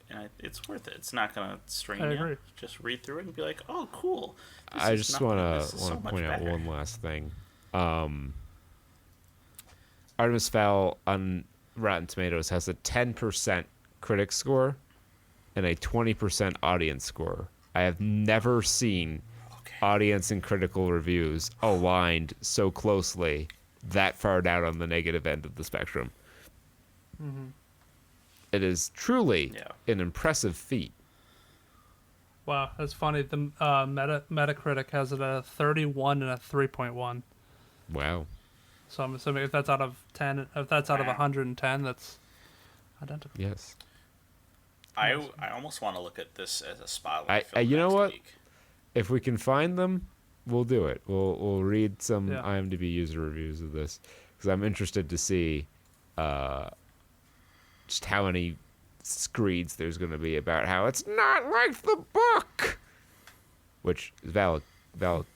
And it's worth it. It's not gonna strain I you. agree. Just read through it and be like, "Oh, cool." I just want to point out one last thing. Artemis Fowl on Rotten Tomatoes has a 10% critic score and a 20% audience score. I have never seen audience and critical reviews aligned so closely that far down on the negative end of the spectrum. Mm-hmm. It is truly an impressive feat. Wow, that's funny. The Metacritic has it at a 31 and a 3.1. Wow. So I'm assuming if that's out of 10, if that's out of 110, that's identical. Yes. I almost want to look at this as a spotlight film. You know what? Week. If we can find them, we'll do it. We'll read some IMDb user reviews of this because I'm interested to see just how many screeds there's going to be about how it's not like the book, which is valid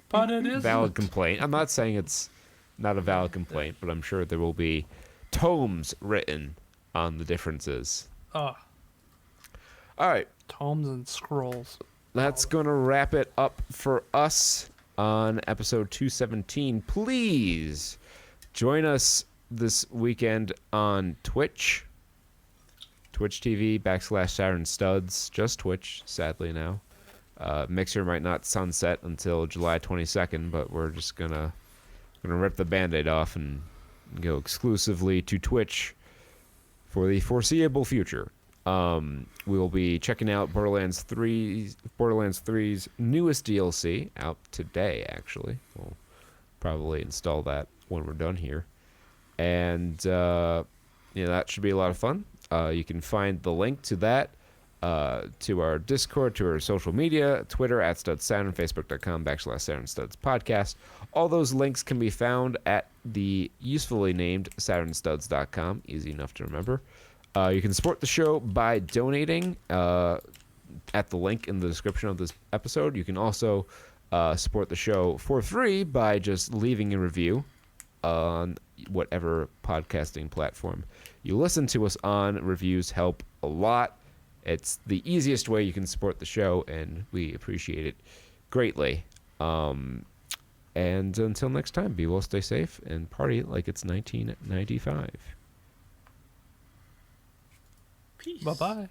but it is valid complaint. I'm not saying it's not a valid complaint, but I'm sure there will be tomes written on the differences. Oh. All right. Tomes and scrolls. That's going to wrap it up for us on episode 217. Please join us this weekend on Twitch. Twitch TV / Saturn Studs. Just Twitch, sadly now. Mixer might not sunset until July 22nd, but we're just gonna rip the Band-Aid off and go exclusively to Twitch for the foreseeable future. We'll be checking out Borderlands 3's newest DLC out today, actually. We'll probably install that when we're done here. And, that should be a lot of fun. You can find the link to that, to our Discord, to our social media, Twitter @StudsSaturn, Facebook.com /Saturn Studs Podcast. All those links can be found at the usefully named SaturnStuds.com. Easy enough to remember. You can support the show by donating at the link in the description of this episode. You can also support the show for free by just leaving a review on whatever podcasting platform you listen to us on. Reviews help a lot. It's the easiest way you can support the show, and we appreciate it greatly. And until next time, be well, stay safe, and party like it's 1995. Peace. Bye-bye.